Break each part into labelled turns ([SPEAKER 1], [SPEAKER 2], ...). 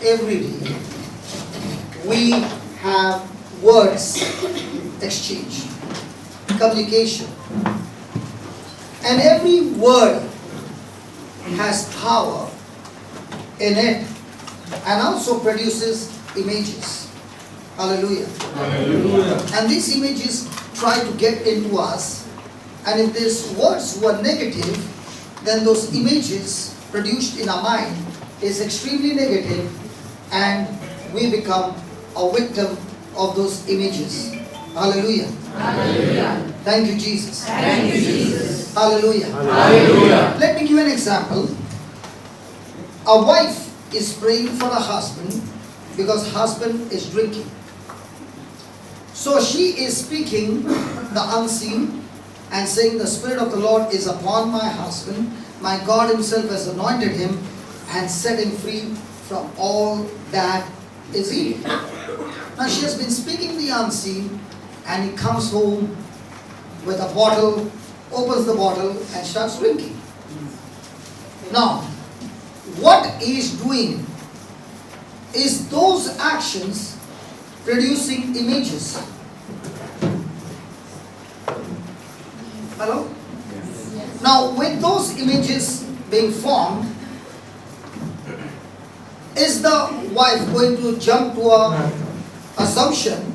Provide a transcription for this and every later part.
[SPEAKER 1] every day we have words exchange, communication. And every word has power in it and also produces images. Hallelujah.
[SPEAKER 2] Hallelujah.
[SPEAKER 1] And these images try to get into us, and if these words were negative, then those images produced in our mind is extremely negative, and we become a victim of those images. Hallelujah.
[SPEAKER 3] Hallelujah.
[SPEAKER 1] Thank you, Jesus.
[SPEAKER 3] Thank you, Jesus.
[SPEAKER 1] Hallelujah.
[SPEAKER 2] Hallelujah.
[SPEAKER 1] Let me give you an example. A wife is praying for her husband because husband is drinking. So she is speaking the unseen and saying, the Spirit of the Lord is upon my husband. My God himself has anointed him and set him free from all that is evil. Now she has been speaking the unseen, and he comes home with a bottle, opens the bottle and starts drinking. Now, what he is doing is those actions producing images. Hello? Now, with those images being formed, is the wife going to jump to a assumption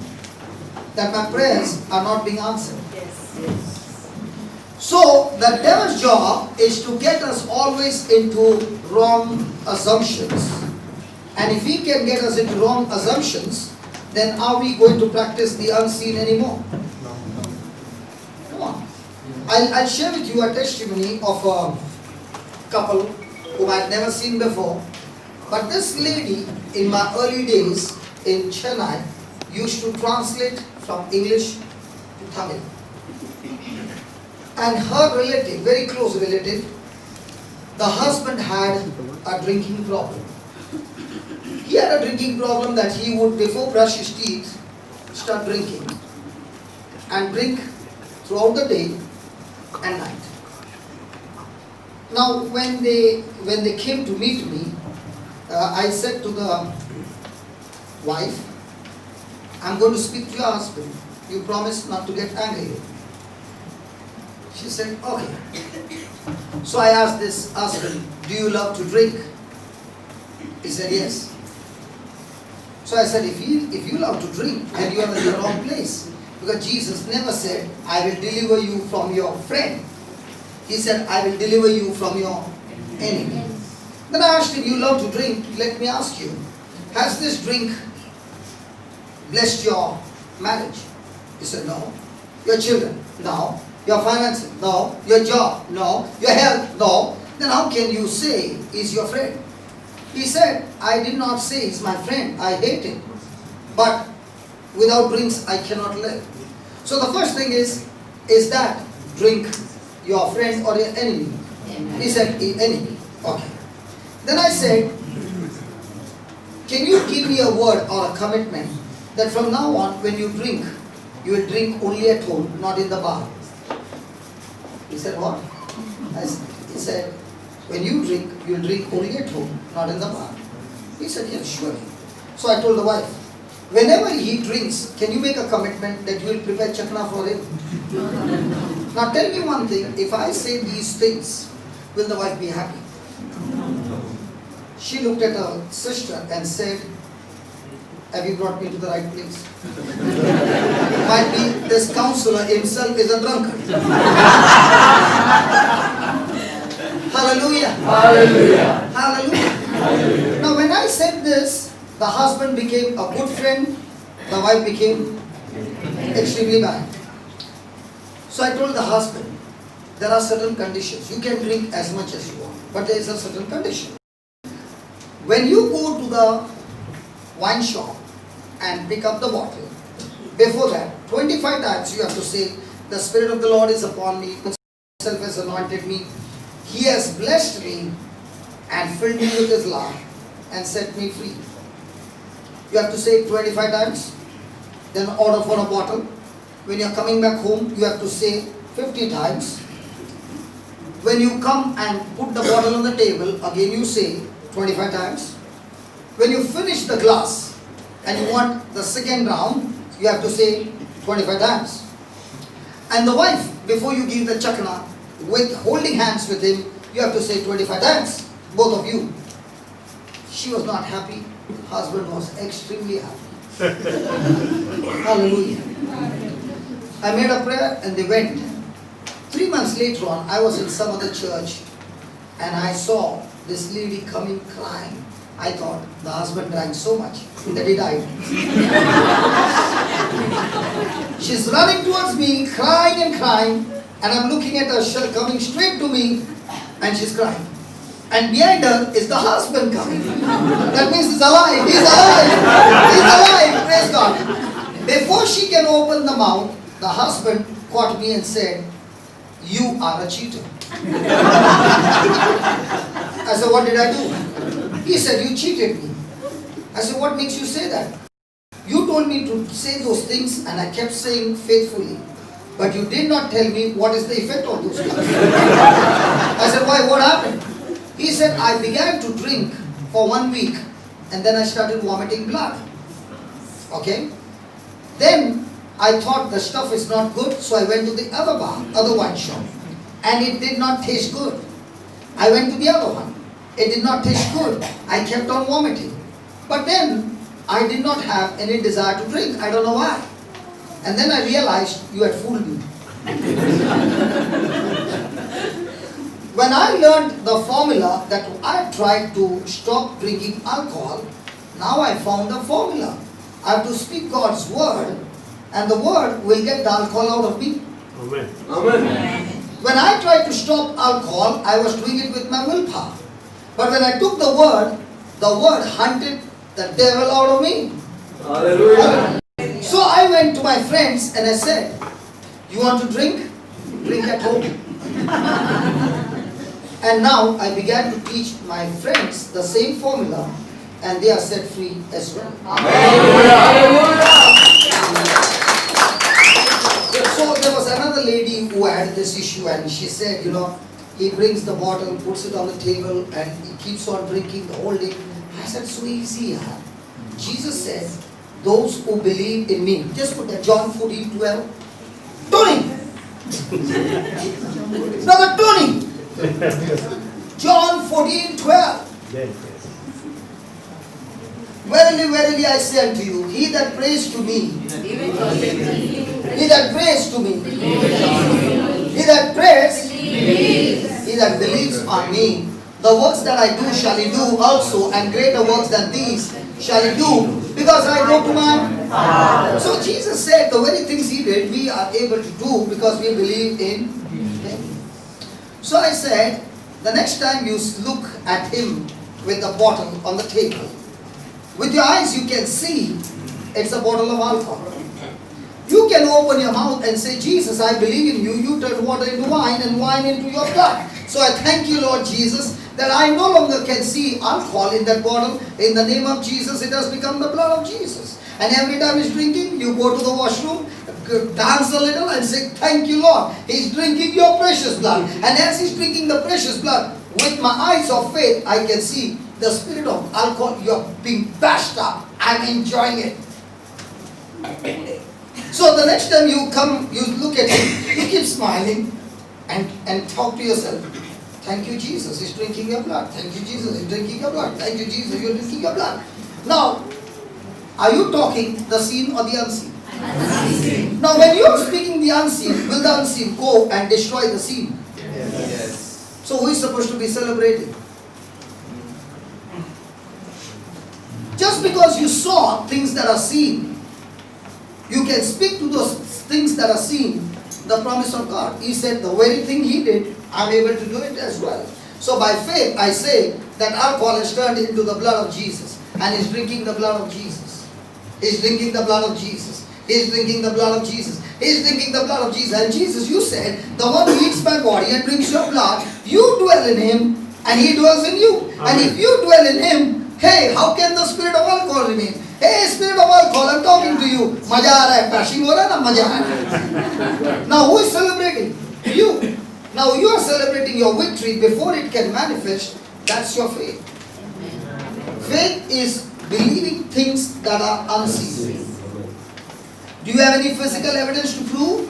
[SPEAKER 1] that my prayers are not being answered? So, the devil's job is to get us always into wrong assumptions. And if he can get us into wrong assumptions, then are we going to practice the unseen anymore? Come on. I'll share with you a testimony of a couple whom I'd never seen before. But this lady, in my early days in Chennai, used to translate from English to Tamil. And her relative, very close relative, the husband had a drinking problem. He had a drinking problem that he would, before brush his teeth, start drinking. And drink throughout the day and night. Now when they came to meet me, I said to the wife, I'm going to speak to your husband. You promise not to get angry. She said, okay. So I asked this husband, do you love to drink? He said, yes. So I said, if you love to drink, then you are in the wrong place. Because Jesus never said, I will deliver you from your friend. He said, I will deliver you from your enemy. Then I asked him, you love to drink, let me ask you, has this drink blessed your marriage? He said, no. Your children? No. Your finances? No. Your job? No. Your health? No. Then how can you say he's your friend? He said, I did not say he's my friend. I hate him. But without drinks, I cannot live. So the first thing is that drink your friend or your enemy?
[SPEAKER 3] Amen.
[SPEAKER 1] He said, enemy. Okay. Then I said, can you give me a word or a commitment that from now on, when you drink, you will drink only at home, not in the bar? He said, what? He said, when you drink, you will drink only at home, not in the bar. He said, yes, surely. So I told the wife, whenever he drinks, can you make a commitment that you will prepare chakna for him? Now tell me one thing, if I say these things, will the wife be happy? She looked at her sister and said, have you brought me to the right place? Might be this counselor himself is a drunkard. Hallelujah.
[SPEAKER 2] Hallelujah.
[SPEAKER 1] Hallelujah.
[SPEAKER 2] Hallelujah.
[SPEAKER 1] Now when I said this, the husband became a good friend, the wife became extremely bad. So I told the husband, there are certain conditions. You can drink as much as you want, but there is a certain condition. When you go to the wine shop and pick up the bottle, before that, 25 times you have to say, the Spirit of the Lord is upon me, himself has anointed me, he has blessed me and filled me with his love and set me free. You have to say it 25 times, then order for a bottle. When you are coming back home, you have to say 50 times. When you come and put the bottle on the table, again you say 25 times. when you finish the glass and you want the second round, you have to say 25 times. And the wife, before you give the chakna, with holding hands with him, you have to say 25 times, both of you. She was not happy. Husband was extremely happy. Hallelujah. I made a prayer and they went. 3 months later on, I was in some other church and I saw this lady coming crying. I thought the husband drank so much that he died. She's running towards me, crying and crying, and I'm looking at her, coming straight to me, and she's crying. And behind her is the husband coming. That means he's alive. He's alive. He's alive. Praise God. Before she can open the mouth, the husband caught me and said, "You are a cheater." I said, "What did I do?" He said, "You cheated me." I said, "What makes you say that?" "You told me to say those things and I kept saying faithfully. But you did not tell me what is the effect of those things." I said, "Why? What happened?" He said, "I began to drink for 1 week and then I started vomiting blood." Okay? Then I thought the stuff is not good, so I went to the other bar, other wine shop. And it did not taste good. I went to the other one. It did not taste good. I kept on vomiting. But then I did not have any desire to drink. I don't know why. And then I realized you had fooled me. When I learned the formula that I tried to stop drinking alcohol, now I found a formula. I have to speak God's word and the word will get the alcohol out of me.
[SPEAKER 2] Amen.
[SPEAKER 3] Amen.
[SPEAKER 1] When I tried to stop alcohol, I was doing it with my willpower. But when I took the word hunted the devil out of me.
[SPEAKER 3] Hallelujah.
[SPEAKER 1] So I went to my friends and I said, "You want to drink? Drink at home." And now I began to teach my friends the same formula and they are set free as well. So there was another lady who had this issue and she said, he brings the bottle, puts it on the table and he keeps on drinking the whole day. I said, so easy. Jesus said, those who believe in me. Just put that John 14:12. Tony! Brother Tony! John 14:12. Verily, verily, I say unto you, he that prays to me, he that prays to me, he that prays, he that believes on me, the works that I do shall he do also, and greater works than these shall he do, because I go to my Father. So Jesus said the very things he did, we are able to do because we believe in him. So I said, the next time you look at him with the bottle on the table, with your eyes you can see it's a bottle of alcohol. You can open your mouth and say, Jesus, I believe in you. You turn water into wine and wine into your blood. So I thank you, Lord Jesus, that I no longer can see alcohol in that bottle. In the name of Jesus, it has become the blood of Jesus. And every time he's drinking, you go to the washroom, dance a little and say, thank you, Lord. He's drinking your precious blood. And as he's drinking the precious blood, with my eyes of faith, I can see the spirit of alcohol. You're being bashed up. I'm enjoying it. So the next time you come, you look at him, you keep smiling and talk to yourself. Thank you, Jesus, he's drinking your blood. Thank you, Jesus, he's drinking your blood. Thank you, Jesus, you're drinking your blood. Now, are you talking the seen or the unseen? Unseen. Now, when you are speaking the unseen, will the unseen go and destroy the seen?
[SPEAKER 3] Yes.
[SPEAKER 1] So who is supposed to be celebrating? Just because you saw things that are seen, you can speak to those things that are seen, the promise of God. He said the very thing he did, I'm able to do it as well. So by faith, I say that alcohol has turned into the blood of Jesus. And he's drinking the blood of Jesus. He's drinking the blood of Jesus. He's drinking the blood of Jesus. He's drinking the blood of Jesus. And Jesus, you said, the one who eats my body and drinks your blood, you dwell in him and he dwells in you. Amen. And if you dwell in him, hey, how can the spirit of alcohol remain? Hey, spirit of alcohol, I'm talking to you. Maja aa raha hai, crashing ho raha hai na, maja aa raha hai. Now who is celebrating? You. Now you are celebrating your victory before it can manifest. That's your faith. Faith is believing things that are unseen. Do you have any physical evidence to prove?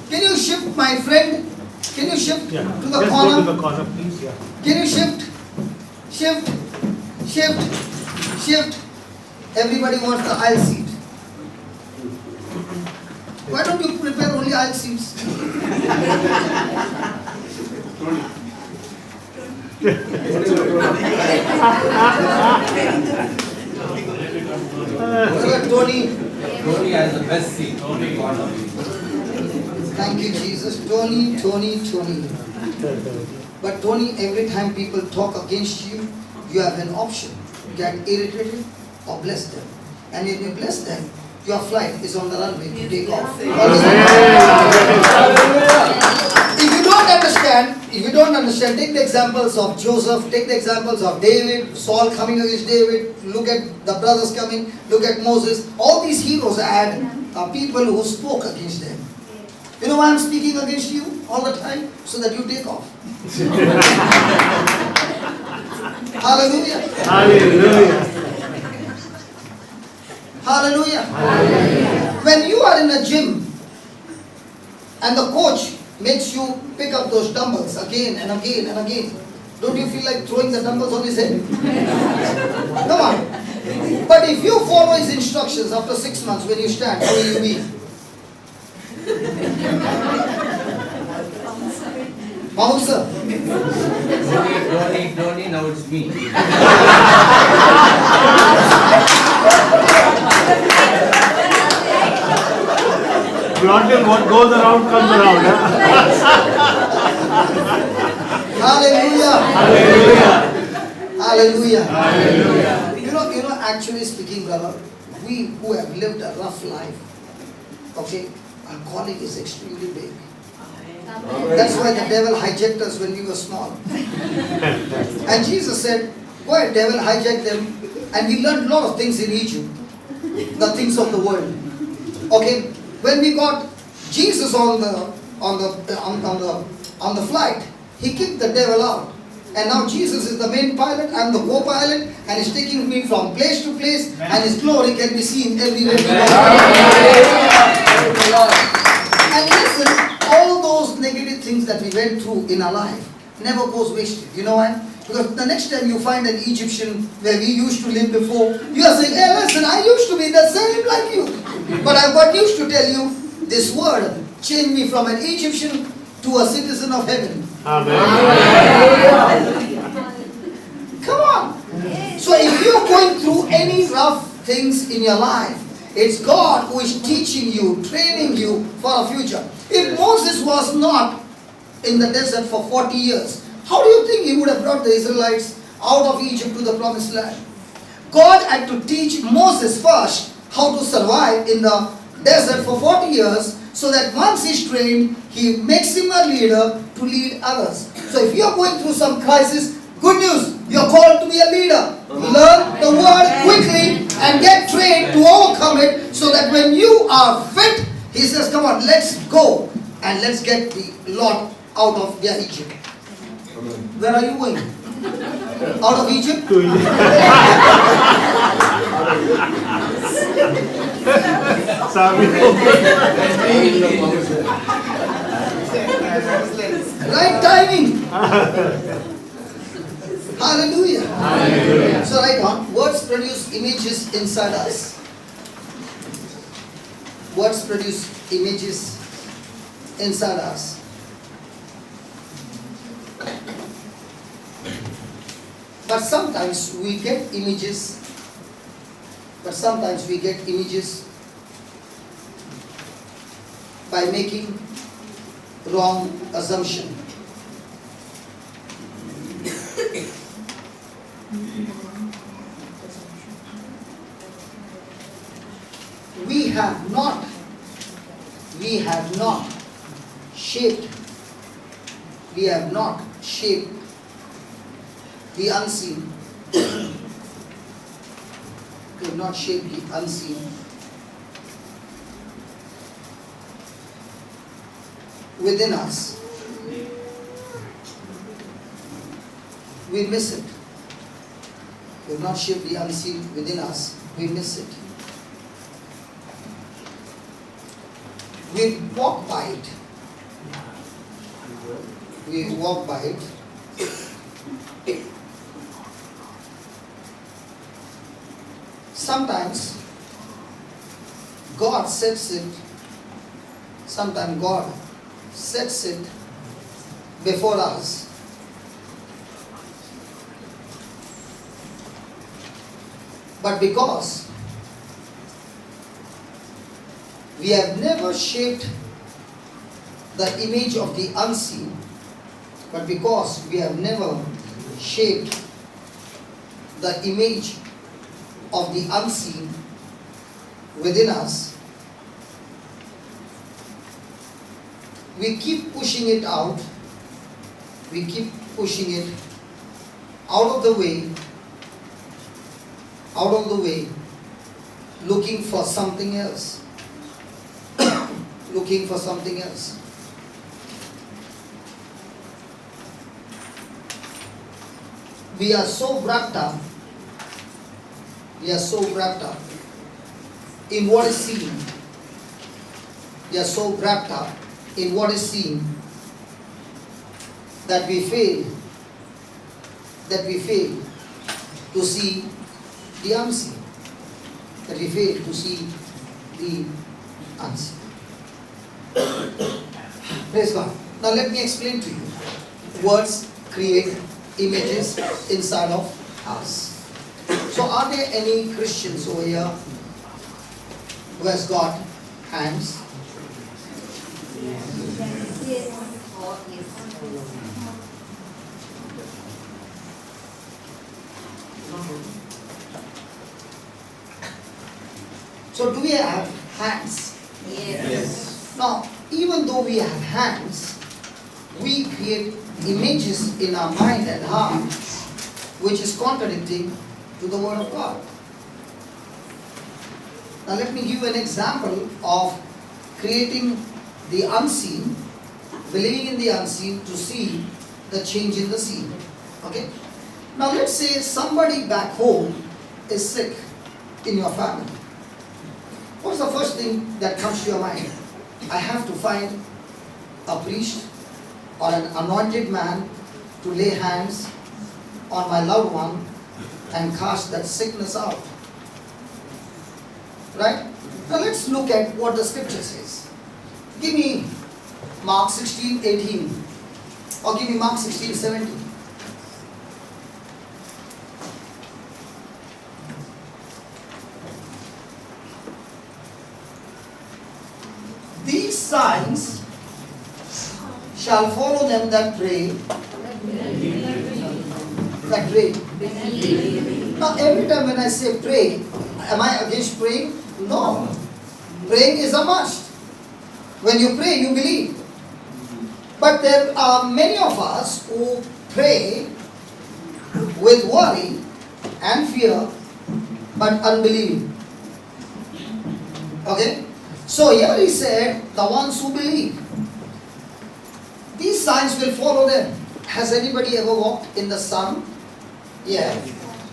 [SPEAKER 1] Can you shift, my friend? Can you shift
[SPEAKER 4] Yeah.
[SPEAKER 1] to the
[SPEAKER 4] Just
[SPEAKER 1] corner?
[SPEAKER 4] go to the corner, please. Yeah.
[SPEAKER 1] Can you shift? Shift. Shift. Shift. Everybody wants the aisle seat. Why don't you prepare only aisle seats? Tony.
[SPEAKER 3] Tony has the best seat.
[SPEAKER 1] Thank you, Jesus. Tony. But Tony, every time people talk against you, you have an option. Get irritated or bless them. And if you bless them, your flight is on the runway to take off. If you don't understand, take the examples of Joseph, take the examples of David, Saul coming against David, look at the brothers coming, look at Moses. All these heroes had people who spoke against them. You know why I'm speaking against you all the time? So that you take off. Hallelujah.
[SPEAKER 4] Hallelujah.
[SPEAKER 1] Hallelujah. When you are in a gym and the coach makes you pick up those dumbbells again and again and again, don't you feel like throwing the dumbbells on his head? Come on. But if you follow his instructions after 6 months when you stand, how will you be? Bouncer.
[SPEAKER 3] Tony, now it's me.
[SPEAKER 4] Granted, what goes around comes around. Huh?
[SPEAKER 1] Hallelujah.
[SPEAKER 4] Hallelujah.
[SPEAKER 1] Hallelujah. You know, actually speaking, brother, we who have lived a rough life, okay, our calling is extremely big. That's why the devil hijacked us when we were small. And Jesus said, go ahead, devil, hijack them. And we learned a lot of things in Egypt, the things of the world. Okay, when we got Jesus on the flight, he kicked the devil out. And now Jesus is the main pilot, I'm the co-pilot, and he's taking me from place to place, and his glory can be seen everywhere. And listen, all those negative things that we went through in our life never goes wasted. You know why? Because the next time you find an Egyptian where we used to live before, you are saying, hey listen, I used to be the same like you. But I've got used to tell you, this word changed me from an Egyptian to a citizen of heaven.
[SPEAKER 4] Amen.
[SPEAKER 1] Come on. So if you're going through any rough things in your life, it's God who is teaching you, training you for a future. If Moses was not in the desert for 40 years, how do you think he would have brought the Israelites out of Egypt to the promised land? God had to teach Moses first how to survive in the desert for 40 years, so that once he's trained, he makes him a leader to lead others. So if you're going through some crisis, good news, you're called to be a leader. Learn the word quickly and get trained to overcome it, so that when you are fit, he says, come on, let's go and let's get the lot out of their Egypt. Where are you going? Out of Egypt?
[SPEAKER 4] To Egypt.
[SPEAKER 1] Right timing. Hallelujah.
[SPEAKER 4] Hallelujah.
[SPEAKER 1] So right on, words produce images inside us. Words produce images inside us. But sometimes we get images. By making wrong assumption. We have not shaped the unseen. We have not shaped the unseen. Within us. We miss it we have not shaped the unseen within us, we miss it. We walk by it. We walk by it. Sometimes God sets it, sometimes God sets it before us. But because we have never shaped the image of the unseen, but because we have never shaped the image of the unseen within us, we keep pushing it out, we keep pushing it out of the way, looking for something else. Looking for something else. We are so wrapped up in what is seen. We are so wrapped up in what is seen that we fail to see the unseen. That we fail to see the unseen. Praise God. Now let me explain to you. Words create images inside of us. So are there any Christians over here who has got hands? So do we have hands?
[SPEAKER 2] Yes.
[SPEAKER 1] Now, even though we have hands, we create images in our mind and heart which is contradicting to the Word of God. Now let me give you an example of creating the unseen, believing in the unseen to see the change in the seen. Okay? Now let's say somebody back home is sick in your family. What's the first thing that comes to your mind? I have to find a priest or an anointed man to lay hands on my loved one and cast that sickness out. Right? Now let's look at what the scripture says. Give me Mark 16:18 or give me Mark 16:17. These signs shall follow them that pray. Now every time when I say pray, am I against praying? No. Praying is a must. When you pray, you believe. But there are many of us who pray with worry and fear, but unbelieving. Okay? So here he said, the ones who believe. These signs will follow them. Has anybody ever walked in the sun? Yeah.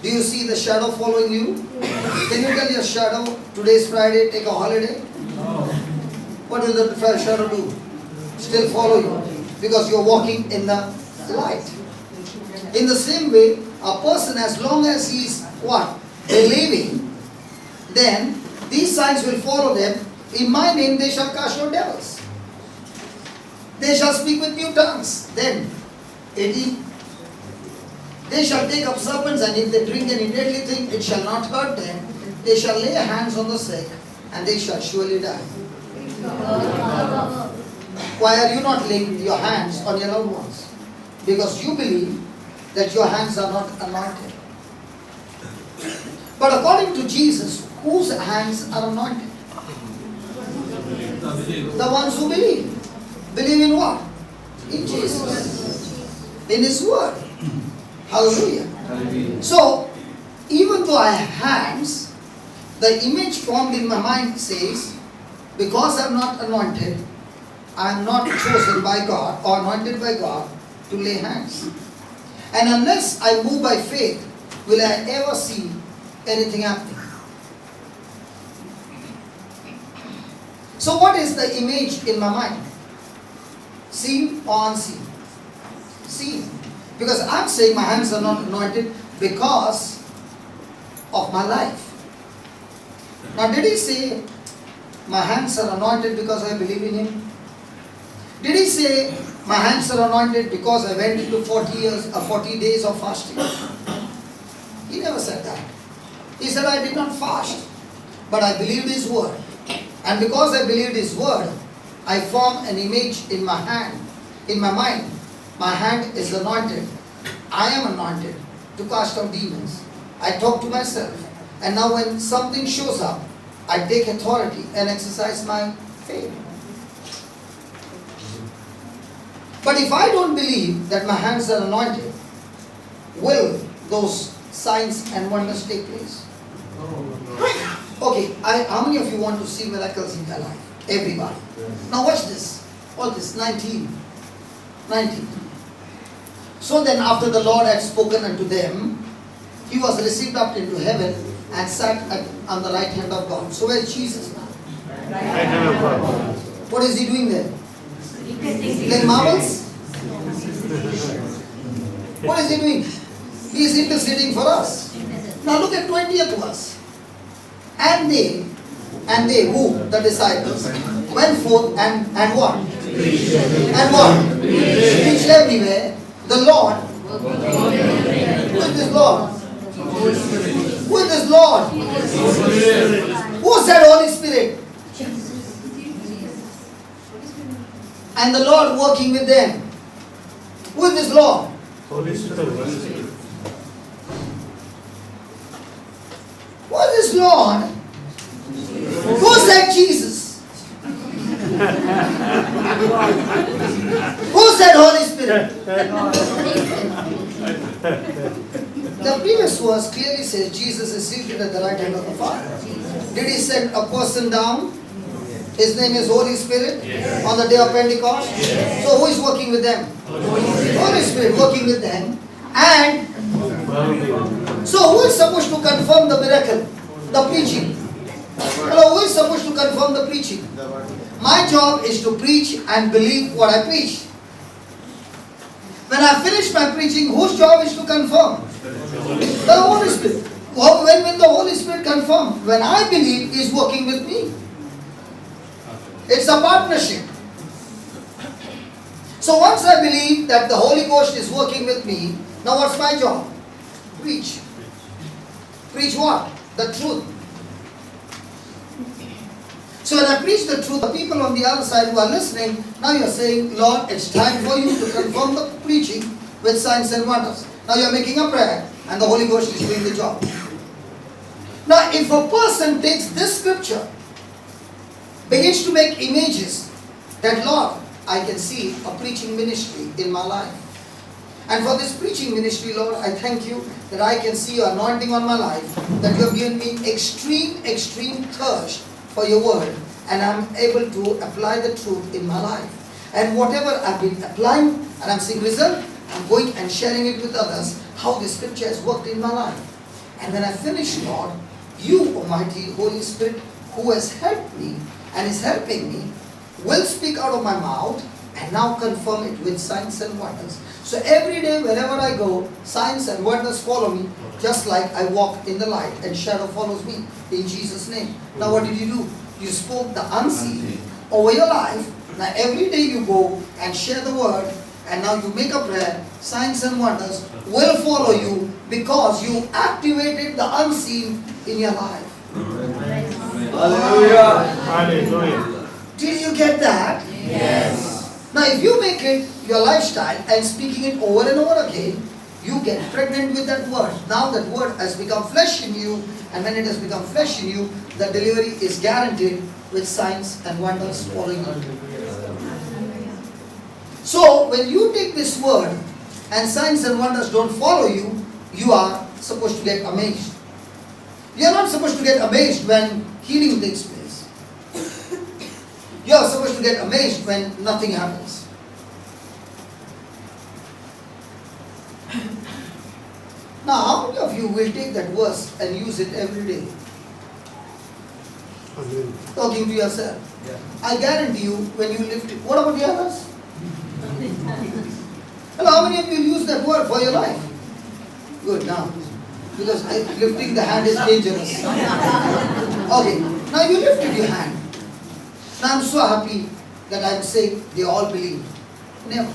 [SPEAKER 1] Do you see the shadow following you? Can you tell your shadow, today's Friday, take a holiday?
[SPEAKER 2] No.
[SPEAKER 1] What will the shadow do? Still follow you. Because you're walking in the light. In the same way, a person, as long as he's what? Believing, then these signs will follow them. In my name they shall cast out devils. They shall speak with new tongues. Then, 18. They shall take up serpents, and if they drink any deadly thing, it shall not hurt them. They shall lay hands on the sick, and they shall surely die. Why are you not laying your hands on your loved ones? Because you believe that your hands are not anointed. But according to Jesus, whose hands are anointed? The ones who believe. Believe in what? In Jesus. In His Word. Hallelujah. So, even though I have hands, the image formed in my mind says, because I am not anointed, I am not chosen by God or anointed by God to lay hands. And unless I move by faith, will I ever see anything happening. So what is the image in my mind? Seen or unseen? Seen. Because I'm saying my hands are not anointed because of my life. Now did he say my hands are anointed because I believe in him? Did he say my hands are anointed because I went into 40 days of fasting? He never said that. He said I did not fast, but I believed his word. And because I believed his word, I formed an image in my hand, in my mind. My hand is anointed. I am anointed to cast out demons. I talk to myself. And now when something shows up, I take authority and exercise my faith. But if I don't believe that my hands are anointed, will those signs and wonders take place? Okay, how many of you want to see miracles in your life? Everybody. Now watch this. All this, 19. So then after the Lord had spoken unto them, he was received up into heaven and sat on the right hand of God. So where is Jesus now?
[SPEAKER 4] Right hand of God.
[SPEAKER 1] What is he doing there? Playing marbles? What is he doing? He is interceding for us. Now look at 20th verse. And they who? The disciples went forth and what? And what? Preached everywhere. The Lord. Who is this Lord? Who is this Lord? Who said Holy Spirit? And the Lord working with them. Who is this Lord?
[SPEAKER 4] Holy Spirit.
[SPEAKER 1] Who is this Lord? Who said Jesus? Who said Holy Spirit? The previous verse clearly says Jesus is seated at the right hand of the Father. Did he send a person down? His name is Holy Spirit on the day of Pentecost. So who is working with them? Holy Spirit working with them. And so who is supposed to confirm the miracle? The preaching. Hello, who is supposed to confirm the preaching? My job is to preach and believe what I preach. When I finish my preaching, whose job is to confirm? The Holy Spirit. When will the Holy Spirit confirm? When I believe He is working with me. It's a partnership. So once I believe that the Holy Ghost is working with me, now what's my job? Preach. Preach what? The truth. So when I preach the truth, the people on the other side who are listening, now you're saying, Lord, it's time for you to confirm the preaching with signs and wonders. Now you're making a prayer and the Holy Ghost is doing the job. Now if a person takes this scripture, begins to make images that, Lord, I can see a preaching ministry in my life. And for this preaching ministry, Lord, I thank you that I can see your anointing on my life, that you have given me extreme thirst for your word, and I'm able to apply the truth in my life. And whatever I've been applying and I'm seeing result, I'm going and sharing it with others, how the scripture has worked in my life. And when I finish, Lord, you, Almighty Holy Spirit, who has helped me and is helping me, will speak out of my mouth and now confirm it with signs and wonders. So every day wherever I go, signs and wonders follow me, just like I walk in the light and shadow follows me in Jesus' name. Now what did you do? You spoke the unseen over your life. Now every day you go and share the word, and now you make a prayer, signs and wonders will follow you because you activated the unseen in your life.
[SPEAKER 2] Hallelujah.
[SPEAKER 4] Hallelujah.
[SPEAKER 1] Did you get that?
[SPEAKER 2] Yes.
[SPEAKER 1] Now if you make it your lifestyle and speaking it over and over again, you get pregnant with that word. Now that word has become flesh in you, and when it has become flesh in you, the delivery is guaranteed with signs and wonders following you. So when you take this word and signs and wonders don't follow you, you are supposed to get amazed. You are not supposed to get amazed when healing takes place. You are supposed to get amazed when nothing happens. Now, how many of you will take that verse and use it every day? Talking to yourself. I guarantee you, when you lift it. What about the others? Hello, how many of you use that word for your life? Good, now. Because lifting the hand is dangerous. Okay, now you lifted your hand. Now I'm so happy that I'm saying they all believe. Never.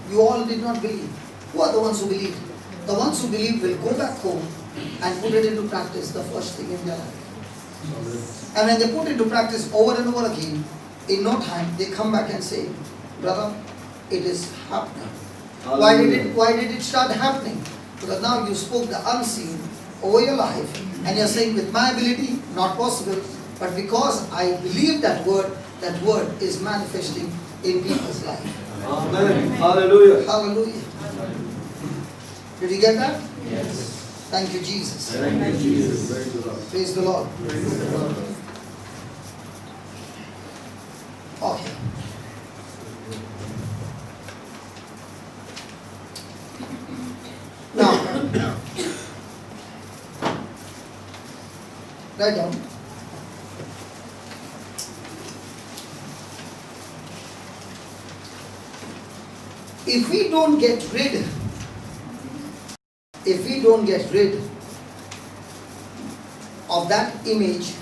[SPEAKER 1] You all did not believe. Who are the ones who believe? The ones who believe will go back home and put it into practice the first thing in their life. And when they put it into practice over and over again, in no time they come back and say, brother, it is happening. Why did it start happening? Because now you spoke the unseen over your life and you're saying with my ability, not possible, but because I believe that word is manifesting in people's life.
[SPEAKER 2] Amen. Hallelujah.
[SPEAKER 1] Hallelujah. Did you get that?
[SPEAKER 2] Yes.
[SPEAKER 1] Thank you, Jesus.
[SPEAKER 2] Thank you, Jesus.
[SPEAKER 1] Praise the Lord. Okay. Now, write down. If we don't get rid of that image,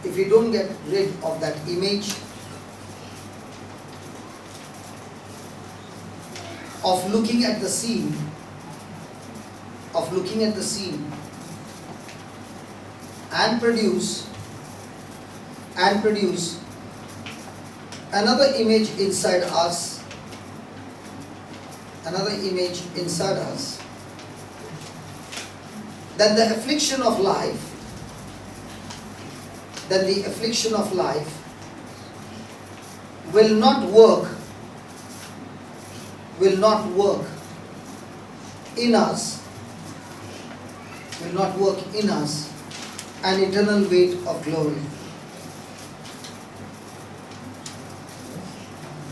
[SPEAKER 1] if we don't get rid of that image of looking at the scene, and produce another image inside us, then the affliction of life will not work in us an eternal weight of glory.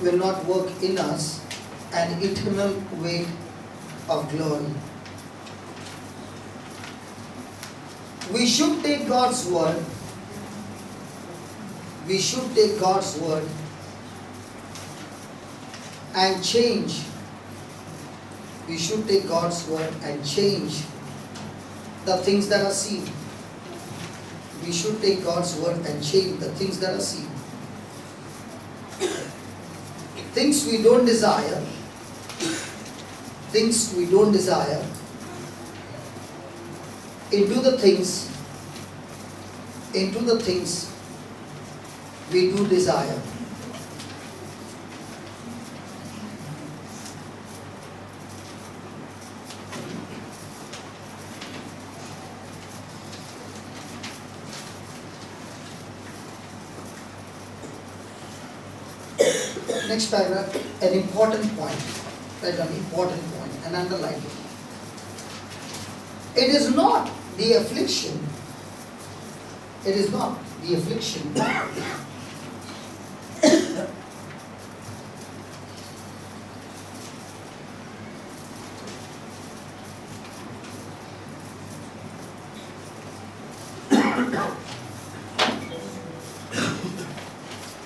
[SPEAKER 1] Will not work in us an eternal weight of glory. We should take God's word. And change. We should take God's word and change the things that are seen. We should take God's word and change the things that are seen. Things we don't desire into the things we do desire. Next paragraph, an important point. Write an important point and underline it. It is not the affliction.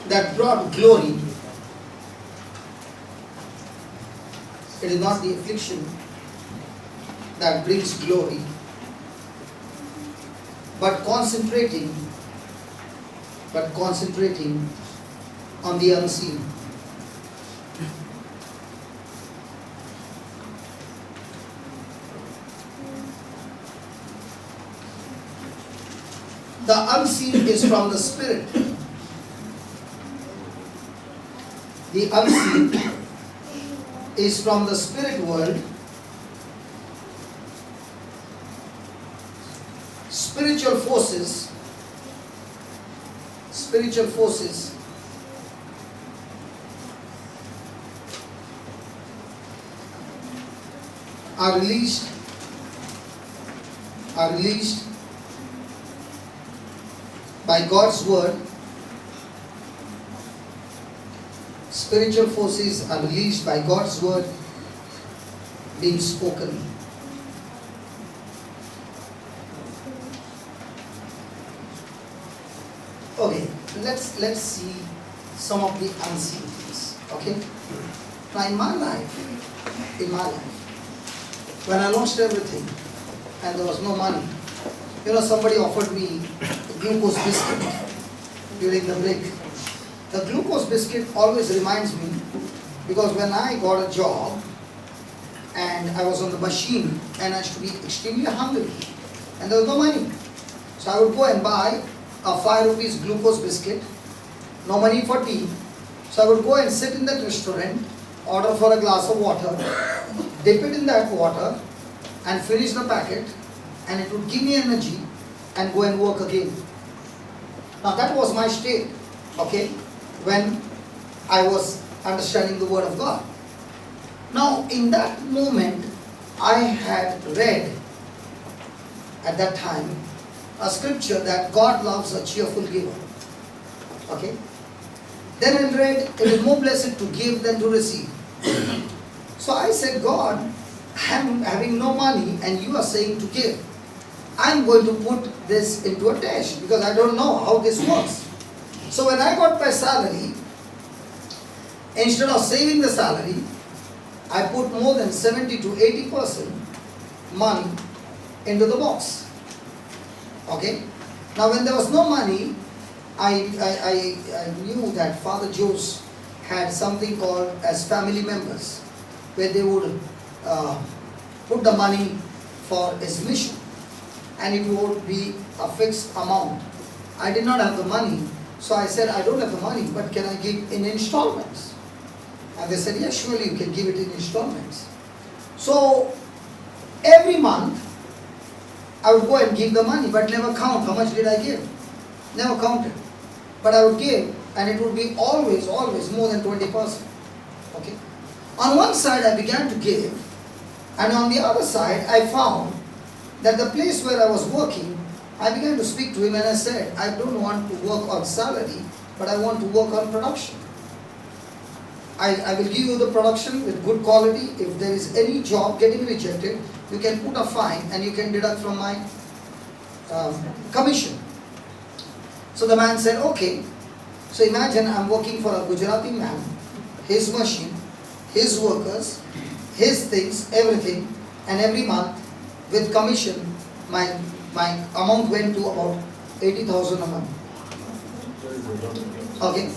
[SPEAKER 1] That brought glory. It is not the affliction that brings glory, but concentrating on the unseen. The unseen is from the spirit. The unseen is from the spirit world. Spiritual forces are released by God's word. Spiritual forces are released by God's word being spoken. Okay, let's see some of the unseen things. Okay, now in my life, when I lost everything and there was no money, somebody offered me a glucose biscuit during the break. The glucose biscuit always reminds me, because when I got a job and I was on the machine and I used to be extremely hungry and there was no money, so I would go and buy a 5 rupees glucose biscuit, no money for tea, so I would go and sit in that restaurant, order for a glass of water, dip it in that water and finish the packet, and it would give me energy and go and work again. Now that was my state, okay, when I was understanding the word of God. Now in that moment, I had read at that time a scripture that God loves a cheerful giver. Okay? Then I read, it is more blessed to give than to receive. So I said, God, I'm having no money and you are saying to give. I'm going to put this into a test because I don't know how this works. So when I got my salary, instead of saving the salary, I put more than 70 to 80% money into the box. Okay? Now when there was no money, I knew that Father Jose had something called as family members, where they would put the money for his mission, and it would be a fixed amount. I did not have the money, so I said, I don't have the money, but can I give in installments? And they said, yes, surely you can give it in installments. So every month I would go and give the money, but never count how much did I give. Never counted. But I would give, and it would be always more than 20%. Okay? On one side I began to give, and on the other side I found that the place where I was working, I began to speak to him and I said, I don't want to work on salary, but I want to work on production. I will give you the production with good quality. If there is any job getting rejected, you can put a fine and you can deduct from my commission. So the man said, okay. So imagine I'm working for a Gujarati man, his machine, his workers, his things, everything, and every month with commission, my amount went to about 80,000 a month. Okay.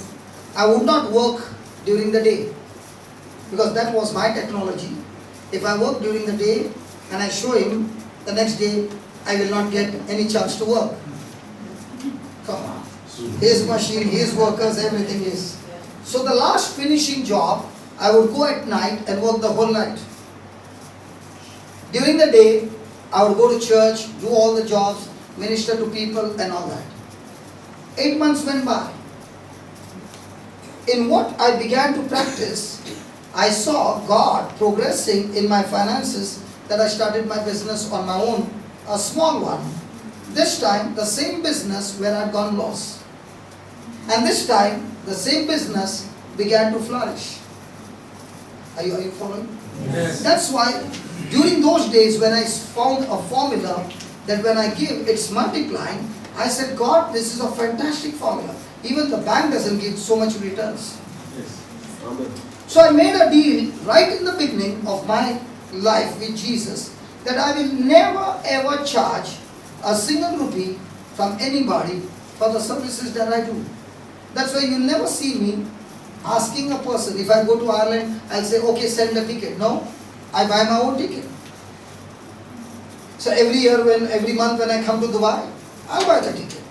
[SPEAKER 1] I would not work during the day because that was my technology. If I work during the day and I show him, the next day I will not get any chance to work. Come on. His machine, his workers, everything is. So the last finishing job, I would go at night and work the whole night. During the day, I would go to church, do all the jobs, minister to people and all that. 8 months went by. In what I began to practice, I saw God progressing in my finances, that I started my business on my own, a small one. This time, the same business where I had gone lost. And this time, the same business began to flourish. Are you following?
[SPEAKER 2] Yes.
[SPEAKER 1] That's why, during those days when I found a formula that when I give, it's multiplying, I said, God, this is a fantastic formula. Even the bank doesn't give so much returns.
[SPEAKER 2] Yes. Amen.
[SPEAKER 1] So I made a deal right in the beginning of my life with Jesus that I will never ever charge a single rupee from anybody for the services that I do. That's why you never see me asking a person. If I go to Ireland, I'll say, okay, send the ticket. No, I buy my own ticket. So every month when I come to Dubai, I buy the ticket.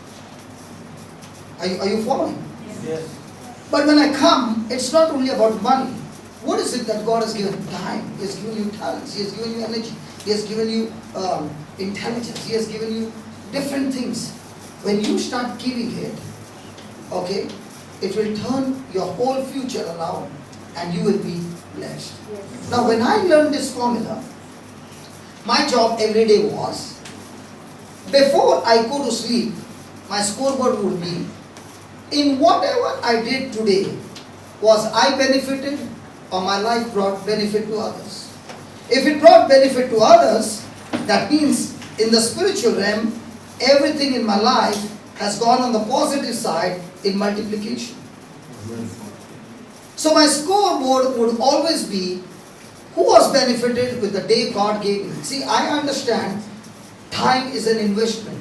[SPEAKER 1] Are you following?
[SPEAKER 2] Yes.
[SPEAKER 1] But when I come, it's not only about money. What is it that God has given? Time. He has given you talents. He has given you energy. He has given you intelligence. He has given you different things. When you start giving it, okay, it will turn your whole future around and you will be blessed. Yes. Now when I learned this formula, my job every day was, before I go to sleep, my scoreboard would be, in whatever I did today, was I benefited or my life brought benefit to others. If it brought benefit to others, that means in the spiritual realm, everything in my life has gone on the positive side in multiplication. So my scoreboard would always be who was benefited with the day God gave me. See, I understand time is an investment.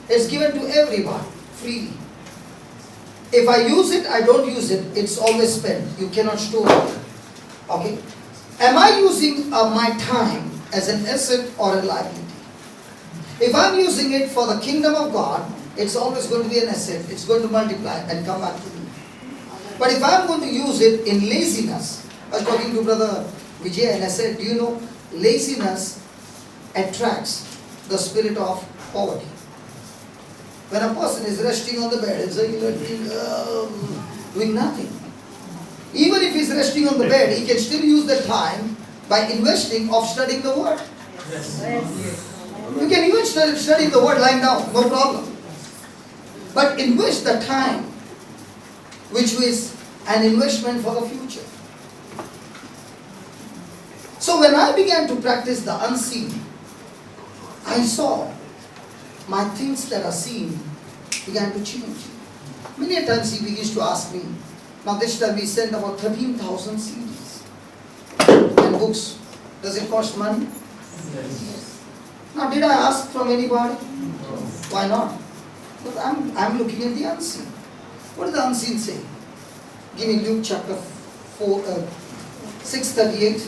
[SPEAKER 1] It's given to everyone freely. If I use it, I don't use it, it's always spent. You cannot store it. Okay? Am I using my time as an asset or a liability? If I'm using it for the kingdom of God, it's always going to be an asset. It's going to multiply and come back to me. But if I'm going to use it in laziness, I was talking to Brother Vijay and I said, do you know, laziness attracts the spirit of poverty. When a person is resting on the bed and saying, doing nothing. Even if he's resting on the bed, he can still use the time by investing of studying the word. You can even study the word lying down, no problem. But invest the time, which is an investment for the future. So when I began to practice the unseen, I saw my things that are seen began to change. Many times he begins to ask me, now this time we sent about 13,000 CDs and books. Does it cost money?
[SPEAKER 2] Yes.
[SPEAKER 1] Now did I ask from anybody? Why not? But I'm looking at the unseen. What does the unseen say? Give me Luke chapter 6:38.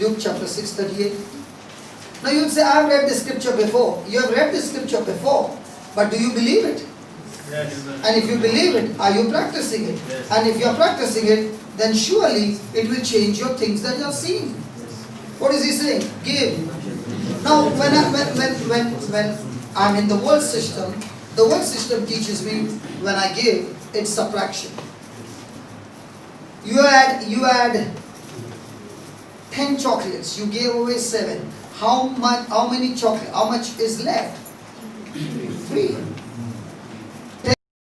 [SPEAKER 1] Luke chapter 6:38. Now you would say, I have read the scripture before. You have read the scripture before, but do you believe it?
[SPEAKER 2] Yes.
[SPEAKER 1] And if you believe it, are you practicing it?
[SPEAKER 2] Yes.
[SPEAKER 1] And if you are practicing it, then surely it will change your things that you are seeing. What is he saying? Give. Now when I'm in the world system teaches me when I give, it's subtraction. You had 10 chocolates, you gave away 7. How many chocolate? How much is left? 3.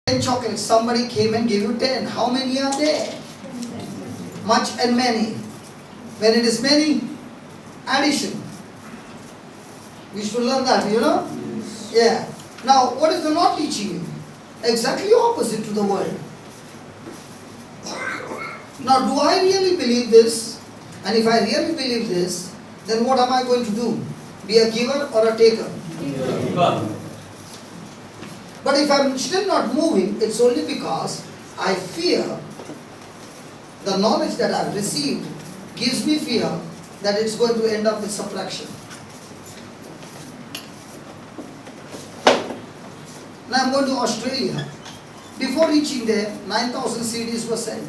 [SPEAKER 1] 10 chocolates, somebody came and gave you 10. How many are there? Much and many. When it is many, addition. We should learn that, you know? Yeah. Now, what is the Lord teaching you? Exactly opposite to the world. Now, do I really believe this? And if I really believe this, then what am I going to do? Be a giver or a taker? But if I'm still not moving, it's only because I fear the knowledge that I've received gives me fear that it's going to end up with subtraction. Now I'm going to Australia. Before reaching there, 9,000 CDs were sent.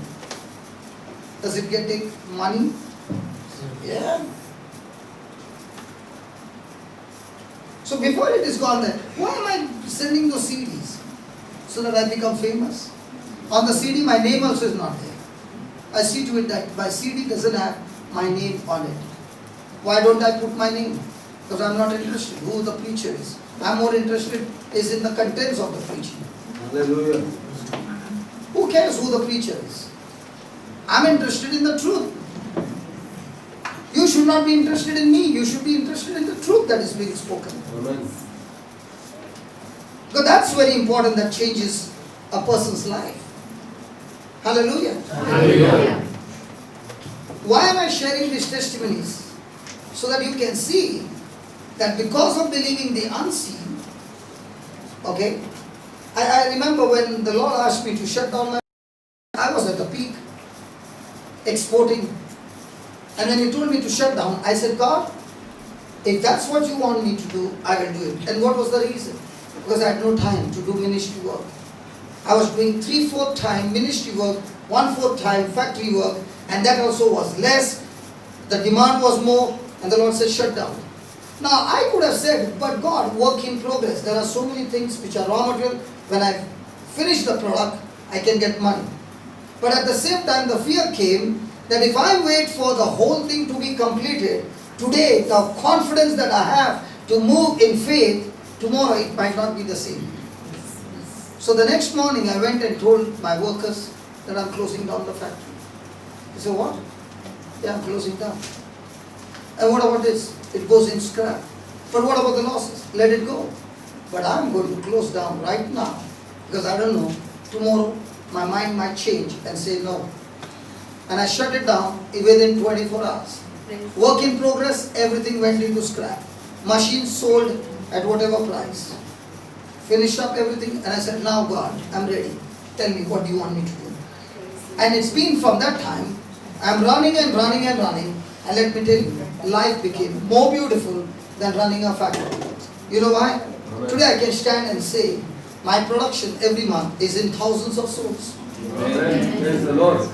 [SPEAKER 1] Does it take money? Yeah. So before it is gone there, why am I sending those CDs? So that I become famous. On the CD, my name also is not there. I see to it that my CD doesn't have my name on it. Why don't I put my name? Because I'm not interested who the preacher is. I'm more interested is in the contents of the preaching.
[SPEAKER 2] Hallelujah.
[SPEAKER 1] Who cares who the preacher is? I'm interested in the truth. You should not be interested in me. You should be interested in the truth that is being spoken.
[SPEAKER 2] Amen.
[SPEAKER 1] Because that's very important, that changes a person's life. Hallelujah.
[SPEAKER 2] Hallelujah.
[SPEAKER 1] Why am I sharing these testimonies? So that you can see that because of believing the unseen, okay, I remember when the Lord asked me to shut down my, I was at the peak, exporting. And when He told me to shut down, I said, God, if that's what you want me to do, I will do it. And what was the reason? Because I had no time to do ministry work. I was doing 3/4 time ministry work, 1/4 time factory work, and that also was less. The demand was more, and the Lord said, shut down. Now, I could have said, but God, work in progress. There are so many things which are raw material. When I finish the product, I can get money. But at the same time, the fear came that if I wait for the whole thing to be completed, today, the confidence that I have to move in faith, tomorrow it might not be the same. So the next morning, I went and told my workers that I'm closing down the factory. They said, what? Yeah, I'm closing down. And what about this? It goes in scrap. But what about the losses? Let it go. But I'm going to close down right now because I don't know. Tomorrow my mind might change and say no. And I shut it down within 24 hours. Work in progress, everything went into scrap. Machines sold at whatever price. Finished up everything and I said, now God, I'm ready. Tell me, what do you want me to do? And it's been from that time, I'm running and running and running. And let me tell you, life became more beautiful than running a factory. You know why? Today I can stand and say, my production every month is in thousands of souls.
[SPEAKER 2] Praise the Lord.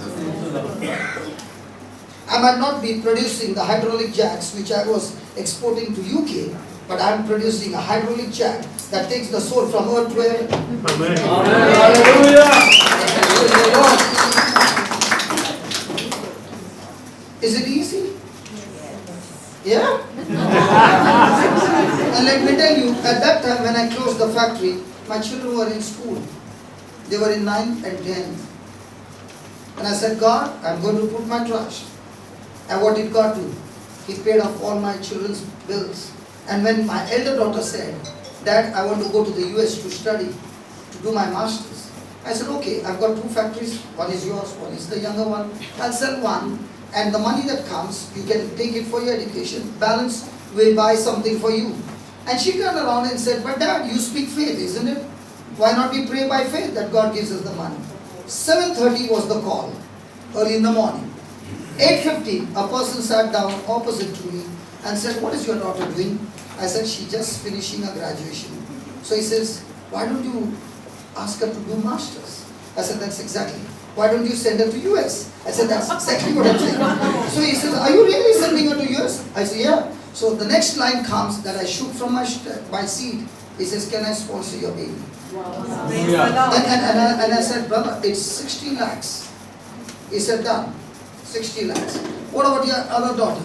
[SPEAKER 1] I might not be producing the hydraulic jacks which I was exporting to UK, but I am producing a hydraulic jack that takes the soul from earth to heaven.
[SPEAKER 4] Amen.
[SPEAKER 2] Hallelujah.
[SPEAKER 1] Praise the Lord. Is it easy? Yeah? And let me tell you, at that time when I closed the factory, my children were in school. They were in 9th and 10th. And I said, God, I'm going to put my trust. And what did God do? He paid off all my children's bills. And when my elder daughter said, Dad, I want to go to the US to study, to do my master's. I said, okay, I've got 2 factories. One is yours, one is the younger one. I'll sell one. And the money that comes, you can take it for your education. Balance will buy something for you. And she turned around and said, but Dad, you speak faith, isn't it? Why not we pray by faith that God gives us the money? 7:30 was the call, early in the morning. 8:15, a person sat down opposite to me and said, what is your daughter doing? I said, she's just finishing her graduation. So he says, why don't you ask her to do masters? I said, that's exactly. Why don't you send her to US? I said, that's exactly what I'm saying. So he says, are you really sending her to US? I said, yeah. So the next line comes that I shoot from my seat. He says, can I sponsor your baby? And I said, brother, it's 60 lakhs. He said, done. 60 lakhs. What about your other daughter?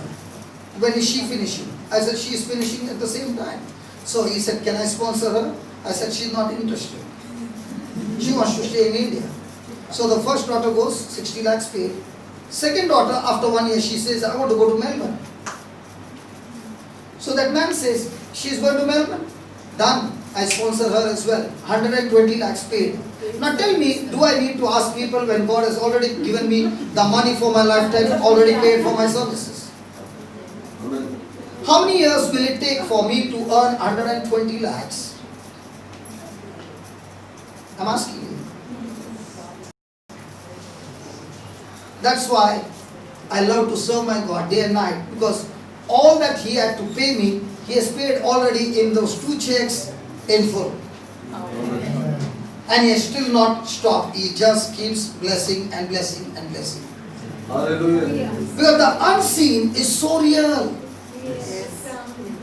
[SPEAKER 1] When is she finishing? I said, she is finishing at the same time. So he said, can I sponsor her? I said, she's not interested. She wants to stay in India. So the first daughter goes, 60 lakhs paid. Second daughter, after 1 year, she says, I want to go to Melbourne. So that man says, she's going to Melbourne. Done. I sponsor her as well. 120 lakhs paid. Now tell me, do I need to ask people when God has already given me the money for my lifetime, already paid for my services? How many years will it take for me to earn 120 lakhs? I'm asking you. That's why I love to serve my God day and night, because all that He had to pay me, He has paid already in those 2 checks in full. And He has still not stopped. He just keeps blessing and blessing and blessing.
[SPEAKER 2] Hallelujah.
[SPEAKER 1] Because the unseen is so real.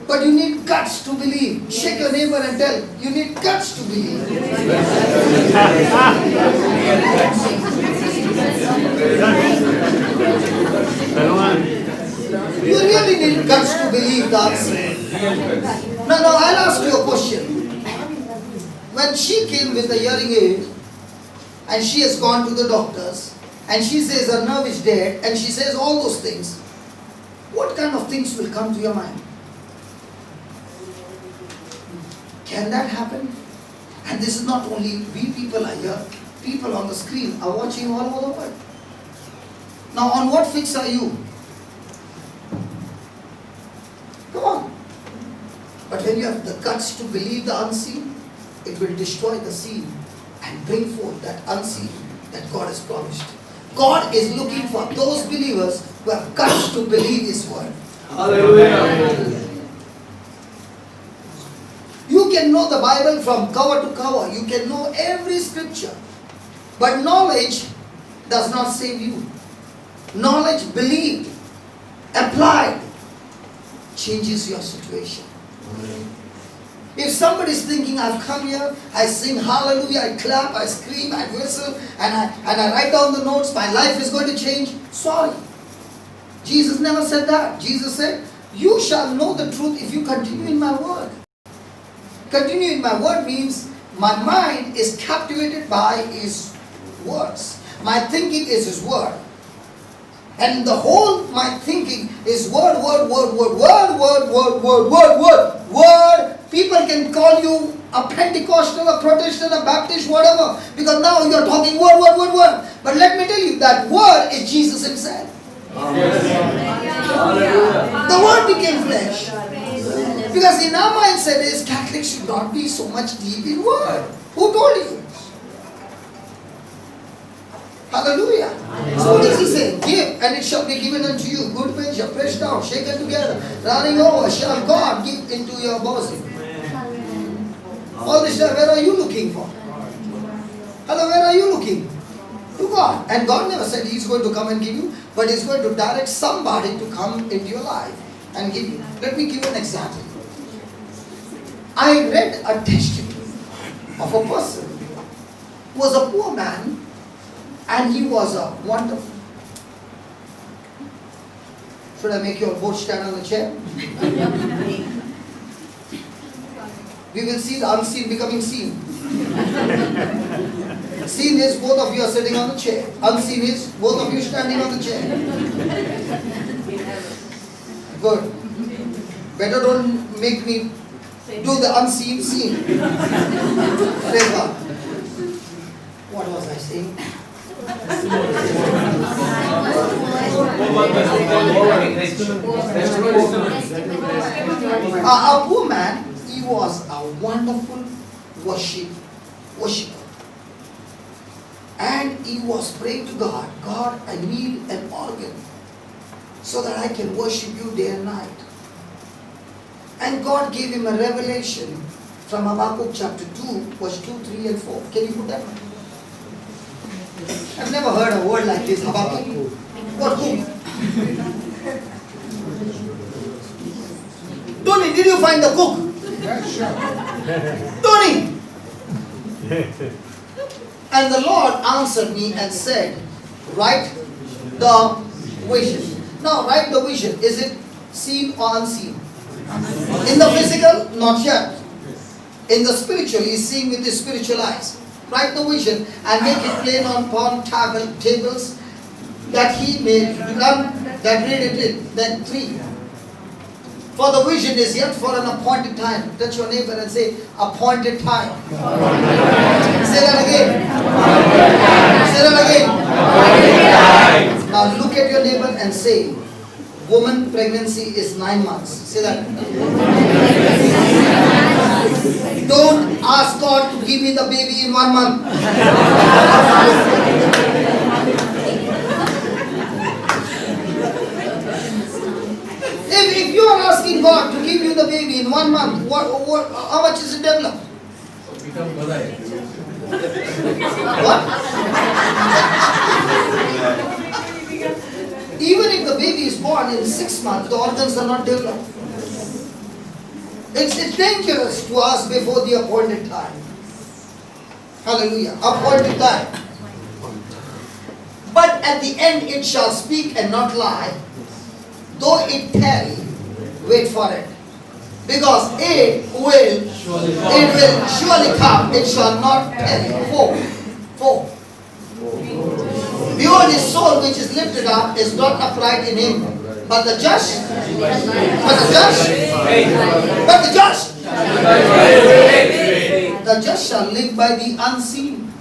[SPEAKER 1] But you need guts to believe. Shake your neighbor and tell, you need guts to believe. You really need guts to believe the unseen. Now I'll ask you a question. When she came with the hearing aid and she has gone to the doctors and she says her nerve is dead and she says all those things, what kind of things will come to your mind? Can that happen? And this is not only we people are here, people on the screen are watching all over the world. Now on what fix are you? Come on. But when you have the guts to believe the unseen, it will destroy the seen and bring forth that unseen that God has promised. God is looking for those believers who have guts to believe His word.
[SPEAKER 2] Hallelujah.
[SPEAKER 1] You can know the Bible from cover to cover. You can know every scripture. But knowledge does not save you. Knowledge believed, applied, changes your situation. If somebody is thinking, I've come here, I sing hallelujah, I clap, I scream, I whistle, and I write down the notes, my life is going to change. Sorry. Jesus never said that. Jesus said, you shall know the truth if you continue in my word. Continue in my word means my mind is captivated by His words. My thinking is His word. And the whole my thinking is word, word, word, word, word, word, word, word, word, word, word. People can call you a Pentecostal, a Protestant, a Baptist, whatever, because now you are talking word, word, word, word. But let me tell you, that word is Jesus himself.
[SPEAKER 2] Hallelujah.
[SPEAKER 1] The word became flesh. Because in our mindset is Catholics should not be so much deep in word. Who told you? Hallelujah. So what does he say? Give and it shall be given unto you. Good measure, pressed down, shaken together, running over, shall God give into your bosom. All this time, where are you looking for? Hello, where are you looking? To God. And God never said He's going to come and give you, but He's going to direct somebody to come into your life and give you. Let me give you an example. I read a testimony of a person who was a poor man and he was a wonderful. Should I make you both stand on the chair? We will see the unseen becoming seen. Seen is both of you are sitting on the chair. Unseen is both of you standing on the chair. Good. Better don't make me do the unseen scene. Praise God. What was I saying? A poor man, he was a wonderful worshiper. And he was praying to God, God, I need an organ so that I can worship you day and night. And God gave him a revelation from Habakkuk chapter 2, verse 2, 3 and 4. Can you put that one? I've never heard a word like this, Habakkuk. What cook? Tony, did you find the cook?
[SPEAKER 4] Yeah, sure.
[SPEAKER 1] Tony! And the Lord answered me and said, write the vision. Now, write the vision. Is it seen or unseen? In the physical, not yet. In the spiritual, he is seeing with his spiritual eyes. Write the vision and make it plain upon tables that he may learn that read it in. Then 3. For the vision is yet for an appointed time. Touch your neighbor and say, appointed time. Say that again. Say that again. Now look at your neighbor and say, woman pregnancy is 9 months. Say that. Don't ask God to give me the baby in 1 month. If you are asking God to give you the baby in 1 month, how much is it developed? What? Even if the baby is born in 6 months, the organs are not developed. It's dangerous to ask before the appointed time. Hallelujah. Appointed time. But at the end it shall speak and not lie. Though it tarry, wait for it. Because it will surely come. It shall not tarry. 4. Behold, his soul which is lifted up is not upright in him. But the just shall live by the unseen,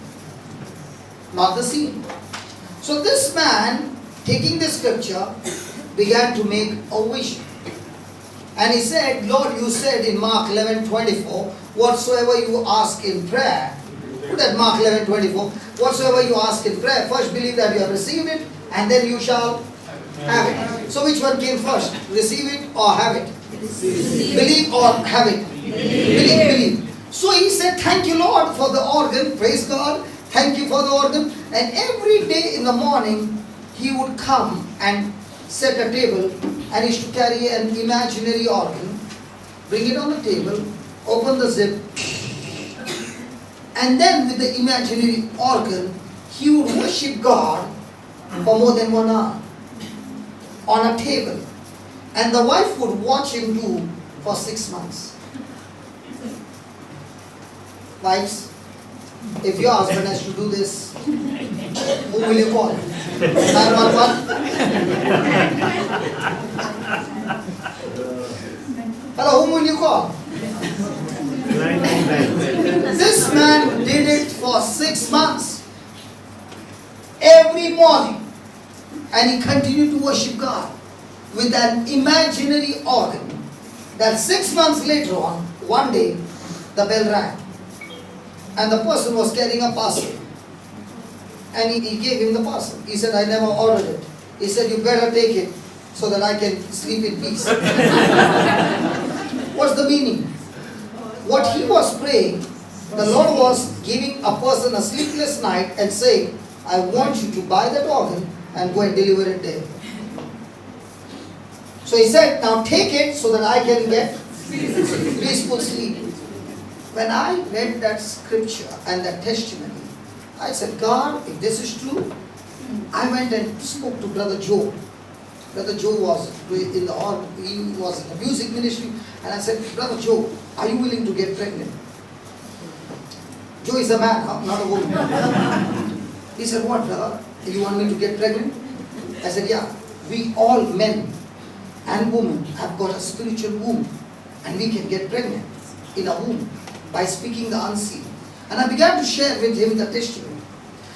[SPEAKER 1] not the seen. So this man, taking the scripture, began to make a vision. And he said, Lord, you said in Mark 11:24, whatsoever you ask in prayer, put at Mark 11:24, whatsoever you ask in prayer, first believe that you have received it, and then you shall have it. So which one came first? Receive it or have it? Believe or have it? Believe. So he said, thank you Lord for the organ, praise God, thank you for the organ. And every day in the morning, he would come and set a table and he used to carry an imaginary organ, bring it on the table, open the zip, and then with the imaginary organ, he would worship God for more than 1 hour on a table. And the wife would watch him do for 6 months. Wives, if your husband has to do this, who will you call? 911? Hello, whom will you call? This man did it for 6 months. Every morning. And he continued to worship God with an imaginary organ. That 6 months later on, one day, the bell rang. And the person was carrying a parcel. And he gave him the parcel. He said, I never ordered it. He said, you better take it so that I can sleep in peace. What's the meaning? What he was praying, the Lord was giving a person a sleepless night and saying, I want you to buy that organ and go and deliver it there. So he said, now take it so that I can get peaceful sleep. When I read that scripture and that testimony, I said, God, if this is true, I went and spoke to Brother Joe. Brother Joe was in the he was in the music ministry, and I said, Brother Joe, are you willing to get pregnant? Joe is a man, not a woman. He said, what, brother? You want me to get pregnant? I said, yeah. We all men and women have got a spiritual womb, and we can get pregnant in a womb by speaking the unseen. And I began to share with him the testimony.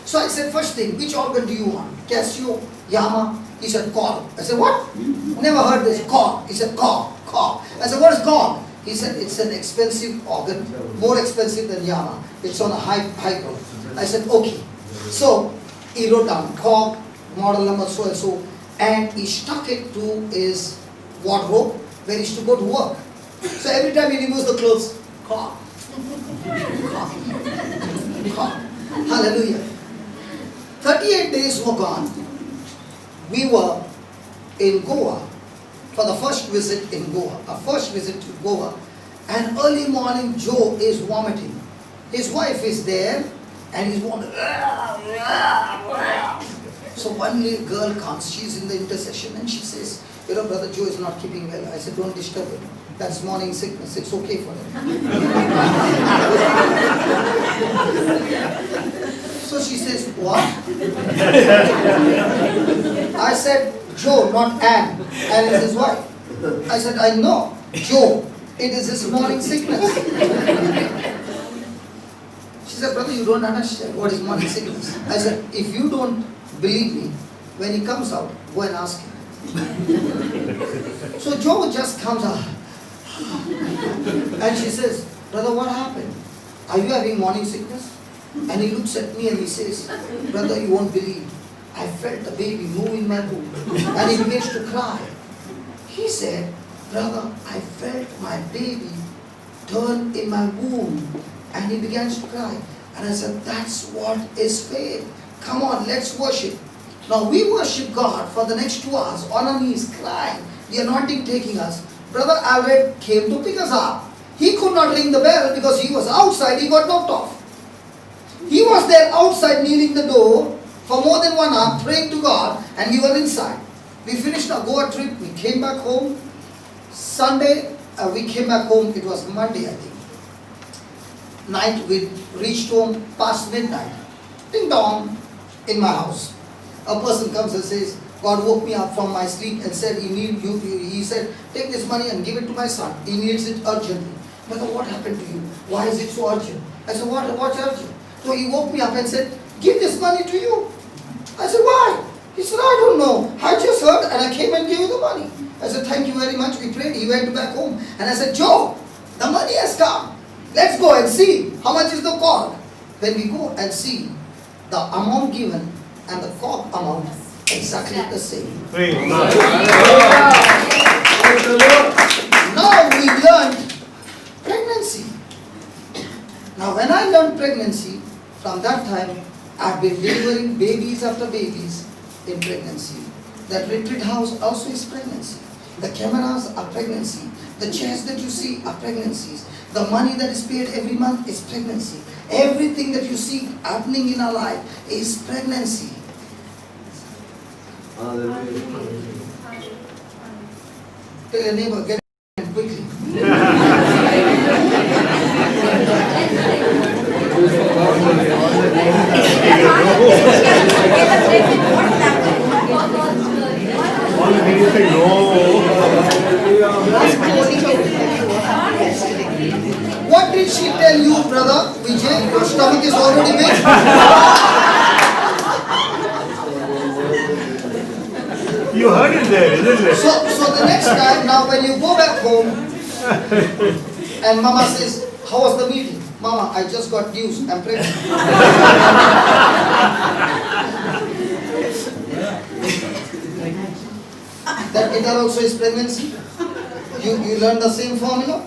[SPEAKER 1] So I said, first thing, which organ do you want? Casio, Yama? He said, corn. I said, what? Never heard this. Corn. He said, corn. I said, what is corn? He said, it's an expensive organ, more expensive than Yama. It's on a high growth. I said, okay. So he wrote down corn, model number so and so, and he stuck it to his wardrobe where he used to go to work. So every time he removes the clothes, corn. Hallelujah. 38 days were gone. We were in Goa for the first visit in Goa, our first visit to Goa, and early morning Joe is vomiting. His wife is there and he's vomiting. So one little girl comes, she's in the intercession, and she says, you know, Brother Joe is not keeping well. I said, don't disturb him. That's morning sickness. It's okay for him. So she says, what? I said, Joe, not Anne. Anne is his wife. I said, I know. Joe, it is his morning sickness. She said, brother, you don't understand what is morning sickness. I said, if you don't believe me, when he comes out, go and ask him. So Joe just comes out. And she says, brother, what happened? Are you having morning sickness? And he looks at me and he says, brother, you won't believe. I felt the baby move in my womb. And he begins to cry. He said, brother, I felt my baby turn in my womb. And he begins to cry. And I said, that's what is faith. Come on, let's worship. Now we worship God for the next 2 hours on our knees, crying. The anointing taking us. Brother Alred came to pick us up. He could not ring the bell because he was outside, he got knocked off. He was there outside kneeling the door for more than 1 hour, praying to God, and we were inside. We finished our Goa trip, we came back home. Sunday, we came back home, it was Monday, I think. Night, we reached home past midnight. Ding dong, in my house. A person comes and says, God woke me up from my sleep and said, he said, take this money and give it to my son. He needs it urgently. Brother, what happened to you? Why is it so urgent? I said, what's urgent? So he woke me up and said, give this money to you. I said, why? He said, I don't know. I just heard and I came and gave you the money. I said, thank you very much. We prayed. He went back home. And I said, Joe, the money has come. Let's go and see how much is the cork. When we go and see the amount given and the cork amount, exactly the same. Now we learned pregnancy. Now when I learned pregnancy, from that time I've been delivering babies after babies in pregnancy. That retreat house also is pregnancy. The cameras are pregnancy. The chairs that you see are pregnancies. The money that is paid every month is pregnancy. Everything that you see happening in our life is pregnancy. Tell your neighbor, get it quickly. What did she tell you, brother Vijay? Your stomach is already big.
[SPEAKER 4] You heard it there, isn't it?
[SPEAKER 1] So the next time, now when you go back home, and Mama says, how was the meeting? Mama, I just got news, I'm pregnant. That guitar also is pregnancy. You learn the same formula.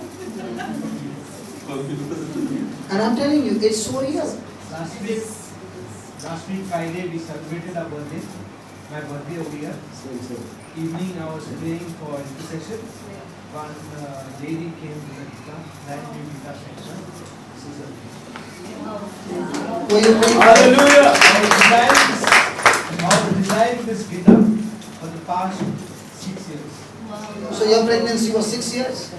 [SPEAKER 1] And I'm telling you, it's so real.
[SPEAKER 5] Last week Friday we celebrated our birthday. My birthday over here. Evening I was praying for intercession. One lady came to the guitar, brand new guitar section.
[SPEAKER 1] Were you praying?
[SPEAKER 2] Hallelujah.
[SPEAKER 5] I was desiring this guitar for the past 6 years.
[SPEAKER 1] So your pregnancy was 6 years?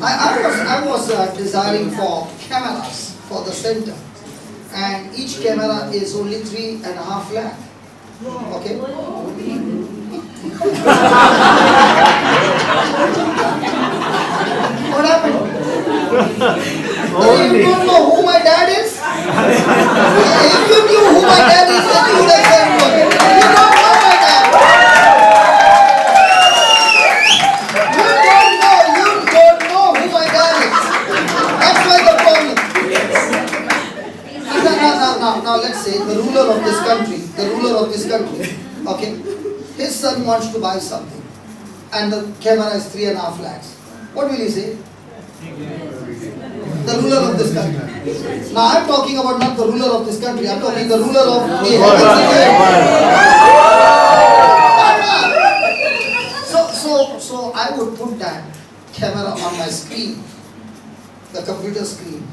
[SPEAKER 1] I was desiring for cameras for the center. And each camera is only 3.5 lakh. Okay? What happened? You don't know who my dad is? If you knew who my dad is, then you would have said, "Look, you don't know my dad. You don't know who my dad is. That's why the problem." Now let's say the ruler of this country, okay, his son wants to buy something, and the camera is 3.5 lakhs. What will he say? The ruler of this country. Now I'm talking about not the ruler of this country, I'm talking the ruler of the heavens. So I would put that camera on my screen, the computer screen.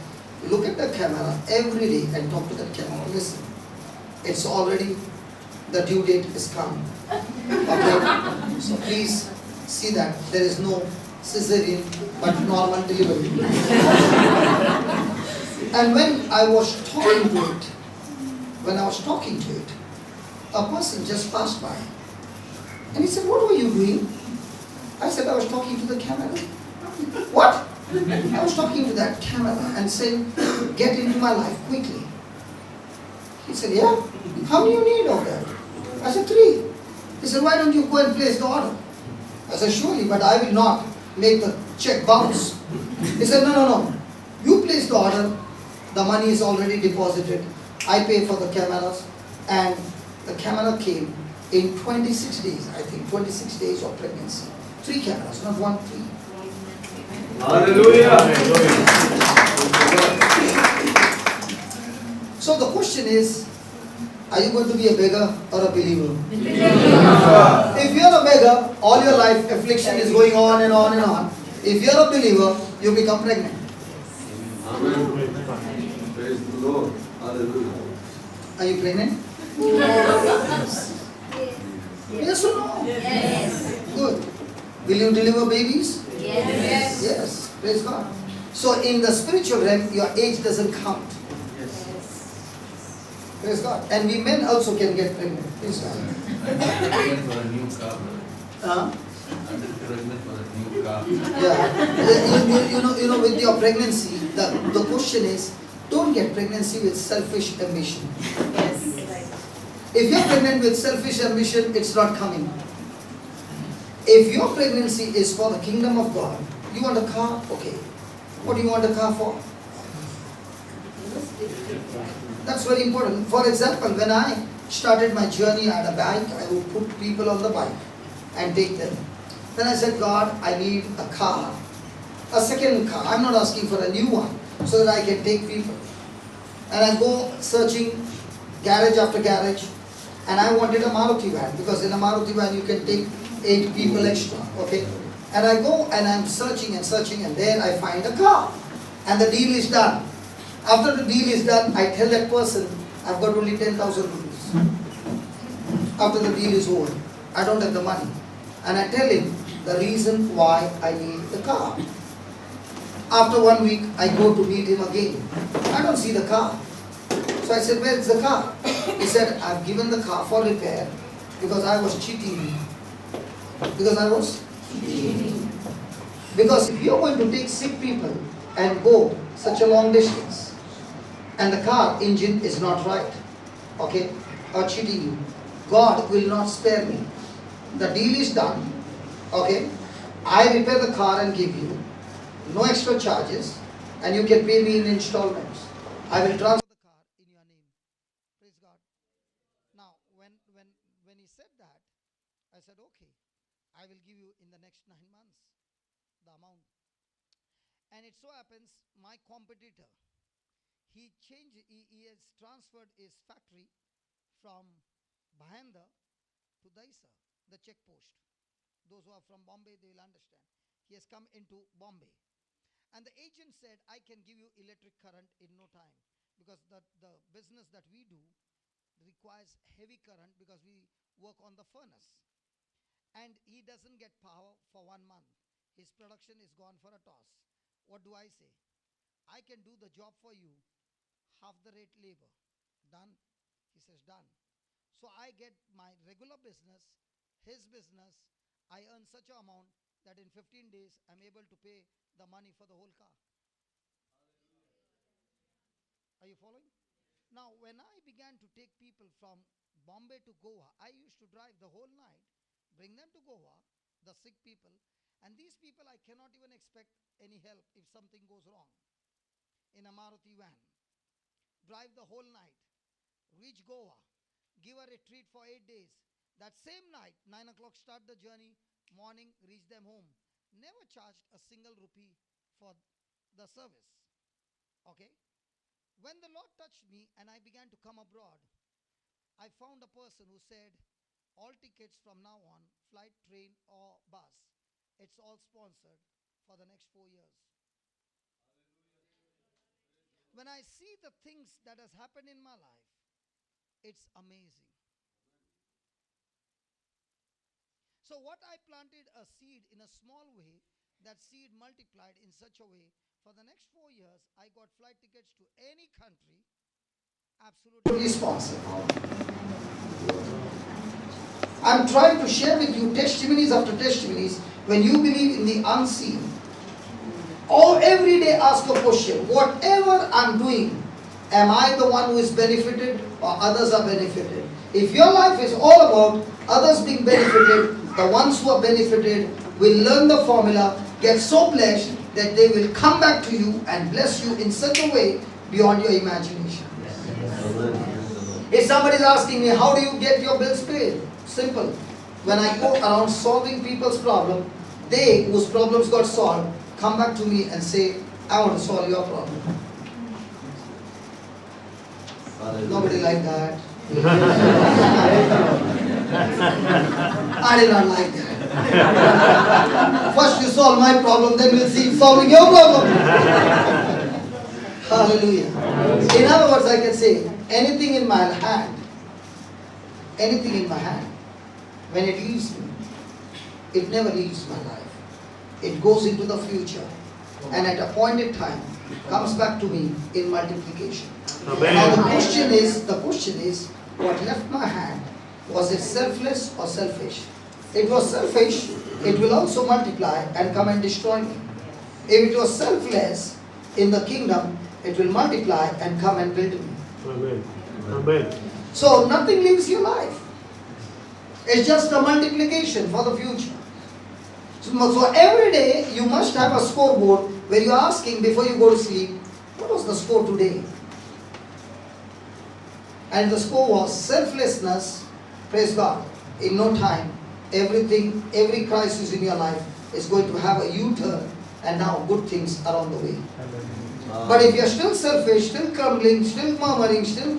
[SPEAKER 1] Look at the camera every day and talk to that camera. Listen, it's already, the due date is come. Okay? So please see that there is no cesarean but normal delivery. And when I was talking to it, a person just passed by. And he said, "What were you doing?" I said, "I was talking to the camera." "What?" I was talking to that camera and saying, "Get into my life quickly." He said, "Yeah? How many you need of that?" I said, 3. He said, "Why don't you go and place the order?" I said, "Surely, but I will not make the check bounce." He said, No. You place the order, the money is already deposited, I pay for the cameras, and the camera came in 26 days, I think, 26 days of pregnancy. 3 cameras, not 1, 3.
[SPEAKER 2] Hallelujah.
[SPEAKER 1] So the question is, are you going to be a beggar or a believer? If you're a beggar, all your life affliction is going on and on and on. If you're a believer, you become pregnant.
[SPEAKER 2] Amen. Praise the Lord. Hallelujah.
[SPEAKER 1] Are you pregnant? Yes or no?
[SPEAKER 6] Yes.
[SPEAKER 1] Good. Will you deliver babies?
[SPEAKER 6] Yes.
[SPEAKER 1] Yes. Praise God. So in the spiritual realm, your age doesn't count. Praise God. And we men also can get pregnant. Praise God.
[SPEAKER 3] I'm pregnant for a new car.
[SPEAKER 1] Uh,
[SPEAKER 3] I'm pregnant for a new car.
[SPEAKER 1] yeah. You know, with your pregnancy, the question is, don't get pregnancy with selfish ambition.
[SPEAKER 6] Yes.
[SPEAKER 1] If you're pregnant with selfish ambition, it's not coming. If your pregnancy is for the kingdom of God, you want a car? Okay. What do you want a car for? That's very important. For example, when I started my journey on a bike, I would put people on the bike and take them. Then I said, God, I need a car, a second car. I'm not asking for a new one, so that I can take people. And I go searching garage after garage, and I wanted a Maruti van, because in a Maruti van you can take 8 people extra, okay? And I go and I'm searching, and there I find a car, and the deal is done. After the deal is done, I tell that person, I've got only 10,000 rupees. After the deal is over, I don't have the money. And I tell him the reason why I need the car. After 1 week, I go to meet him again. I don't see the car. So I said, where's the car? He said, I've given the car for repair because I was cheating you. Because if you're going to take sick people and go such a long distance, and the car engine is not right, okay, or cheating you, God will not spare me. The deal is done, okay. I repair the car and give you, no extra charges, and you can pay me in installments. I will transfer the car in your name. Praise God. Now, when he said that, I said, okay, I will give you in the next 9 months the amount. And it so happens, my competitor, he has transferred his factory from Bhayandar to Daisa, the check post. Those who are from Bombay, they will understand. He has come into Bombay. And the agent said, I can give you electric current in no time. Because the business that we do requires heavy current because we work on the furnace. And he doesn't get power for 1 month. His production is gone for a toss. What do I say? I can do the job for you, half the rate labor. Done? He says, done. So I get my regular business, his business. I earn such an amount that in 15 days, I'm able to pay the money for the whole car. Are you following? Now, when I began to take people from Bombay to Goa, I used to drive the whole night, bring them to Goa, the sick people, and these people I cannot even expect any help if something goes wrong. In a Maruti van, drive the whole night, reach Goa, give a retreat for 8 days. That same night, 9 o'clock start the journey, morning reach them home. Never charged a single rupee for the service. Okay? When the Lord touched me and I began to come abroad, I found a person who said, all tickets from now on, flight, train or bus, it's all sponsored for the next 4 years. When I see the things that has happened in my life, it's amazing. So what I planted a seed in a small way, that seed multiplied in such a way, for the next 4 years, I got flight tickets to any country, absolutely sponsored. I'm trying to share with you testimonies after testimonies. When you believe in the unseen, or every day ask a question, whatever I'm doing, am I the one who is benefited or others are benefited? If your life is all about others being benefited, the ones who are benefited will learn the formula, get so blessed that they will come back to you and bless you in such a way beyond your imagination. If somebody is asking me, how do you get your bills paid? Simple. When I go around solving people's problem, they whose problems got solved come back to me and say, I want to solve your problem. Nobody like that. I did not like that. First you solve my problem, then we'll see solving your problem. Hallelujah. In other words, I can say, anything in my hand, when it leaves me, it never leaves my life. It goes into the future, and at a appointed time, comes back to me in multiplication. Now the question is, what left my hand, was it selfless or selfish? It was selfish, it will also multiply and come and destroy me. If it was selfless, in the kingdom, it will multiply and come and build me.
[SPEAKER 4] Amen. Amen.
[SPEAKER 1] So nothing leaves your life. It's just a multiplication for the future. So every day you must have a scoreboard where you're asking before you go to sleep, what was the score today? And the score was selflessness. Praise God. In no time, every crisis in your life is going to have a U-turn, and now good things are on the way. But if you're still selfish, still crumbling, still murmuring, still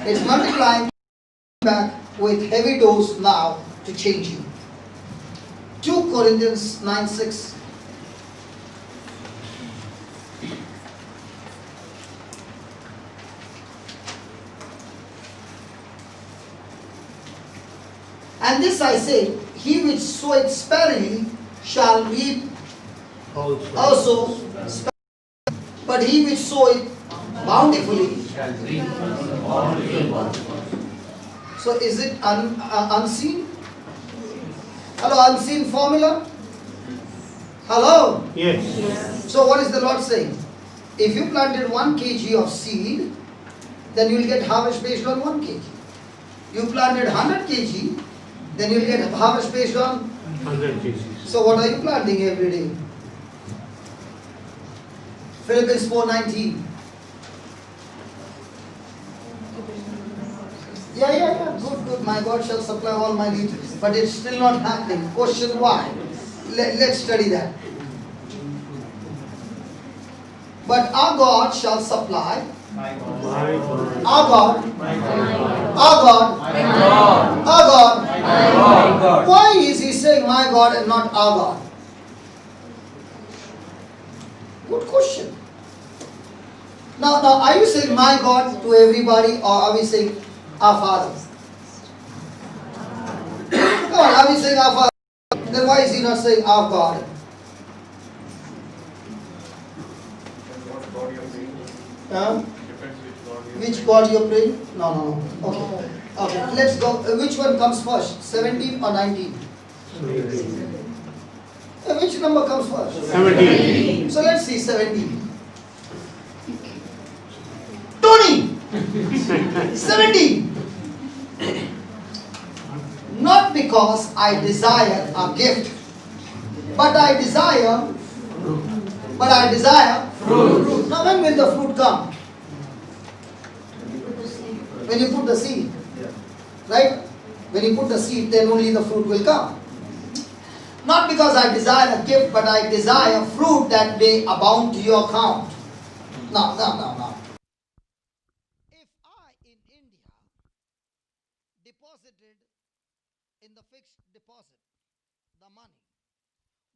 [SPEAKER 1] it's multiplying back with heavy dose now to change you. 2 Corinthians 9:6. And this I say, he which soweth sparingly shall reap also sparingly, but he which soweth bountifully
[SPEAKER 3] shall reap bountifully.
[SPEAKER 1] So is it unseen? Hello, unseen formula? Hello?
[SPEAKER 4] Yes.
[SPEAKER 1] So what is the Lord saying? If you planted 1 kg of seed, then you will get harvest based on 1 kg. You planted 100 kg, then you will get harvest based on.
[SPEAKER 4] 100 kgs.
[SPEAKER 1] So what are you planting every day? Philippians 4:19. Yeah. Good. My God shall supply all my needs. But it's still not happening. Question why? Let's study that. But our God shall supply.
[SPEAKER 5] My God.
[SPEAKER 4] My God.
[SPEAKER 1] Our God.
[SPEAKER 5] My God.
[SPEAKER 1] Our God.
[SPEAKER 5] My God.
[SPEAKER 1] Our God.
[SPEAKER 5] My God.
[SPEAKER 1] Why is he saying my God and not our God? Good question. Now, are you saying my God to everybody, or are we saying our Father? Come on, are we saying our Father? Then why is he not saying our God? Huh? Which God you're praying? No. Okay, let's go. Which one comes first? 17 or 19? Which number comes first?
[SPEAKER 4] 17.
[SPEAKER 1] So let's see 17. Tony! 17. Not because I desire a gift, but I desire fruit. Now when will the fruit come? When you put the seed. Right? When you put the seed, then only the fruit will come. Not because I desire a gift, but I desire fruit that may abound to your account. No. If I in India deposited in the fixed deposit the money,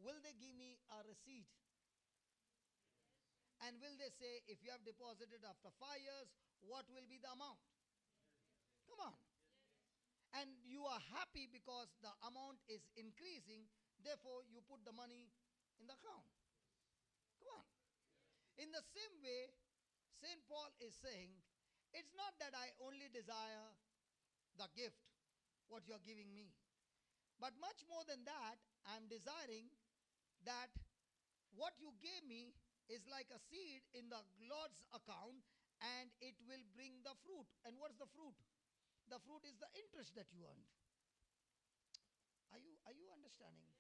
[SPEAKER 1] will they give me a receipt? And will they say, if you have deposited after 5 years, what will be the amount? Come on. And you are happy because the amount is increasing, therefore you put the money in the account. Come on. In the same way, St. Paul is saying, it's not that I only desire the gift, what you are giving me. But much more than that, I am desiring that what you gave me is like a seed in the Lord's account, and it will bring the fruit. And what's the fruit? The fruit is the interest that you earned. Are you understanding?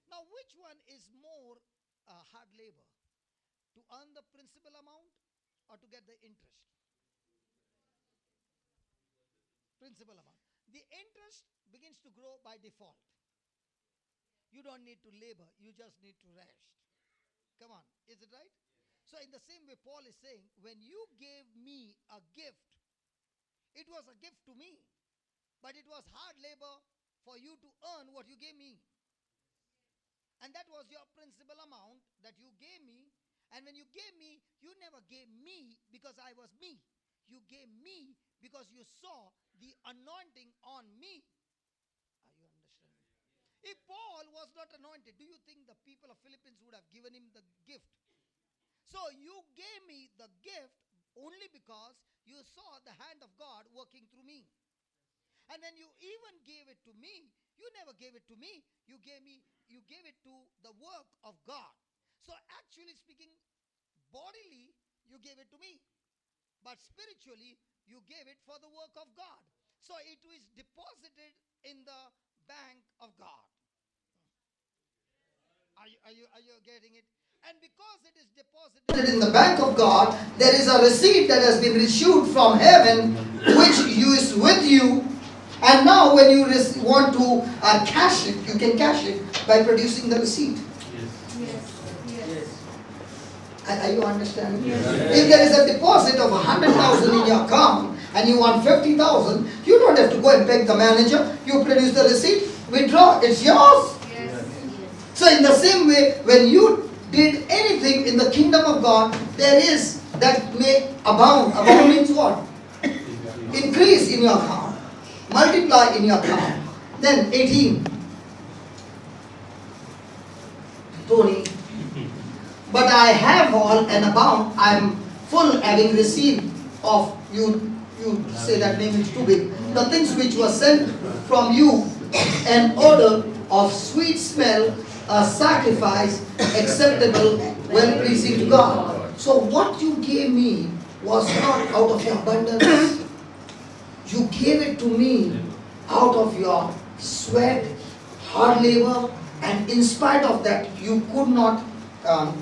[SPEAKER 1] Now, which one is more hard labor? To earn the principal amount or to get the interest? Principal amount. The interest begins to grow by default. You don't need to labor, you just need to rest. Come on, is it right? So in the same way, Paul is saying, when you gave me a gift, it was a gift to me, but it was hard labor for you to earn what you gave me. And that was your principal amount that you gave me. And when you gave me, you never gave me because I was me. You gave me because you saw the anointing on me. Are you understanding? If Paul was not anointed, do you think the people of Philippines would have given him the gift? So you gave me the gift only because you saw the hand of God working through me. And when you even gave it to me, you never gave it to me. You gave it to the work of God. So actually speaking, bodily, you gave it to me. But spiritually, you gave it for the work of God. So it is deposited in the bank of God. Are you getting it? And because it is deposited in the bank of God, there is a receipt that has been issued from heaven, which is with you. And now when you want to cash it, you can cash it by producing the receipt.
[SPEAKER 6] Yes.
[SPEAKER 1] Are you understanding?
[SPEAKER 6] Yes.
[SPEAKER 1] If there is a deposit of 100,000 in your account and you want 50,000, you don't have to go and beg the manager. You produce the receipt, withdraw, it's yours.
[SPEAKER 6] Yes.
[SPEAKER 1] So in the same way, when you did anything in the kingdom of God, there is that may abound. Abound means what? Increase in your account. Multiply in your account. Then 18. Tony. But I have all and abound. I am full, having received of you. You say that name is too big. The things which were sent from you, an odor of sweet smell a sacrifice acceptable, well pleasing to God. So what you gave me was not out of your abundance. You gave it to me out of your sweat, hard labor, and in spite of that, you could not,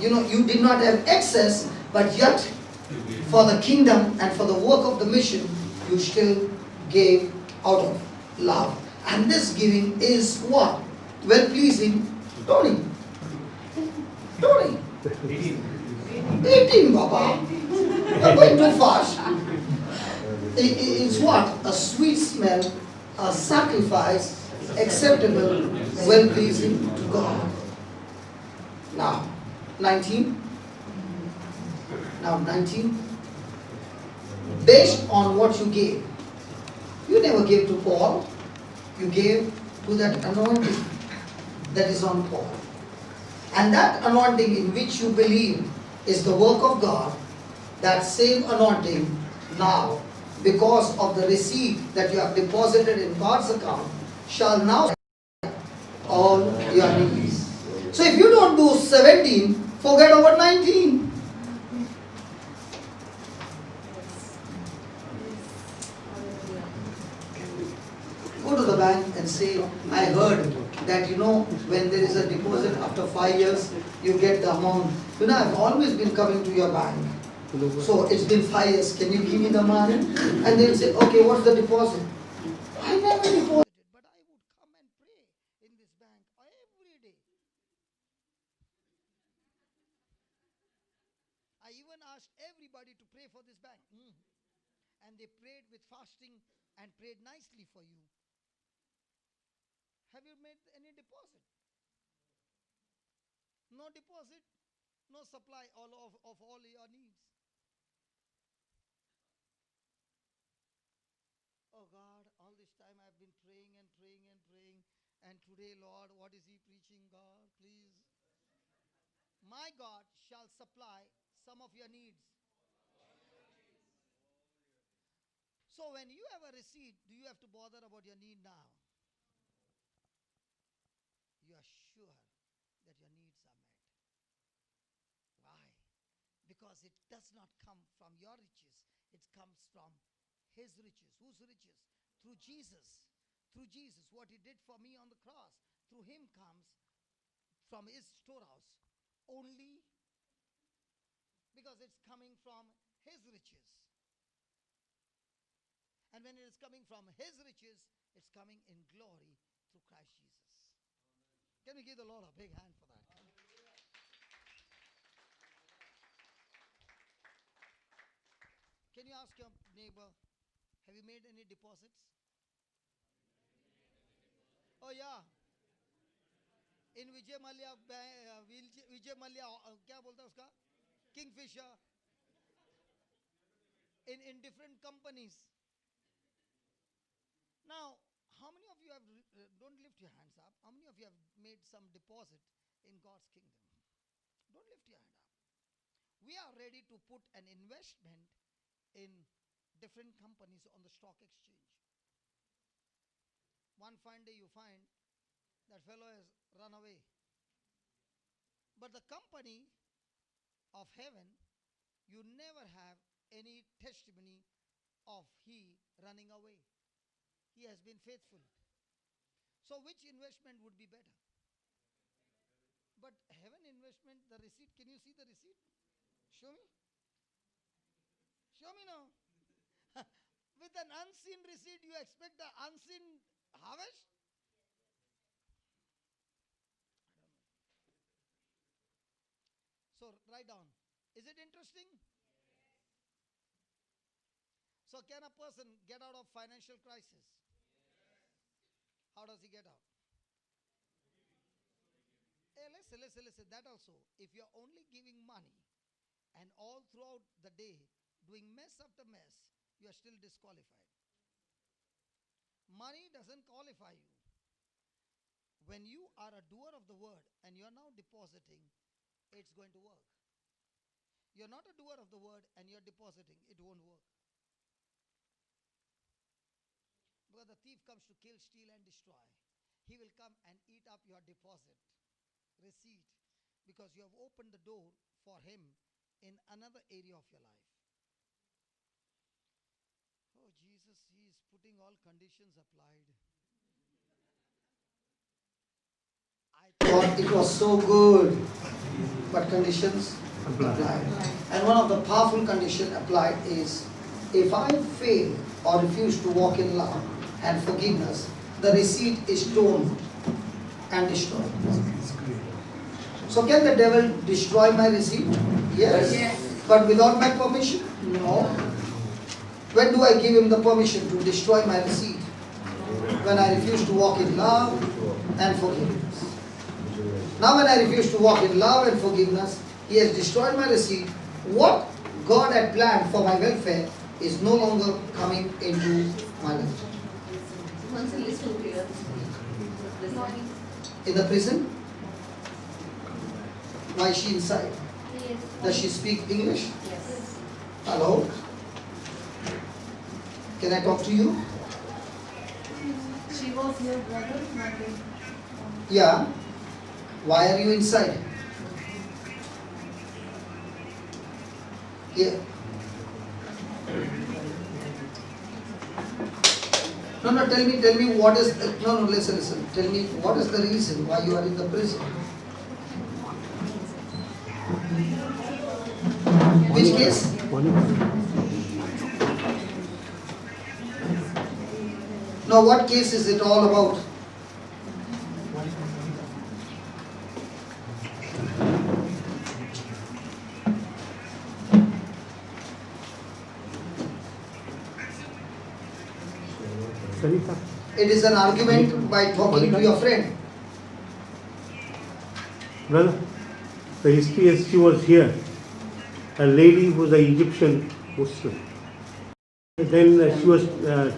[SPEAKER 1] you did not have excess, but yet for the kingdom and for the work of the mission, you still gave out of love. And this giving is what? Well pleasing. Tony. 18, Baba. You're going too fast. It's what? A sweet smell, a sacrifice, acceptable, well pleasing to God. Now, 19. Now, 19. Based on what you gave. You never gave to Paul. You gave to that anointing that is on Paul. And that anointing in which you believe is the work of God, that same anointing now, because of the receipt that you have deposited in God's account, shall now all your needs. So if you don't do 17, forget about 19. Go to the bank and say, I heard that when there is a deposit after 5 years, you get the amount. I've always been coming to your bank. So it's been 5 years, can you give me the money? And they'll say, okay, what's the deposit? I never deposited, but I would come and pray in this bank every day. I even asked everybody to pray for this bank. And they prayed with fasting and prayed nicely for you. Have you made any deposit? No deposit, no supply of all your needs. Oh God, all this time I've been praying and praying and praying. And today, Lord, what is he preaching, God? Please. My God shall supply some of your needs. So when you have a receipt, do you have to bother about your need now? You are sure that your needs are met. Why? Because it does not come from your riches. It comes from his riches. Whose riches? Through Jesus. Through Jesus. What he did for me on the cross. Through him comes from his storehouse. Only because it's coming from his riches. And when it is coming from his riches, it's coming in glory through Christ Jesus. Can we give the Lord a big hand for that? Can you ask your neighbor, have you made any deposits? Oh yeah. In Vijay Mallya, क्या बोलता है उसका? Kingfisher. In different companies. Now, how many of you have, don't lift your hands up, how many of you have made some deposit in God's kingdom? Don't lift your hand up. We are ready to put an investment in different companies on the stock exchange. One fine day you find that fellow has run away. But the company of heaven, you never have any testimony of he running away. He has been faithful. So which investment would be better? But heaven investment, the receipt, can you see the receipt? Show me. Show me now. With an unseen receipt, you expect the unseen harvest? So write down. Is it interesting? So can a person get out of financial crisis? How does he get out? Hey, listen. That also. If you're only giving money and all throughout the day doing mess after mess, you are still disqualified. Money doesn't qualify you. When you are a doer of the word and you're now depositing, it's going to work. You're not a doer of the word and you're depositing, it won't work. Because the thief comes to kill, steal, and destroy. He will come and eat up your deposit. receipt because you have opened the door for him in another area of your life. Oh, Jesus, he is putting all conditions applied. I thought it was so good, but conditions applied. And one of the powerful conditions applied is, if I fail or refuse to walk in love and forgiveness, the receipt is torn and destroyed. So can the devil destroy my receipt? Yes. But without my permission? No. When do I give him the permission to destroy my receipt? When I refuse to walk in love and forgiveness. Now when I refuse to walk in love and forgiveness, he has destroyed my receipt. What God had planned for my welfare is no longer coming into my life.
[SPEAKER 6] Once you listen to your
[SPEAKER 1] In the prison? Why is she inside? Does she speak English?
[SPEAKER 6] Yes.
[SPEAKER 1] Hello? Can I talk to you?
[SPEAKER 6] She was your brother, mother.
[SPEAKER 1] Yeah. Why are you inside? Yeah. No, tell me what is, listen. Tell me what is the reason why you are in the prison? Which case? No, what case is it all about? It is an argument by talking to your friend.
[SPEAKER 4] Brother, the history is she was here. A lady who was an Egyptian Muslim. Then she was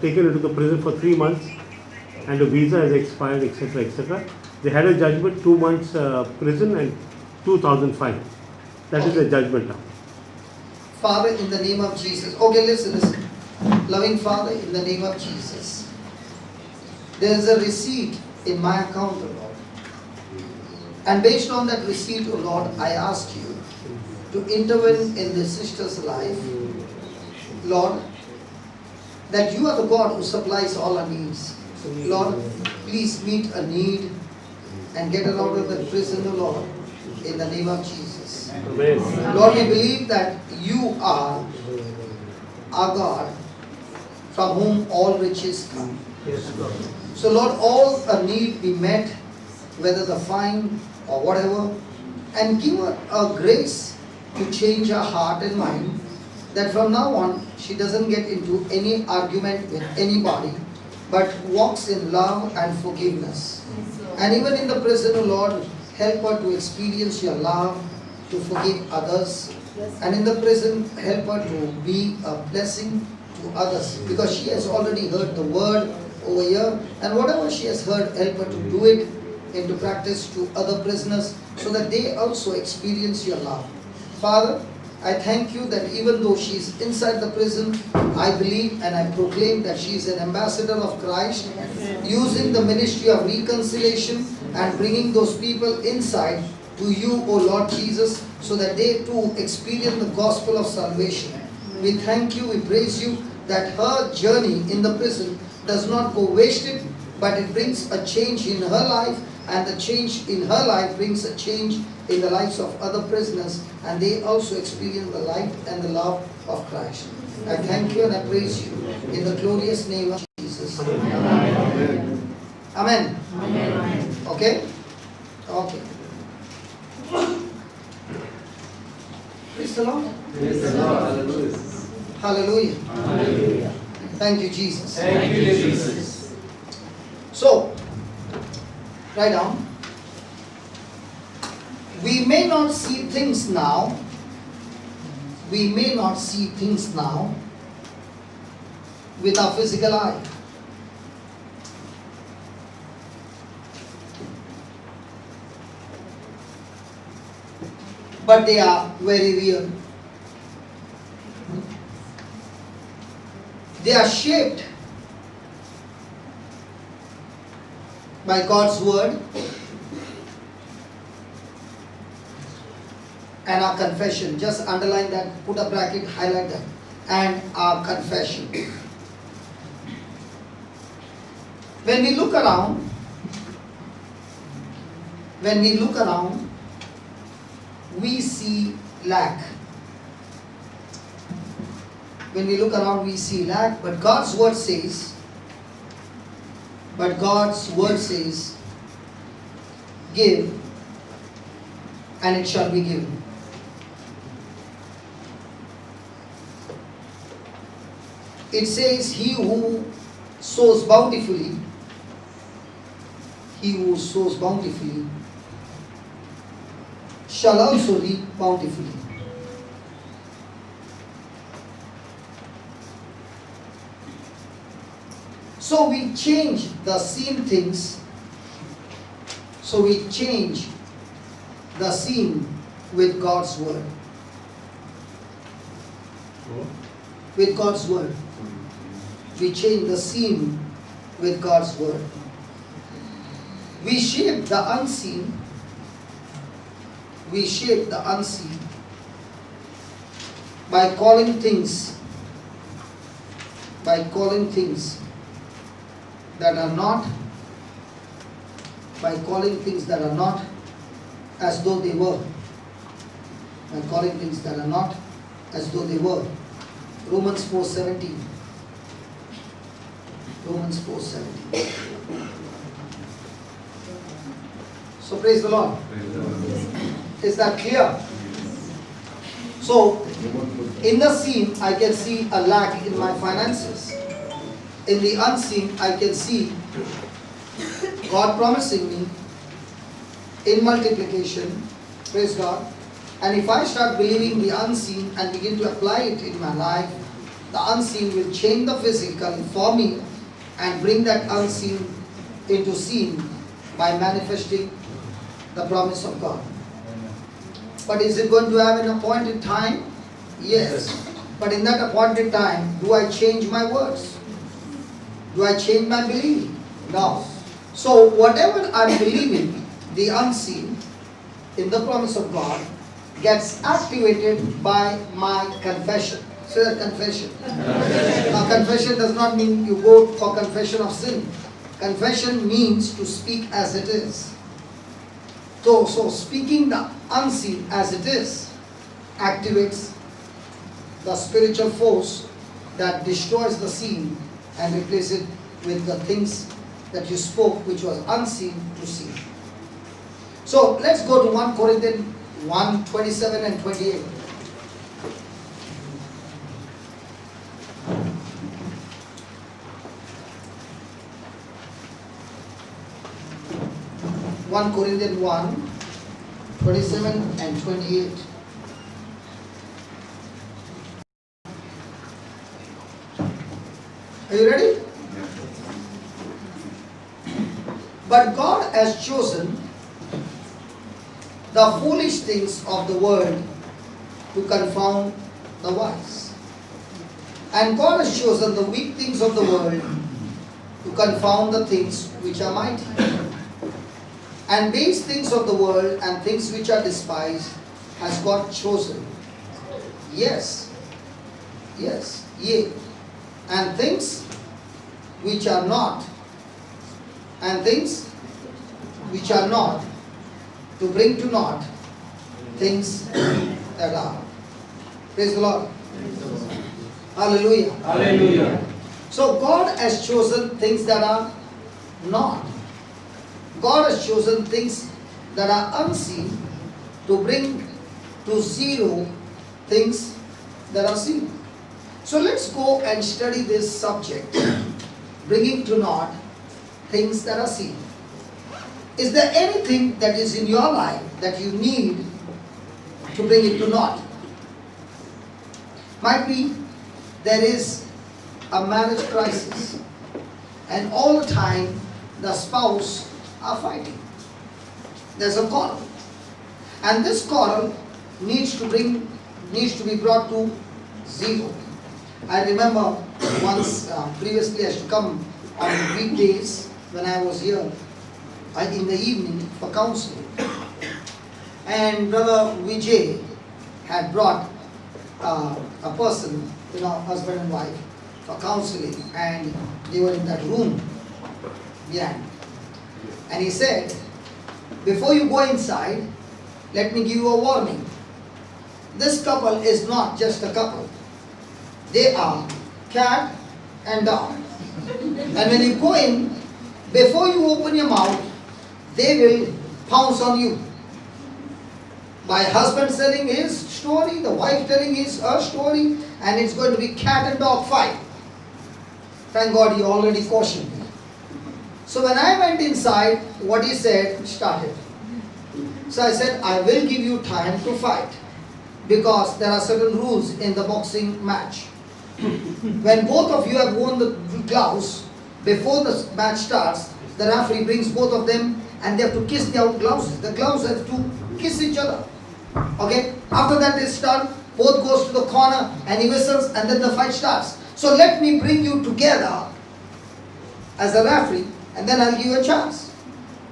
[SPEAKER 4] taken into the prison for 3 months and the visa has expired, etc., etc. They had a judgment, 2 months prison and 2,000 fine. That is the judgment now.
[SPEAKER 1] Father, in the name of Jesus. Okay, listen. Loving Father, in the name of Jesus. There is a receipt in my account, O Lord. And based on that receipt, O Lord, I ask you to intervene in this sister's life. Lord, that you are the God who supplies all our needs. Lord, please meet a need and get her out of that prison, O Lord, in the name of Jesus.
[SPEAKER 4] Amen.
[SPEAKER 1] Lord, we believe that you are our God, from whom all riches come.
[SPEAKER 4] Yes, Lord.
[SPEAKER 1] So Lord, all a need be met, whether the fine or whatever, and give her a grace to change her heart and mind, that from now on she doesn't get into any argument with anybody, but walks in love and forgiveness. And even in the prison, O Lord, help her to experience your love, to forgive others, and in the prison, help her to be a blessing to others, because she has already heard the word over here, and whatever she has heard, help her to do it into practice to other prisoners, so that they also experience your love. Father, I thank you that even though she is inside the prison, I believe and I proclaim that she is an ambassador of Christ, using the ministry of reconciliation and bringing those people inside to you, O Lord Jesus, so that they too experience the gospel of salvation. We thank you, we praise you that her journey in the prison does not go wasted, but it brings a change in her life, and the change in her life brings a change in the lives of other prisoners, and they also experience the light and the love of Christ. I thank you and I praise you in the glorious name of Jesus. Amen. Amen. Amen. Okay? Okay. Praise the Lord.
[SPEAKER 2] Praise the Lord.
[SPEAKER 1] Hallelujah.
[SPEAKER 3] Hallelujah.
[SPEAKER 1] Thank you, Jesus.
[SPEAKER 3] Thank you, Jesus.
[SPEAKER 1] So, write down. We may not see things now. We may not see things now with our physical eye. But they are very real. They are shaped by God's word, and our confession. Just underline that, put a bracket, highlight that. And our confession. When we look around, we see lack. When we look around, we see lack, but God's word says, give, and it shall be given. It says, he who sows bountifully, shall also reap bountifully. So we change the seen things. So we change the scene with God's word. With God's word. We change the scene with God's word. We shape the unseen. We shape the unseen by calling things that are not, as though they were. By calling things that are not as though they were. Romans 4:17. Romans 4:17. So praise the Lord. Is that clear? So, in the seen, I can see a lack in my finances. In the unseen, I can see God promising me in multiplication. Praise God. And if I start believing the unseen and begin to apply it in my life, the unseen will change the physical for me and bring that unseen into seen by manifesting the promise of God. But is it going to have an appointed time? Yes. But in that appointed time, do I change my words? Do I change my believing? No. So whatever I'm believing, the unseen, in the promise of God, gets activated by my confession. Say that, confession. Now, confession does not mean you go for confession of sin. Confession means to speak as it is. So speaking the unseen as it is activates the spiritual force that destroys the seen and replaces it with the things that you spoke, which was unseen, to seen. So let's go to 1 Corinthians 1:27 and 28. One Corinthians 1:27 and 28. Are you ready? But God has chosen the foolish things of the world to confound the wise. And God has chosen the weak things of the world to confound the things which are mighty. And base things of the world and things which are despised has God chosen. Yes. Yes. Yea. And things which are not. And things which are not, to bring to naught things that are. Praise the Lord. Hallelujah.
[SPEAKER 3] Hallelujah.
[SPEAKER 1] So God has chosen things that are not. God has chosen things that are unseen to bring to zero things that are seen. So let's go and study this subject, bringing to naught things that are seen. Is there anything that is in your life that you need to bring it to naught? Might be there is a marriage crisis and all the time the spouse are fighting. There's a quarrel, and this quarrel needs to be brought to zero. I remember once previously I used to come on weekdays when I was here in the evening for counseling, and Brother Vijay had brought a person, husband and wife, for counseling, and they were in that room behind. And he said, before you go inside, let me give you a warning. This couple is not just a couple. They are cat and dog. And when you go in, before you open your mouth, they will pounce on you. My husband telling his story, the wife telling her story, and it's going to be cat and dog fight. Thank God he already cautioned me. So when I went inside, what he said started. So I said, I will give you time to fight, because there are certain rules in the boxing match. When both of you have worn the gloves, before the match starts, the referee brings both of them and they have to kiss their gloves. The gloves have to kiss each other. Okay? After that they start, both goes to the corner and he whistles, and then the fight starts. So let me bring you together as a referee, and then I'll give you a chance.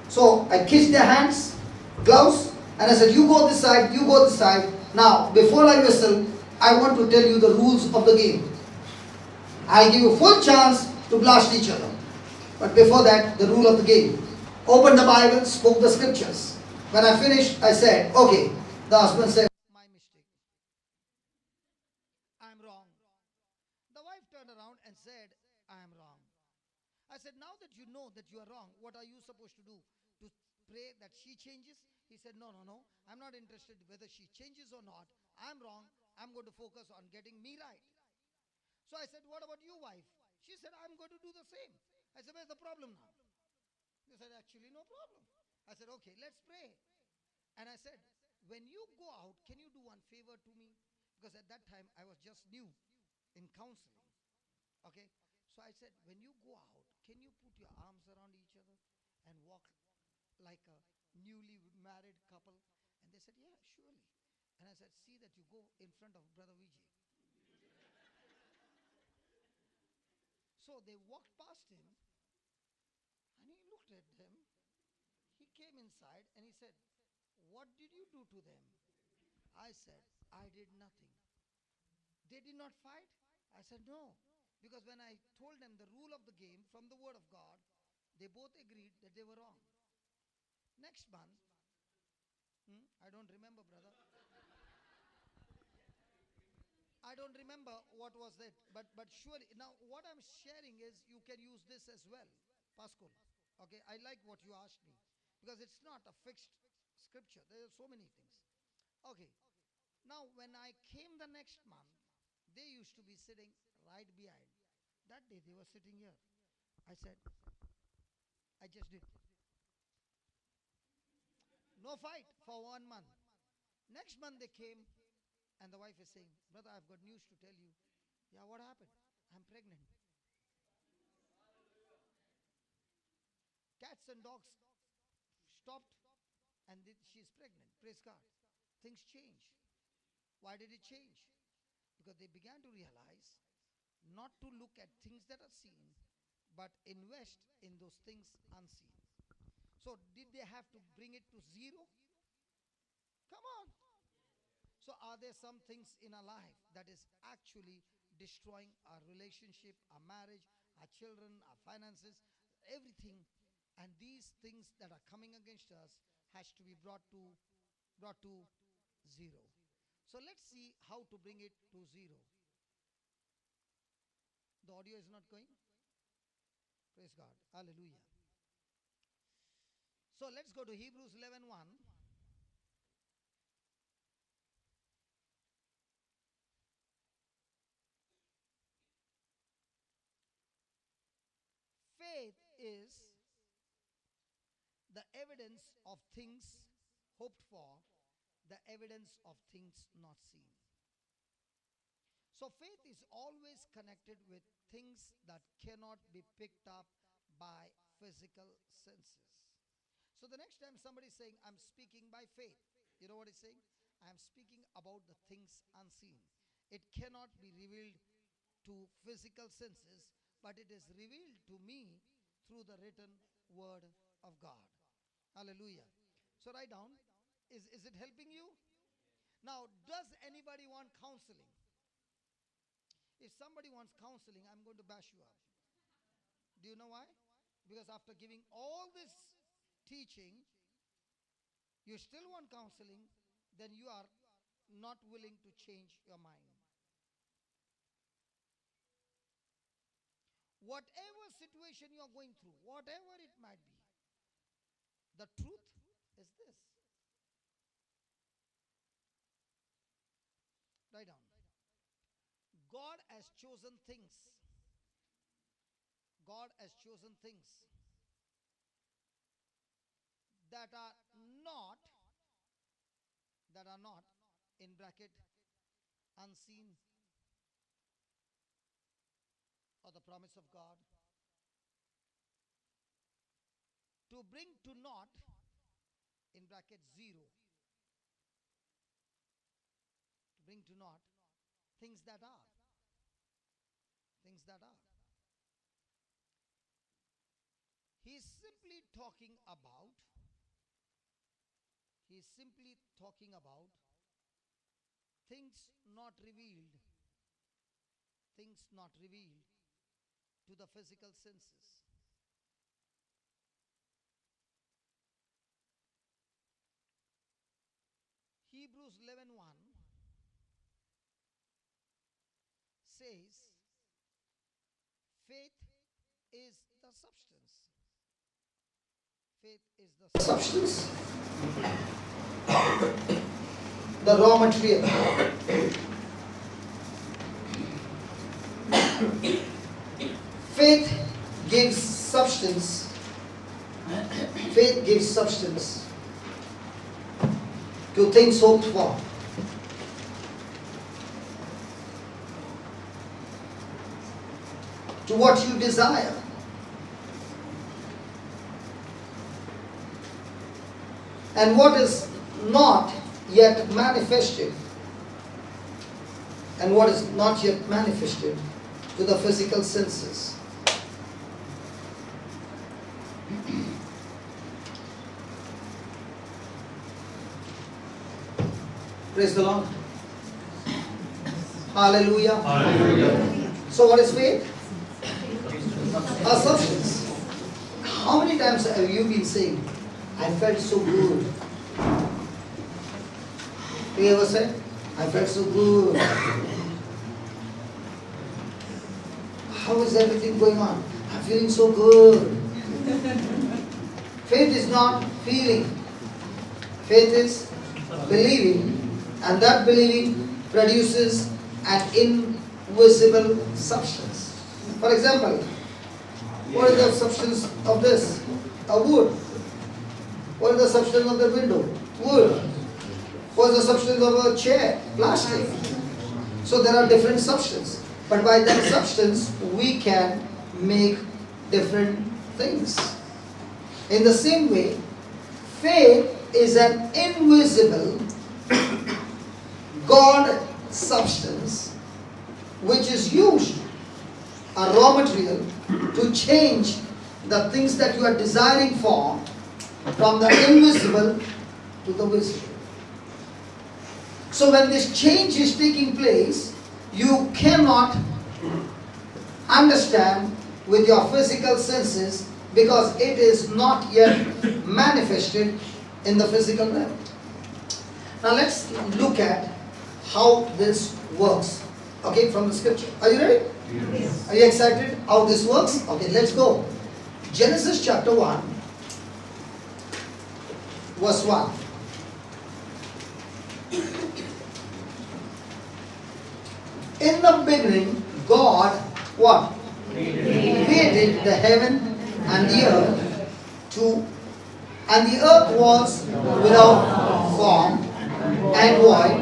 [SPEAKER 1] So I kissed their hands, gloves, and I said, you go this side, you go this side. Now, before I whistle, I want to tell you the rules of the game. I'll give you full chance to blast each other. But before that, the rule of the game. Opened the Bible, spoke the scriptures. When I finished, I said, okay. The husband said, my mistake. I'm wrong. The wife turned around and said, I am wrong. I said, now that you know that you are wrong, what are you supposed to do? To pray that she changes? He said, no. I'm not interested whether she changes or not. I'm wrong. I'm going to focus on getting me right. So I said, what about you, wife? She said, I'm going to do the same. I said, where's the problem now? They said, actually, no problem. I said, okay, let's pray. And I said, when you go out, can you do one favor to me? Because at that time, I was just new in counseling. Okay? So I said, when you go out, can you put your arms around each other and walk like a newly married couple? And they said, yeah, surely. And I said, see that you go in front of Brother Vijay. So they walked past him, and he looked at them. He came inside and he said, what did you do to them? I said, I did nothing. They did not fight? I said, no. Because when I told them the rule of the game from the word of God, they both agreed that they were wrong. Next month, I don't remember, brother. I don't remember what was it, but surely, now what I'm sharing is you can use this as well, Pascal. Okay, I like what you asked me, because it's not a fixed scripture. There are so many things. Okay, now when I came the next month, they used to be sitting right behind. That day they were sitting here. I said, I just did. No fight for 1 month. Next month they came, and the wife is saying, brother, I've got news to tell you. Yeah, what happened? I'm pregnant. Cats and dogs stopped, and she's pregnant. Praise God. Things change. Why did it change? Because they began to realize not to look at things that are seen, but invest in those things unseen. So did they have to bring it to zero? Come on. So are there some things in our life that is actually destroying our relationship, our marriage, our children, our finances, everything? And these things that are coming against us has to be brought to zero. So let's see how to bring it to zero. The audio is not going? Praise God. Hallelujah. So let's go to Hebrews 11:1. Faith is the evidence of things hoped for, the evidence of things not seen. So faith is always connected with things that cannot be picked up by physical senses. So the next time somebody is saying, I'm speaking by faith, you know what he's saying? I'm speaking about the things unseen. It cannot be revealed to physical senses, but it is revealed to me through the written word of God. Hallelujah. So write down, is it helping you? Now, does anybody want counseling? If somebody wants counseling, I'm going to bash you up. Do you know why? Because after giving all this teaching, you still want counseling, then you are not willing to change your mind. Whatever situation you are going through, whatever it might be, the truth is this. Write down. God has chosen things. God has chosen things that are not, in bracket, unseen, or the promise of God, to bring to naught, in bracket, zero, to bring to naught things that are. Things that are. He's simply talking about, things not revealed, to the physical senses. Hebrews 11:1 says, faith is the substance. Faith is the substance, the raw material. Faith gives substance. Faith gives substance to things hoped for. To what you desire. And what is not yet manifested. And what is not yet manifested to the physical senses. Praise the Lord. Hallelujah.
[SPEAKER 3] Hallelujah.
[SPEAKER 1] So what is faith? A substance. How many times have you been saying, I felt so good? You ever said, I felt so good? How is everything going on? I'm feeling so good. Faith is not feeling. Faith is believing. And that believing produces an invisible substance. For example, what is the substance of this? A wood. What is the substance of the window? Wood. What is the substance of a chair? Plastic. So there are different substances. But by that substance, we can make different things. In the same way, faith is an invisible God substance which is used, a raw material, to change the things that you are desiring for from the invisible to the visible. So when this change is taking place, you cannot understand with your physical senses because it is not yet manifested in the physical realm. Now let's look at how this works. Okay, from the scripture. Are you ready?
[SPEAKER 3] Yes.
[SPEAKER 1] Are you excited how this works? Okay, let's go. Genesis chapter 1, verse 1. In the beginning, God, what? Created the heaven and the earth and the earth was without form and void,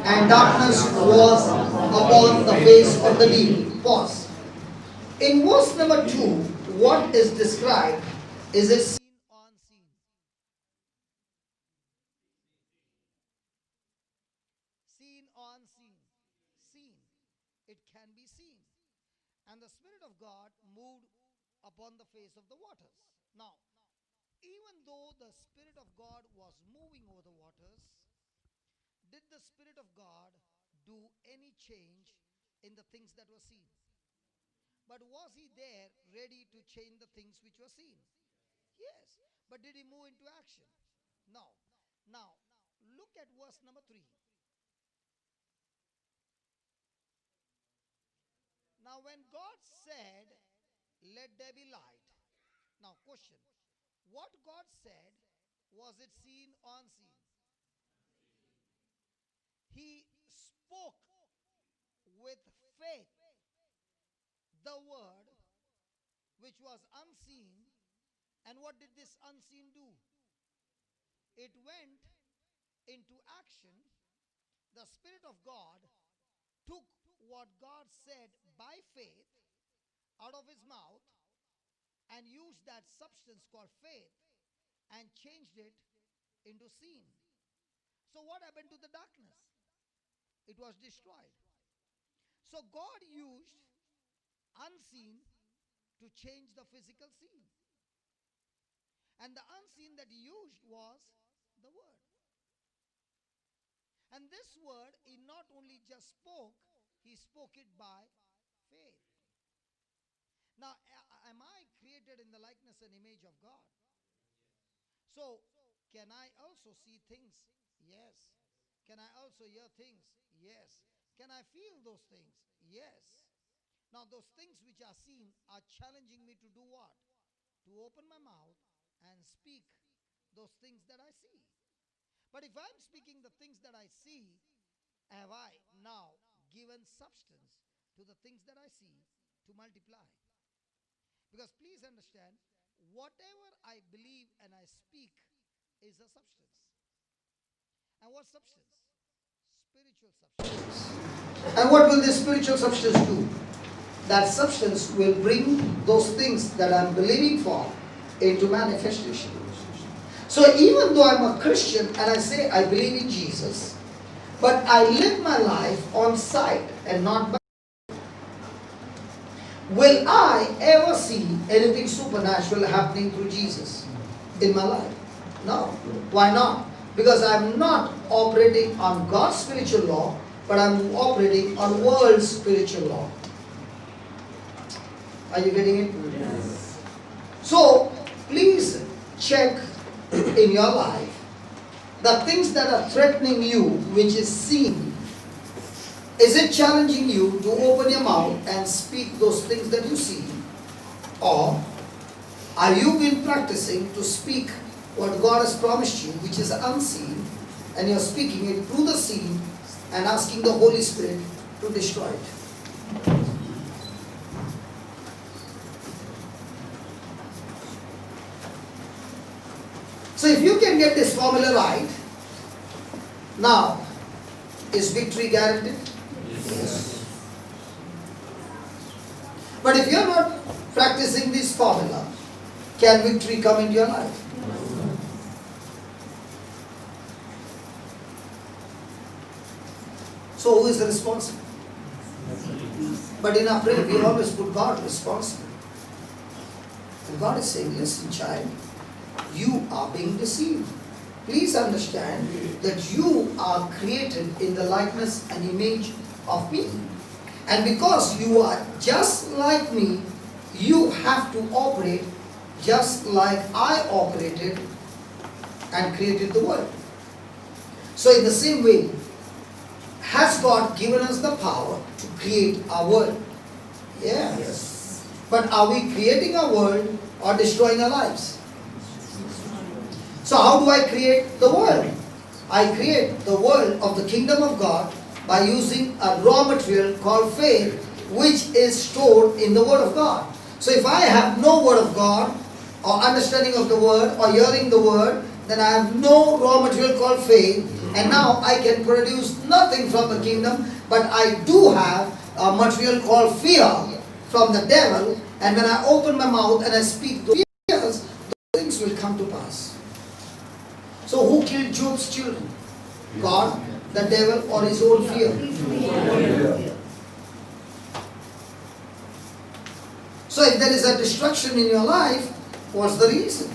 [SPEAKER 1] and darkness was upon the face of the deep. Pause. In verse number 2, what is described is a seen on scene. Seen on scene. Seen. It can be seen. And the Spirit of God moved upon the face of the waters. Now, even though the Spirit of God was moving over the waters, did the Spirit of God do any change in the things that were seen? But was he there ready to change the things which were seen? Yes. But did he move into action? No. Now, look at verse number 3. Now, when God said, let there be light. Now, question. What God said, was it seen or unseen? He spoke with faith the word which was unseen. And what did this unseen do? It went into action. The Spirit of God took what God said by faith out of his mouth and used that substance called faith and changed it into seen. So what happened to the darkness? It was destroyed. So God used unseen to change the physical scene. And the unseen that he used was the word. And this word, he not only just spoke, he spoke it by faith. Now, am I created in the likeness and image of God? So, can I also see things? Yes. Can I also hear things? Yes. Can I feel those things? Yes. Now, those things which are seen are challenging me to do what? To open my mouth and speak those things that I see. But if I'm speaking the things that I see, have I now given substance to the things that I see to multiply? Because please understand, whatever I believe and I speak is a substance. And what substance? Spiritual substance. And what will this spiritual substance do? That substance will bring those things that I'm believing for into manifestation. So even though I'm a Christian and I say I believe in Jesus, but I live my life on sight and not by sight, will I ever see anything supernatural happening through Jesus in my life? No. Why not? Because I'm not operating on God's spiritual law, but I'm operating on world's spiritual law. Are you getting it?
[SPEAKER 3] Yes.
[SPEAKER 1] So, please check in your life the things that are threatening you, which is seen. Is it challenging you to open your mouth and speak those things that you see? Or are you been practicing to speak what God has promised you, which is unseen, and you're speaking it through the seen and asking the Holy Spirit to destroy it? So if you can get this formula right, now, is victory guaranteed? Yes. But if you're not practicing this formula, can victory come into your life? So who is responsible? But in our prayer, we always put God responsible. And God is saying, listen child, you are being deceived. Please understand that you are created in the likeness and image of me. And because you are just like me, you have to operate just like I operated and created the world. So in the same way, has God given us the power to create our world? Yes. But are we creating our world or destroying our lives? So how do I create the world? I create the world of the kingdom of God by using a raw material called faith, which is stored in the word of God. So if I have no word of God, or understanding of the word, or hearing the word, then I have no raw material called faith, and now I can produce nothing from the kingdom, but I do have a material called fear from the devil, and when I open my mouth and I speak those fears, those things will come to pass. So who killed Job's children? God, the devil, or his own fear? So if there is a destruction in your life, what's the reason?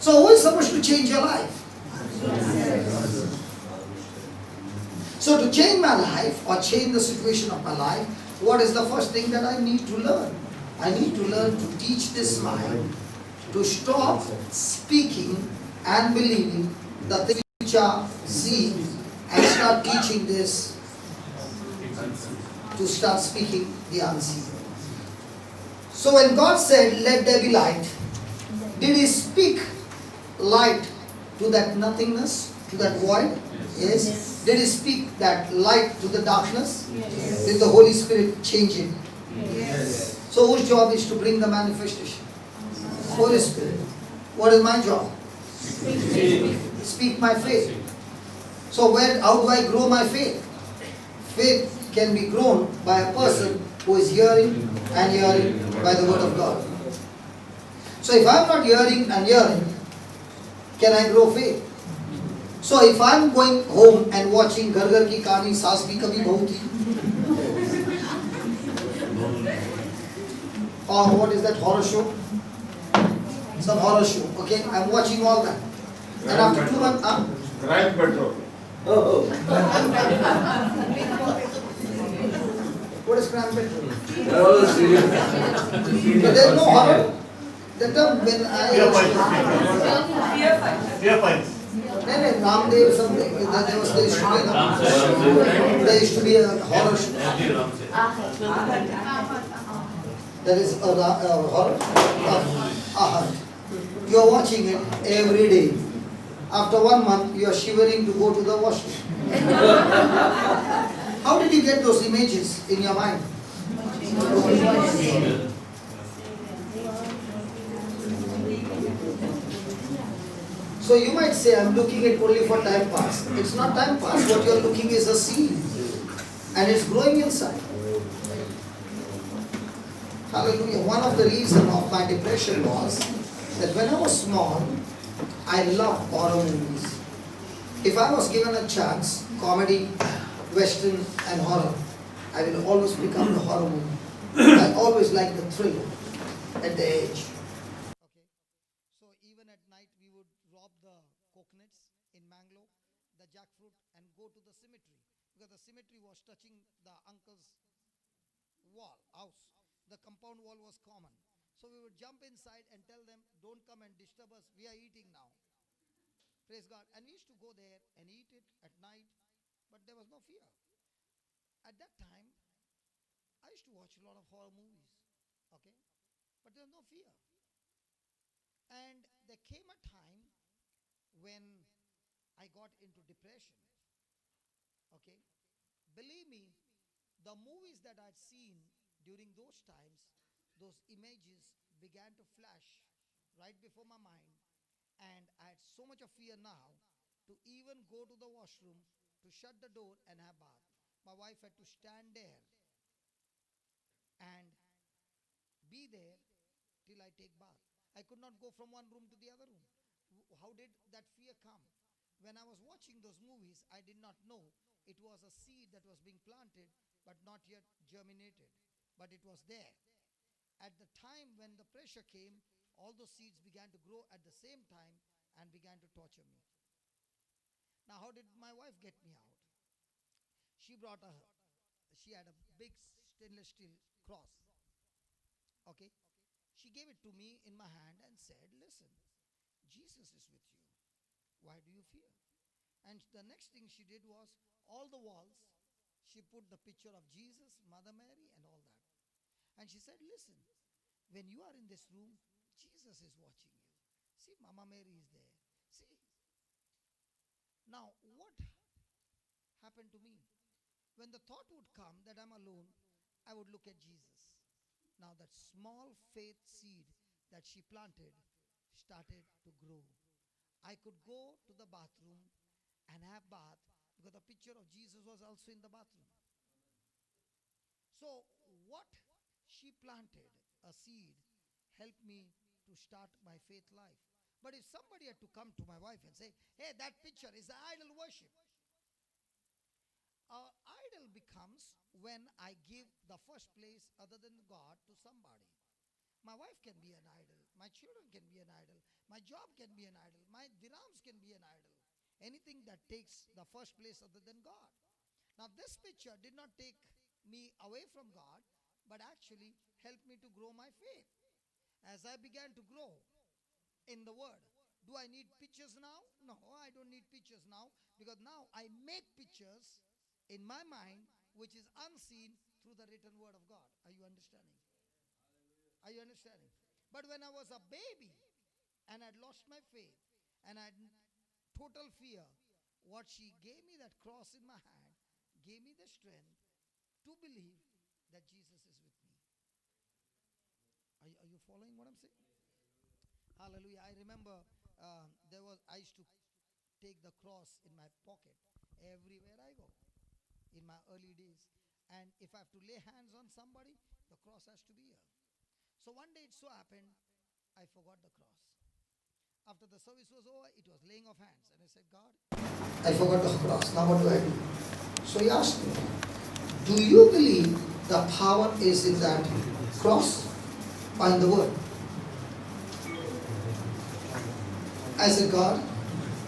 [SPEAKER 1] So who is supposed to change your life? So to change my life or change the situation of my life, what is the first thing that I need to learn? I need to learn to teach this mind to stop speaking and believing the things which are seen and start teaching this to start speaking the unseen. So when God said, let there be light, did He speak light to that nothingness, to that void? Yes. Did He speak that light to the darkness?
[SPEAKER 6] Yes.
[SPEAKER 1] Did the Holy Spirit change it?
[SPEAKER 6] Yes.
[SPEAKER 1] So whose job is to bring the manifestation? Holy Spirit. What is my job? Speak my faith. So how do I grow my faith? Faith can be grown by a person who is hearing and hearing by the word of God. So if I am not hearing and hearing, can I grow faith? So if I am going home and watching Ghar Ghar Ki Kahani, Saas Bhi Kabhi Bahu Thi, or what is that horror show? Some horror show, okay? I am watching all that. And after 2 months,
[SPEAKER 2] Crime Patrol.
[SPEAKER 1] what is crime petrol?
[SPEAKER 2] Oh, serious.
[SPEAKER 1] But there is no horror. That time when
[SPEAKER 4] Fear fights.
[SPEAKER 1] Ramdev something, there used to be a horror show. That is a horror. Ahad. You are watching it every day. After 1 month, you are shivering to go to the washroom. How did you get those images in your mind? So you might say, I'm looking at only for time pass. It's not time pass. What you're looking is a seed. And it's growing inside. Hallelujah. One of the reasons of my depression was that when I was small, I loved horror movies. If I was given a chance, comedy, western and horror, I will always become the horror movie. I always like the thrill at the edge. Okay. So even at night we would rob the coconuts in Mangalore, the jackfruit, and go to the cemetery because the cemetery was touching the uncle's wall, house. The compound wall was common. So we would jump inside and tell them, don't come and disturb us, we are eating now. Praise God. And we used to go there and eat it at night, but there was no fear. At that time, I used to watch a lot of horror movies, okay? But there was no fear. And there came a time when I got into depression, okay? Believe me, the movies that I'd seen during those times, those images began to flash right before my mind, and I had so much of fear now to even go to the washroom, to shut the door and have bath. My wife had to stand there and be there till I take bath. I could not go from one room to the other room. How did that fear come? When I was watching those movies, I did not know it was a seed that was being planted but not yet germinated. But it was there. At the time when the pressure came, all those seeds began to grow at the same time and began to torture me. Now, how did my wife get me out? She had a big stainless steel cross. Okay? She gave it to me in my hand and said, listen, Jesus is with you. Why do you fear? And the next thing she did was, all the walls, she put the picture of Jesus, Mother Mary, and all that. And she said, listen, when you are in this room, Jesus is watching you. See, Mama Mary is there. See. Now, what happened to me? When the thought would come that I'm alone, I would look at Jesus. Now that small faith seed that she planted started to grow. I could go to the bathroom and have bath because the picture of Jesus was also in the bathroom. So what she planted, a seed, helped me to start my faith life. But if somebody had to come to my wife and say, hey, that picture is idol worship. Idol becomes when I give the first place other than God to somebody. My wife can be an idol. My children can be an idol. My job can be an idol. My dirhams can be an idol. Anything that takes the first place other than God. Now, this picture did not take me away from God, but actually helped me to grow my faith. As I began to grow in the Word, do I need pictures now? No, I don't need pictures now, because now I make pictures in my mind which is unseen through the written Word of God. Are you understanding? Are you understanding? But when I was a baby and I'd lost my faith and I had total fear, what she gave me, that cross in my hand, gave me the strength to believe that Jesus is with me. Are you following what I'm saying? Hallelujah. I remember I used to take the cross in my pocket everywhere I go in my early days. And if I have to lay hands on somebody, the cross has to be here. So one day it so happened, I forgot the cross. After the service was over, it was laying of hands. And I said, God, I forgot the cross. Now what do I do? So he asked me, do you believe the power is in that cross or in the word? I said, God,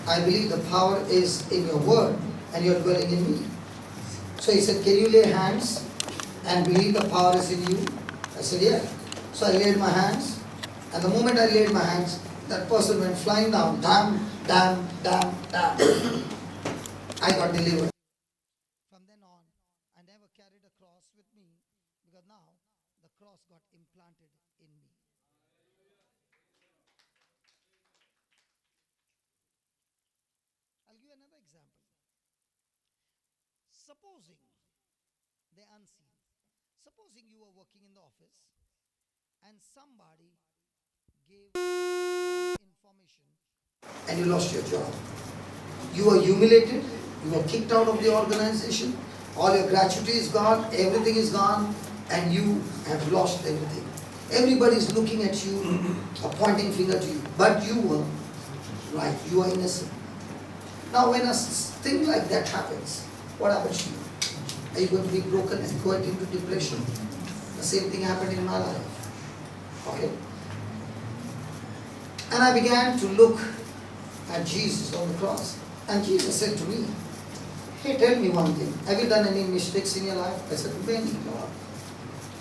[SPEAKER 1] I believe the power is in your word and you're dwelling in me. So he said, can you lay hands and believe the power is in you? I said, yeah. So I laid my hands, and the moment I laid my hands, that person went flying down. Damn, damn, damn, damn. I got delivered. From then on, I never carried a cross with me, because now the cross got implanted in me. I'll give you another example. Supposing the unseen. Supposing you were working in the office and somebody gave wrong information and you lost your job. You were humiliated, you were kicked out of the organization, all your gratuity is gone, everything is gone, and you have lost everything. Everybody is looking at you, pointing finger to you, but you were right, you are innocent. Now when a thing like that happens, what happens to you? Are you going to be broken and going into depression? The same thing happened in my life. Okay? And I began to look at Jesus on the cross. And Jesus said to me, hey, tell me one thing. Have you done any mistakes in your life? I said, many, Lord.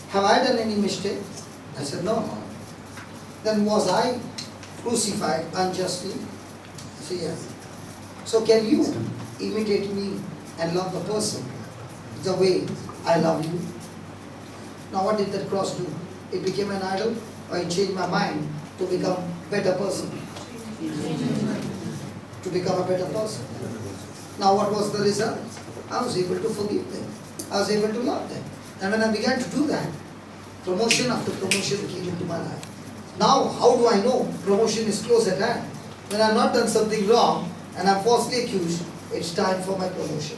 [SPEAKER 1] Have I done any mistake? I said, no, Lord. Then was I crucified unjustly? I said, yes. So can you imitate me and love the person the way I love you? Now what did that cross do? It became an idol, or it changed my mind to become a better person? To become a better person. Now what was the result? I was able to forgive them. I was able to love them. And when I began to do that, promotion after promotion came into my life. Now how do I know promotion is close at hand? When I've not done something wrong and I'm falsely accused, it's time for my promotion.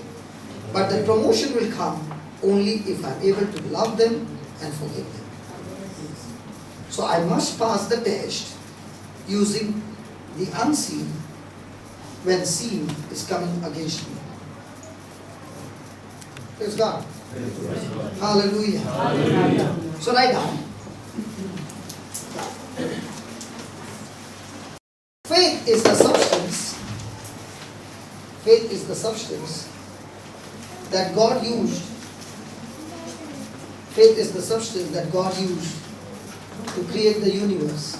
[SPEAKER 1] But the promotion will come only if I'm able to love them and forgive them. So I must pass the test using the unseen when seen is coming against me. Praise God. Hallelujah. Hallelujah. So write down. Faith is the substance. Faith is the substance that God used. Faith is the substance that God used to create the universe.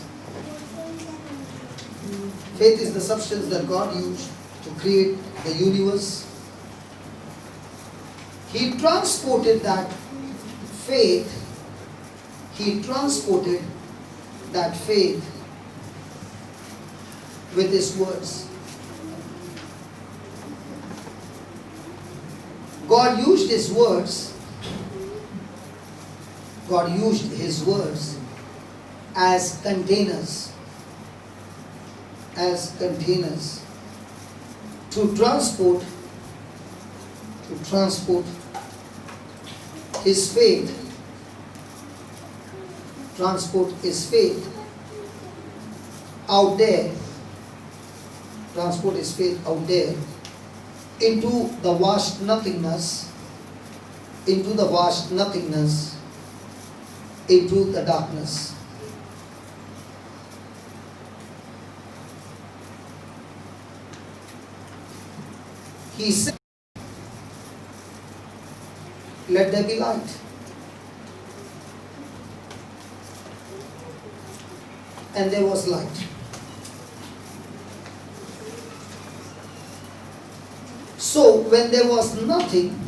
[SPEAKER 1] Faith is the substance that God used to create the universe. He transported that faith. He transported that faith with His words. God used His words. God used His words as containers. As containers to transport His faith, transport His faith out there, transport His faith out there into the vast nothingness, into the darkness. He said, let there be light. And there was light. So when there was nothing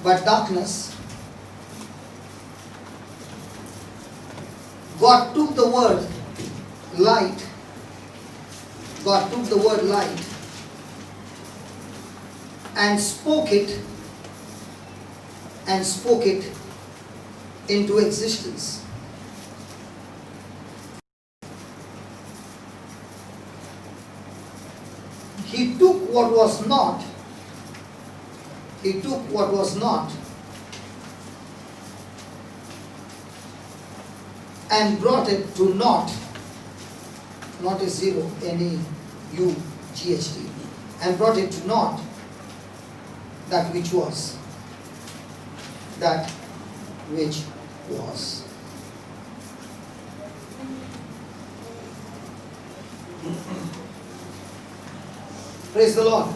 [SPEAKER 1] but darkness, God took the word light, and spoke it into existence. He took what was not, and brought it to naught. Not is zero, N-A-U-G-H-T, and brought it to naught that which was. Praise the Lord.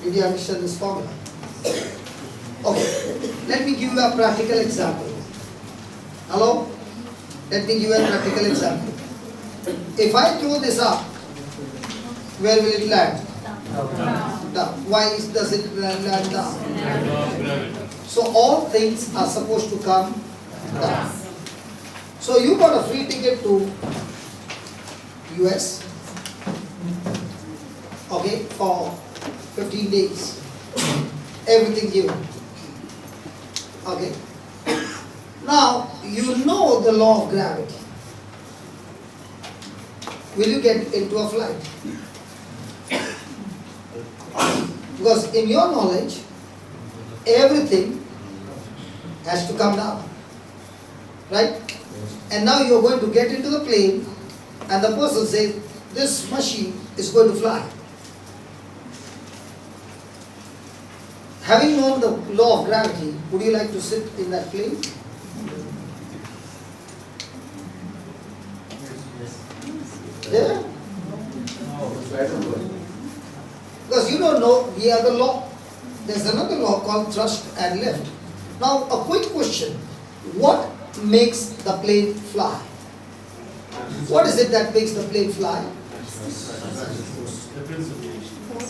[SPEAKER 1] Did you understand this formula? Okay, let me give you a practical example. Hello? Let me give you a practical example. If I throw this up, where will it land? Down. Why does it land down? So all things are supposed to come down. So you got a free ticket to US, okay, for 15 days. Everything given. Okay. Now you know the law of gravity. Will you get into a flight? Because in your knowledge, everything has to come down. Right? And now you're going to get into the plane and the person says, this machine is going to fly. Having known the law of gravity, would you like to sit in that plane? Yeah? Because you don't know the other law. There's another law called thrust and lift. Now, a quick question. What makes the plane fly? What is it that makes the plane fly?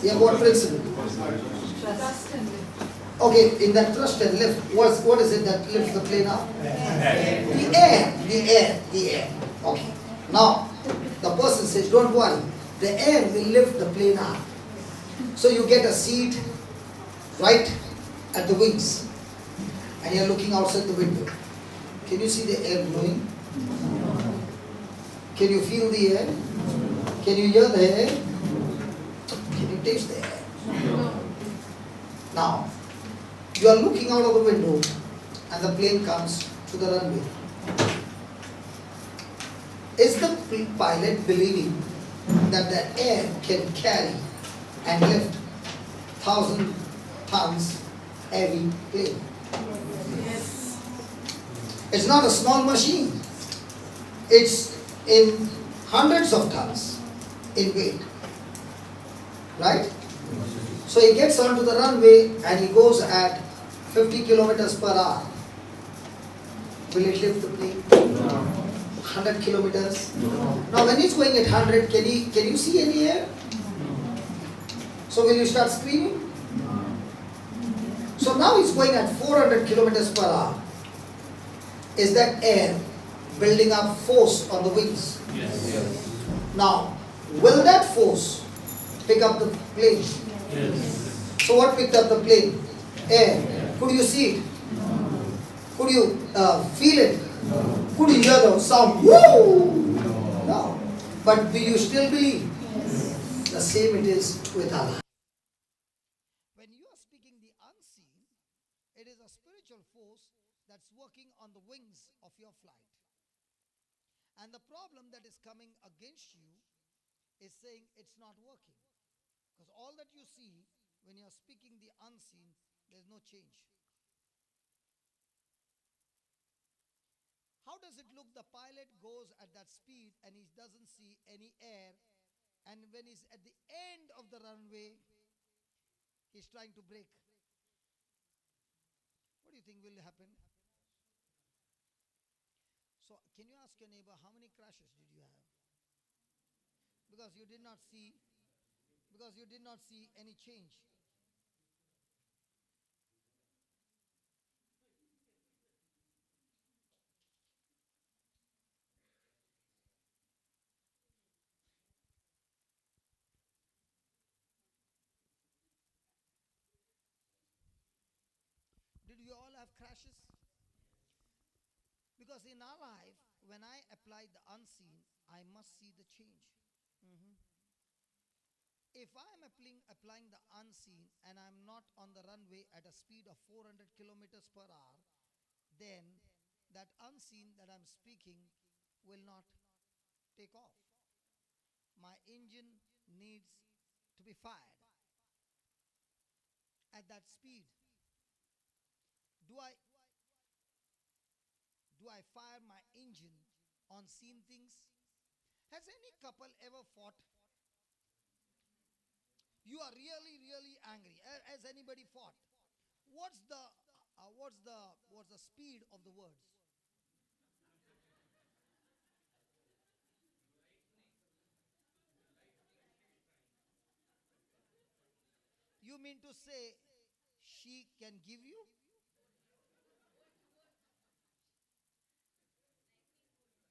[SPEAKER 1] Yeah, what principle?
[SPEAKER 6] Trust and lift.
[SPEAKER 1] Okay, in that thrust and lift, what is it that lifts the plane up? The air. Okay. Now, the person says, don't worry, the air will lift the plane up. So you get a seat right at the wings and you're looking outside the window. Can you see the air blowing? Can you feel the air? Can you hear the air? Can you taste the air? Now, you are looking out of the window and the plane comes to the runway. Is the pilot believing that the air can carry and lift 1,000 tons heavy plane?
[SPEAKER 6] Yes.
[SPEAKER 1] It's not a small machine. It's in hundreds of tons in weight. Right? So he gets onto the runway and he goes at 50 kilometers per hour. Will it lift the plane? 100 kilometers? Now when he's going at 100, can you see any air? So will you start screaming? So now he's going at 400 kilometers per hour. Is that air building up force on the wings?
[SPEAKER 2] Yes.
[SPEAKER 1] Now, will that force pick up the plane?
[SPEAKER 2] Yes.
[SPEAKER 1] So what picked up the plane? Air. Could you see it? Could you feel it? Could you hear the sound? Woo! No. But do you still believe? The same it is with Allah. When you are speaking the unseen, it is a spiritual force that's working on the wings of your flight. And the problem that is coming against you is saying it's not working. Because all that you see when you are speaking the unseen, there's no change. How does it look? The pilot goes at that speed and he doesn't see any air And when he's at the end of the runway, he's trying to brake. What do you think will happen? So, can you ask your neighbor, how many crashes did you have? Because you did not see any change. Did you all have crashes? Because in our life, when I apply the unseen, I must see the change. Mhm. If I am applying the unseen and I'm not on the runway at a speed of 400 kilometers per hour, then that unseen that I'm speaking will not take off. My engine needs to be fired at that speed. Do I fire my engine on seen things? Has any couple ever fought? You are really, really angry. Has anybody fought? What's the speed of the words? You mean to say she can give you?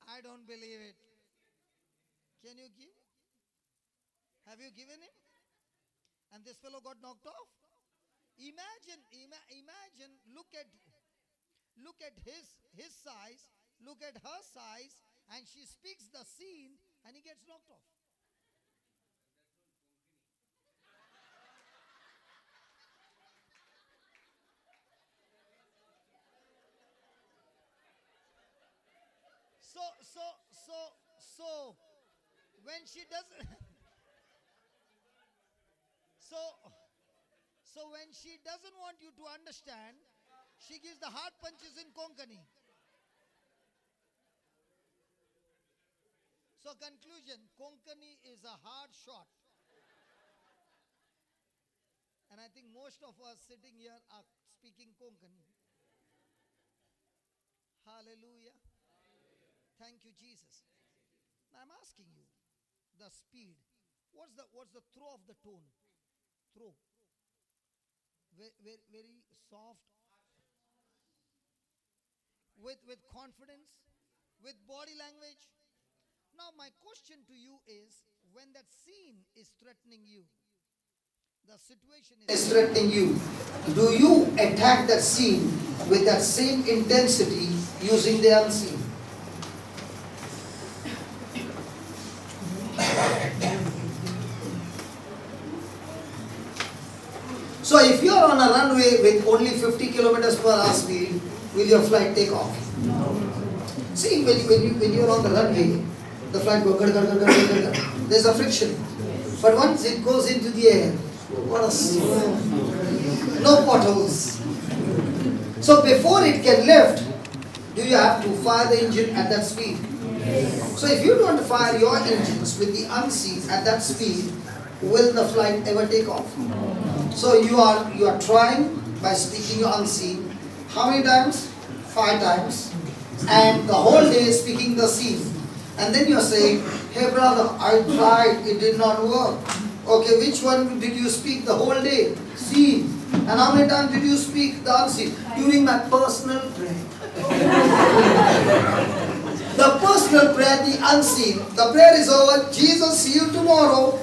[SPEAKER 1] I don't believe it. Can you give? Have you given him? And this fellow got knocked off? Imagine, look at his size, look at her size, and she speaks the scene and he gets knocked off. So when she doesn't so when she doesn't want you to understand, she gives the hard punches in Konkani. So conclusion, Konkani is a hard shot. And I think most of us sitting here are speaking Konkani. Hallelujah. Thank you, Jesus. Now I'm asking you, the speed. What's the throw of the tone? Throw. Very soft. With confidence, with body language. Now my question to you is, when that scene is threatening you, the situation is threatening you, do you attack that scene with that same intensity using the unseen? So if you are on a runway with only 50 kilometers per hour speed, will your flight take off? No. See, when you are on the runway, the flight goes, there's a friction. But once it goes into the air, what a slow, no potholes. So before it can lift, do you have to fire the engine at that speed? Yes. So if you don't fire your engines with the unseen at that speed, will the flight ever take off? So you are trying by speaking your unseen. How many times? 5 times. And the whole day speaking the seen. And then you're saying, hey brother, I tried, it did not work. Okay, which one did you speak the whole day? Seen. And how many times did you speak the unseen? During my personal prayer. The personal prayer, the unseen. The prayer is over. Jesus, see you tomorrow.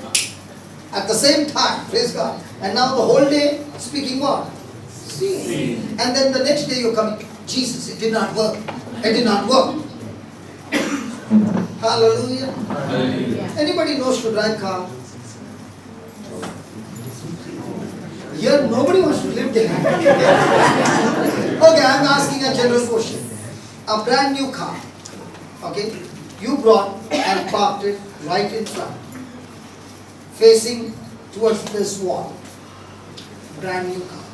[SPEAKER 1] At the same time, praise God. And now the whole day speaking what? Seen. And then the next day you're coming, Jesus, it did not work. It did not work. Hallelujah. Hallelujah. Anybody knows to drive car? Here nobody wants to live there. Okay, I'm asking a general question. A brand new car. Okay, you brought and parked it right in front, facing towards this wall. Brand new car.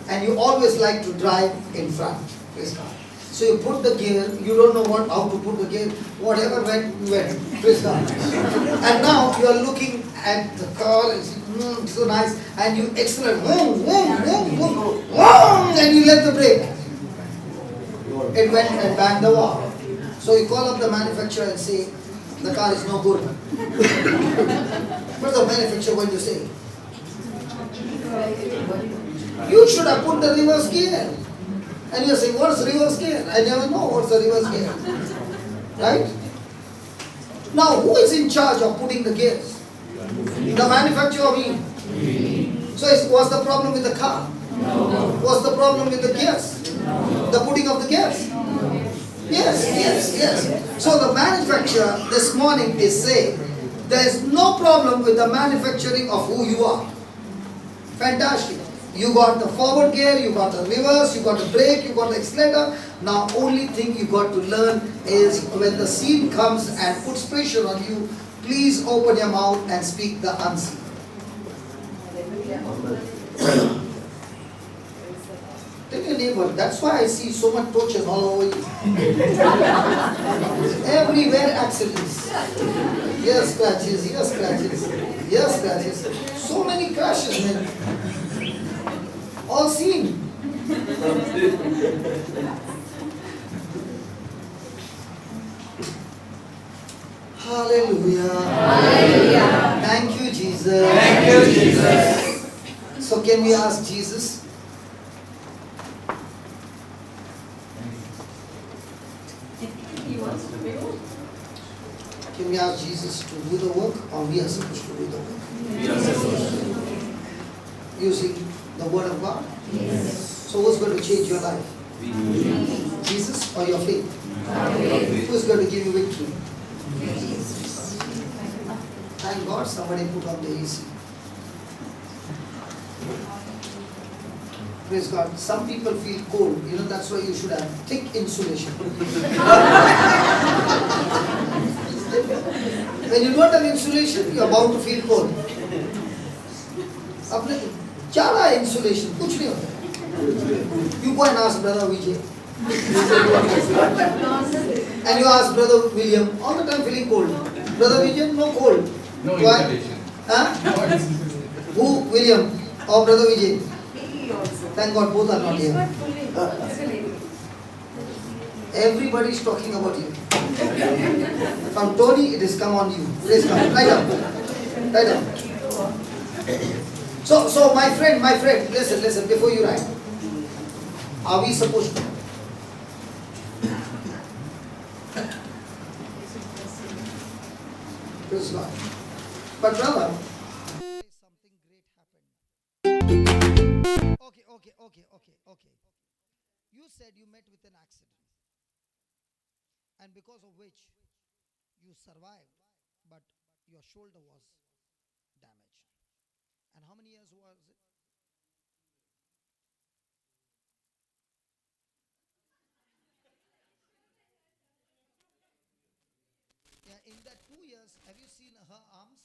[SPEAKER 1] And you always like to drive in front. Praise God. So you put the gear, you don't know how to put the gear, whatever went. Praise God. And now you are looking at the car, it's so nice, and you accelerate, and you let the brake. It went and banged the wall. So you call up the manufacturer and say, the car is no good. What's the manufacturer going to say? You should have put the reverse gear. And you say, what's reverse gear? I never know what's the reverse gear. Right? Now, who is in charge of putting the gears? The manufacturer or me? So what's the problem with the car? What's the problem with the gears? The putting of the gears? Yes. So the manufacturer this morning is saying, there is no problem with the manufacturing of who you are. Fantastic. You got the forward gear, you got the reverse, you got the brake, you got the accelerator. Now only thing you got to learn is when the scene comes and puts pressure on you, please open your mouth and speak the unseen. Tell your neighbor, that's why I see so much torture all over you. Everywhere accidents. Yes, scratches. So many crashes, man. All seen. Hallelujah. Thank you, Jesus. So can we ask Jesus? Can we ask Jesus to do the work, or we are supposed to do the work? Using the word of God?
[SPEAKER 6] Yes.
[SPEAKER 1] So who's going to change your life? Jesus or your faith? Who's going to give you victory? Thank God somebody put on the AC. Praise God. Some people feel cold. You know, that's why you should have thick insulation. When you don't have insulation, you are bound to feel cold. अपने ज़्यादा insulation कुछ नहीं होता. You go and ask Brother Vijay. And you ask Brother William, all the time feeling cold. Brother Vijay, no cold.
[SPEAKER 2] No
[SPEAKER 1] Why?
[SPEAKER 2] insulation.
[SPEAKER 1] Huh? Who? William or Brother Vijay? Thank God both are not here. Everybody is talking about you. From Tony, it has come on you. Praise God. Write down. So my friend, listen, before you write. Are we supposed to? Praise God. But brother, something great happened. Okay. You said you met with an accident. And because of which you survived, but your shoulder was damaged. And how many years was it? Yeah, in that 2 years, have you seen her arms?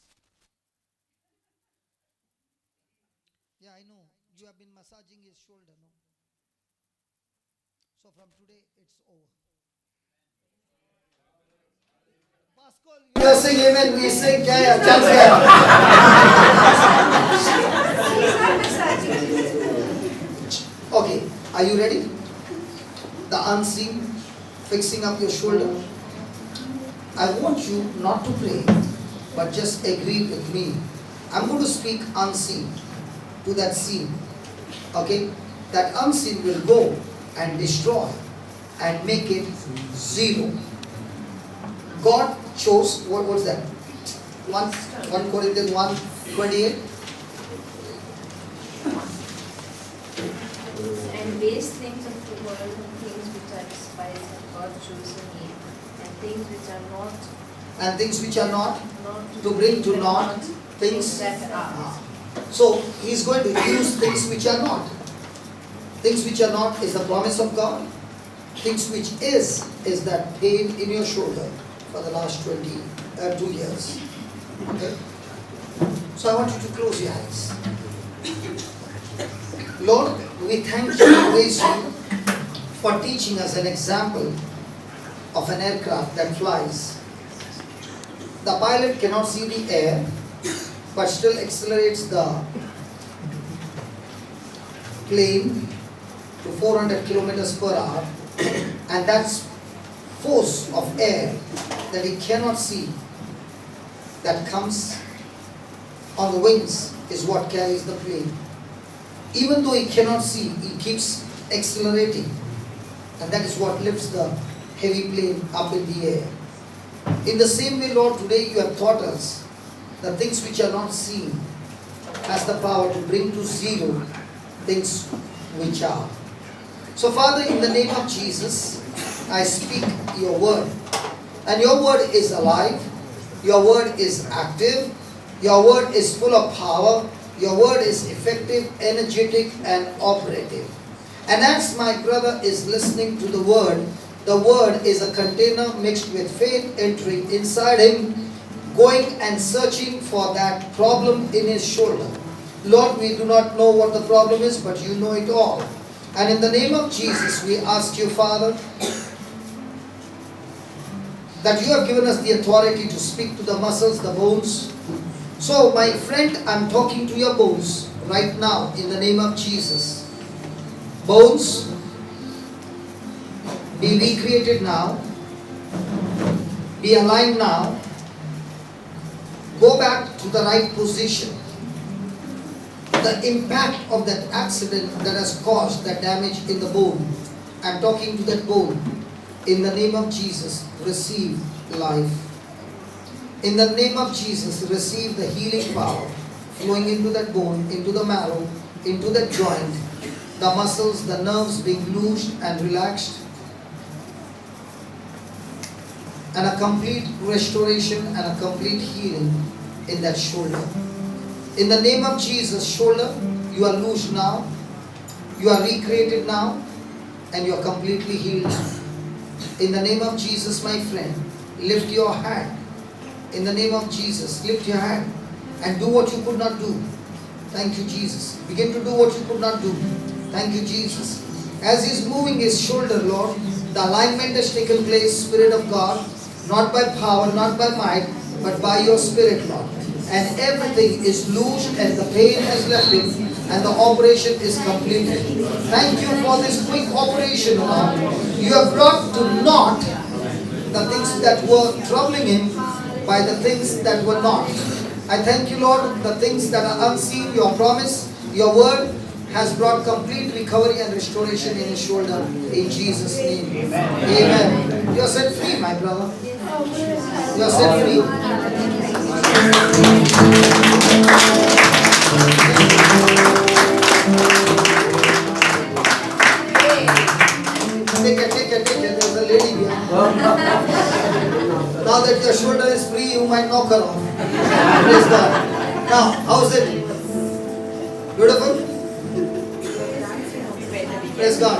[SPEAKER 1] Yeah, I know. You have been massaging his shoulder, no? So from today, it's over. Pascal, you are saying amen, we say kya, chal gaya. Okay, are you ready? The unseen, fixing up your shoulder. I want you not to pray, but just agree with me. I'm going to speak unseen to that scene. Okay? That unseen will go and destroy and make it zero. God chose, what's that? 1 Corinthians 1:28.
[SPEAKER 3] And base things of the world and things which are despised have God chosen me, and things which are not,
[SPEAKER 1] To bring to naught things
[SPEAKER 3] that are.
[SPEAKER 1] So he's going to use things which are not. Things which are not is the promise of God. Things which is that pain in your shoulder for the last 2 years. Okay? So I want you to close your eyes. Lord, we thank you and praise you for teaching us an example of an aircraft that flies. The pilot cannot see the air, but still accelerates the plane to 400 kilometers per hour, and that's force of air that he cannot see that comes on the wings is what carries the plane. Even though he cannot see, he keeps accelerating, and that is what lifts the heavy plane up in the air. In the same way, Lord, today you have taught us the things which are not seen has the power to bring to zero things which are. So Father, in the name of Jesus, I speak your word. And your word is alive, your word is active, your word is full of power, your word is effective, energetic, and operative. And as my brother is listening to the word is a container mixed with faith entering inside him, going and searching for that problem in his shoulder. Lord, we do not know what the problem is, but you know it all. And in the name of Jesus, we ask you, Father, that you have given us the authority to speak to the muscles, the bones. So, my friend, I'm talking to your bones right now in the name of Jesus. Bones, be recreated now. Be aligned now. Go back to the right position. The impact of that accident that has caused that damage in the bone, I'm talking to that bone. In the name of Jesus, receive life. In the name of Jesus, receive the healing power flowing into that bone, into the marrow, into that joint, the muscles, the nerves being loosed and relaxed, and a complete restoration and a complete healing in that shoulder. In the name of Jesus, shoulder, you are loosed now, you are recreated now, and you are completely healed now. In the name of Jesus, my friend, lift your hand. In the name of Jesus, lift your hand and do what you could not do. Thank you, Jesus. Begin to do what you could not do. Thank you, Jesus. As he's moving his shoulder, Lord, the alignment has taken place, Spirit of God, not by power, not by might, but by your Spirit, Lord. And everything is loosed and the pain has left him and the operation is completed. Thank you for this quick operation, Lord. You have brought to naught the things that were troubling him by the things that were not. I thank you, Lord, the things that are unseen, your promise, your word has brought complete recovery and restoration in his shoulder. In Jesus' name. Amen. You are set free, my brother. You are set free. Take it. There's a lady here. Now that your shoulder is free, you might knock her off. Praise God. Now, how's it? Beautiful? Praise God.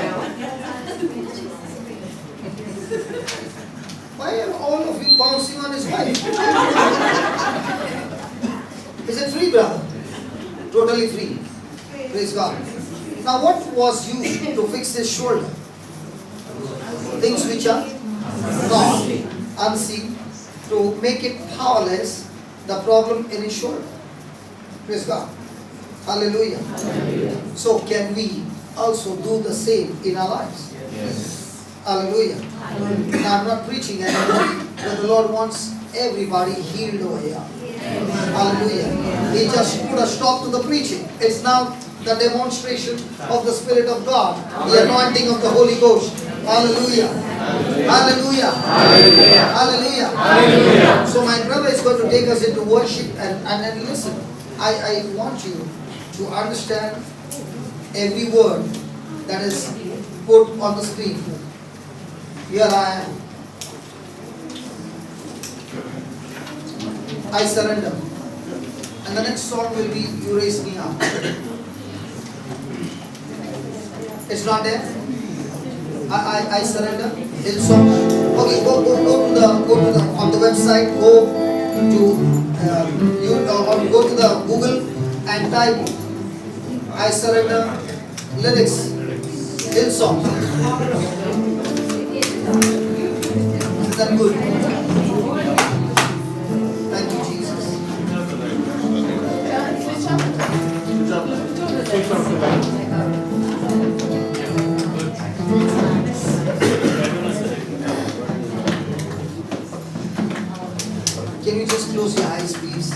[SPEAKER 1] Why are all of you bouncing on his wife? Is it free, brother? Totally free. Praise God. Now, what was used to fix his shoulder? Things which are not unseen, to make it powerless, the problem in his shoulder. Praise God. Hallelujah. So can we also do the same in our lives?
[SPEAKER 2] Yes.
[SPEAKER 1] Hallelujah. Now, I'm not preaching anymore, but the Lord wants everybody healed over here. Hallelujah. He just put a stop to the preaching. It's now the demonstration of the Spirit of God, the anointing of the Holy Ghost. Hallelujah. Hallelujah. Hallelujah. Hallelujah. So my brother is going to take us into worship and listen. I want you to understand every word that is put on the screen. Here I am. I surrender. And the next song will be You Raise Me Up. It's not there? I surrender. It's song. Okay, go to the on the website. Go to the Google and type I surrender lyrics. Hillsong. Is that good? Thank you, Jesus. Can you just close your eyes, please?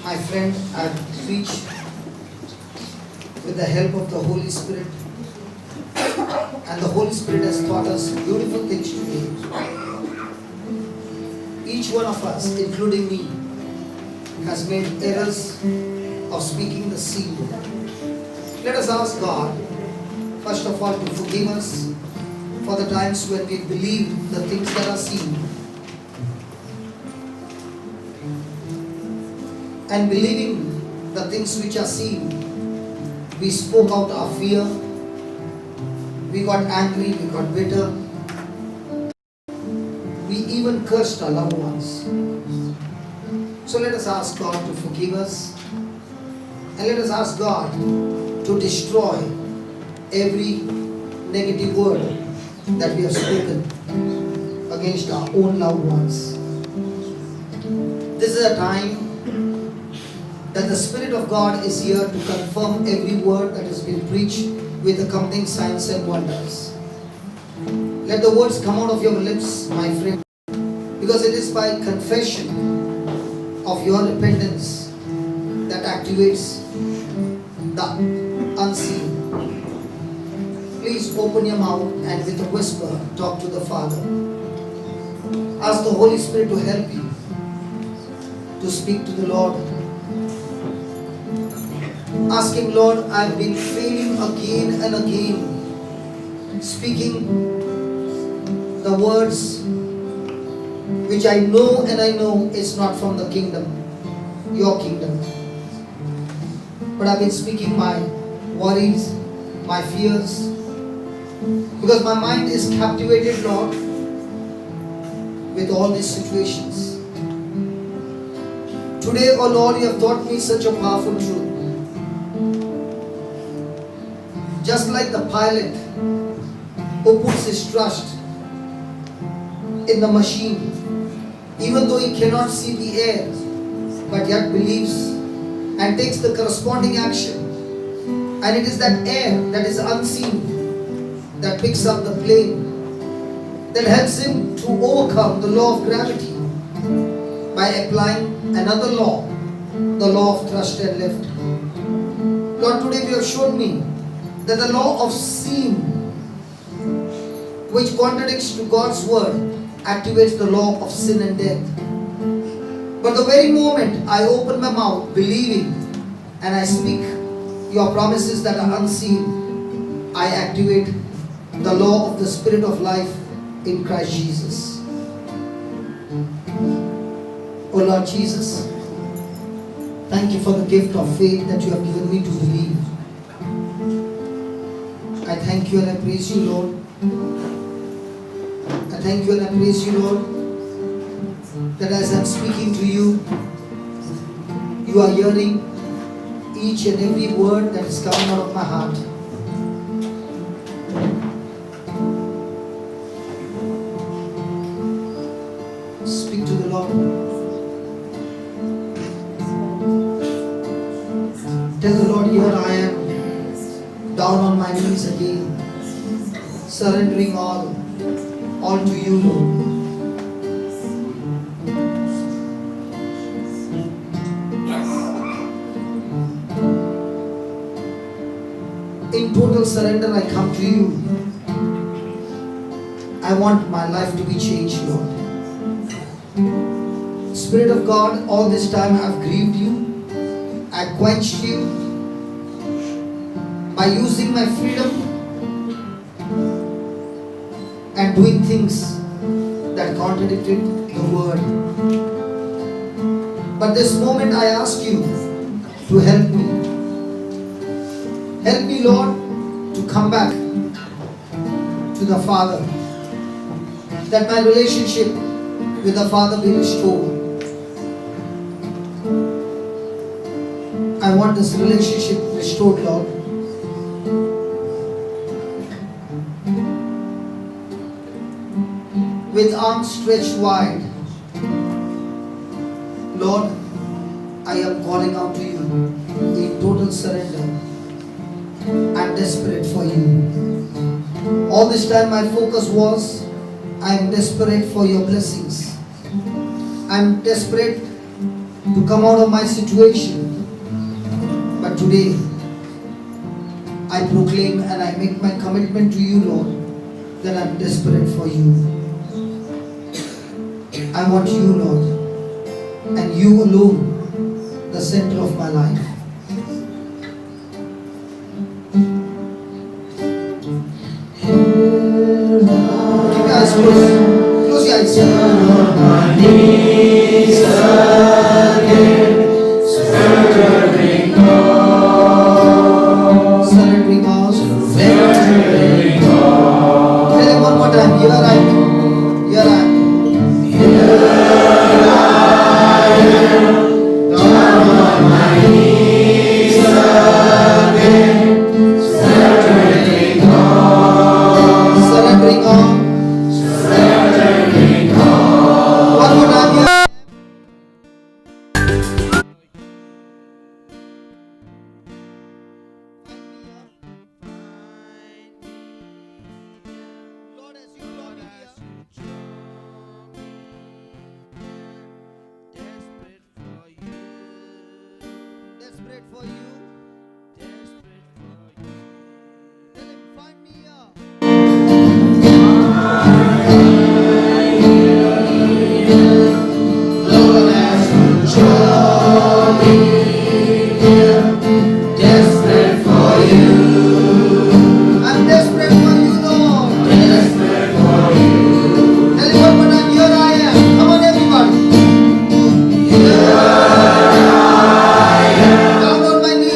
[SPEAKER 1] My friend, I've preached with the help of the Holy Spirit, and the Holy Spirit has taught us beautiful things today. Each one of us, including me, has made errors of speaking the seed. Let us ask God, first of all, to forgive us for the times when we believed the things that are seen. And believing the things which are seen, we spoke out our fear, we got angry, we got bitter, we even cursed our loved ones. So let us ask God to forgive us, and let us ask God to destroy every negative word that we have spoken against our own loved ones. This is a time that the Spirit of God is here to confirm every word that has been preached with accompanying signs and wonders. Let the words come out of your lips, my friend, because it is by confession of your repentance that activates the unseen. Please open your mouth and with a whisper talk to the Father. Ask the Holy Spirit to help you to speak to the Lord. Ask Him, Lord, I've been failing again and again, speaking the words which I know and I know is not from the kingdom, your kingdom. But I've been speaking my worries, my fears, because my mind is captivated, Lord, with all these situations. Today, oh Lord, you have taught me such a powerful truth. Just like the pilot who puts his trust in the machine, even though he cannot see the air, but yet believes and takes the corresponding action. And it is that air that is unseen that picks up the plane, that helps him to overcome the law of gravity by applying another law, the law of thrust and lift. Lord, today you have shown me that the law of seeing, which contradicts to God's word, activates the law of sin and death. But the very moment I open my mouth believing and I speak your promises that are unseen, I activate the law of the Spirit of life in Christ Jesus. Oh Lord Jesus, thank you for the gift of faith that you have given me to believe. I thank you and I praise you, Lord. I thank you and I praise you, Lord, that as I'm speaking to you, you are hearing each and every word that is coming out of my heart. Speak to the Lord. Tell the Lord, here I am, down on my knees again, surrendering all to you, Lord. In total surrender I come to you. I want my life to be changed, Lord. Spirit of God, all this time I have grieved you. I quenched you by using my freedom and doing things that contradicted the word. But this moment I ask you to help me. Help me, Lord, to come back to the Father, that my relationship with the Father be restored. want this relationship restored, Lord. With arms stretched wide, Lord, I am calling out to you in total surrender. I'm desperate for you. All this time my focus was, I am desperate for your blessings. I'm desperate to come out of my situation. But today, I proclaim and I make my commitment to you, Lord, that I'm desperate for you. I want you, Lord, and you alone, the center of my life. Keep your eyes closed. Close your eyes.
[SPEAKER 2] My knees again, surrendering all,
[SPEAKER 1] Surrendering all.
[SPEAKER 2] surrendering all.
[SPEAKER 1] Tell him one more time. Here I am. Here I am.
[SPEAKER 2] Down on my knees again, surrendering all,
[SPEAKER 1] Surrendering all.
[SPEAKER 2] surrendering all.
[SPEAKER 1] One more time. Here. Lord, as you brought me here, desperate for you. Tell him, find me here.
[SPEAKER 2] Lord, as you draw me near, desperate for you,
[SPEAKER 1] I'm desperate for you, Lord.
[SPEAKER 2] desperate for you.
[SPEAKER 1] Tell him one more time. Here I am. Come on, everybody. Down on my knees.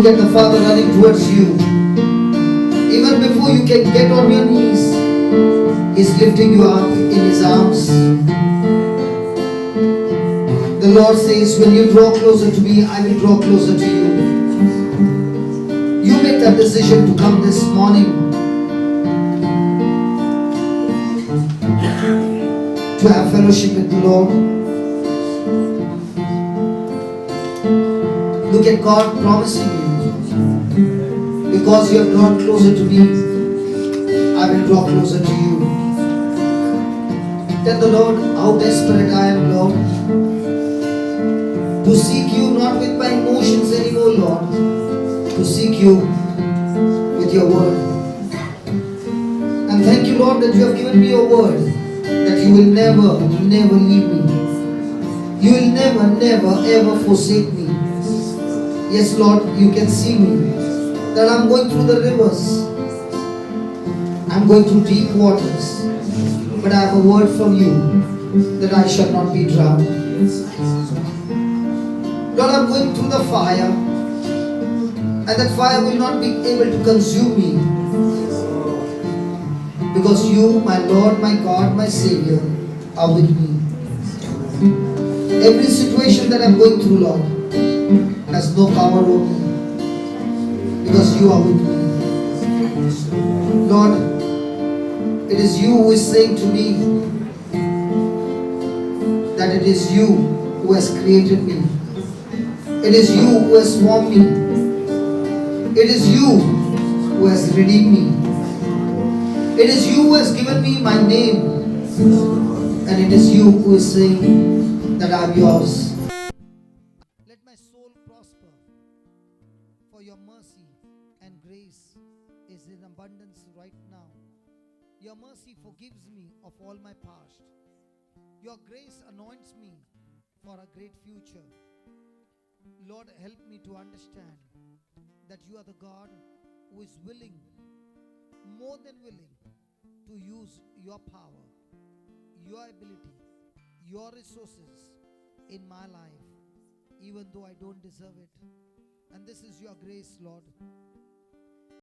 [SPEAKER 1] look at the Father running towards you. Even before you can get on your knees, He's lifting you up in His arms. The Lord says, when you draw closer to me, I will draw closer to you. You make that decision to come this morning to have fellowship with the Lord. Look at God promising you, because you have drawn closer to me, I will draw closer to you. Tell the Lord how desperate I am, Lord, to seek you not with my emotions anymore, Lord, to seek you with your word. And thank you, Lord, that you have given me your word, that you will never, never leave me. You will never, never, ever forsake me. Yes, Lord, you can see me, that I'm going through the rivers, I'm going through deep waters, but I have a word from you, that I shall not be drowned. Lord, I'm going through the fire, and that fire will not be able to consume me, because you, my Lord, my God, my Savior, are with me. Every situation that I'm going through, Lord, has no power over me, because you are with me. Lord, it is you who is saying to me that it is you who has created me. It is you who has formed me. It is you who has redeemed me. It is you who has given me my name. And it is you who is saying that I am yours. Let my soul prosper, for your mercy and grace is in abundance right now. Your mercy forgives me of all my past. Your grace anoints me for a great future. Lord, help me to understand that you are the God who is willing, more than willing, to use your power, your ability, your resources in my life, even though I don't deserve it. And this is your grace, Lord.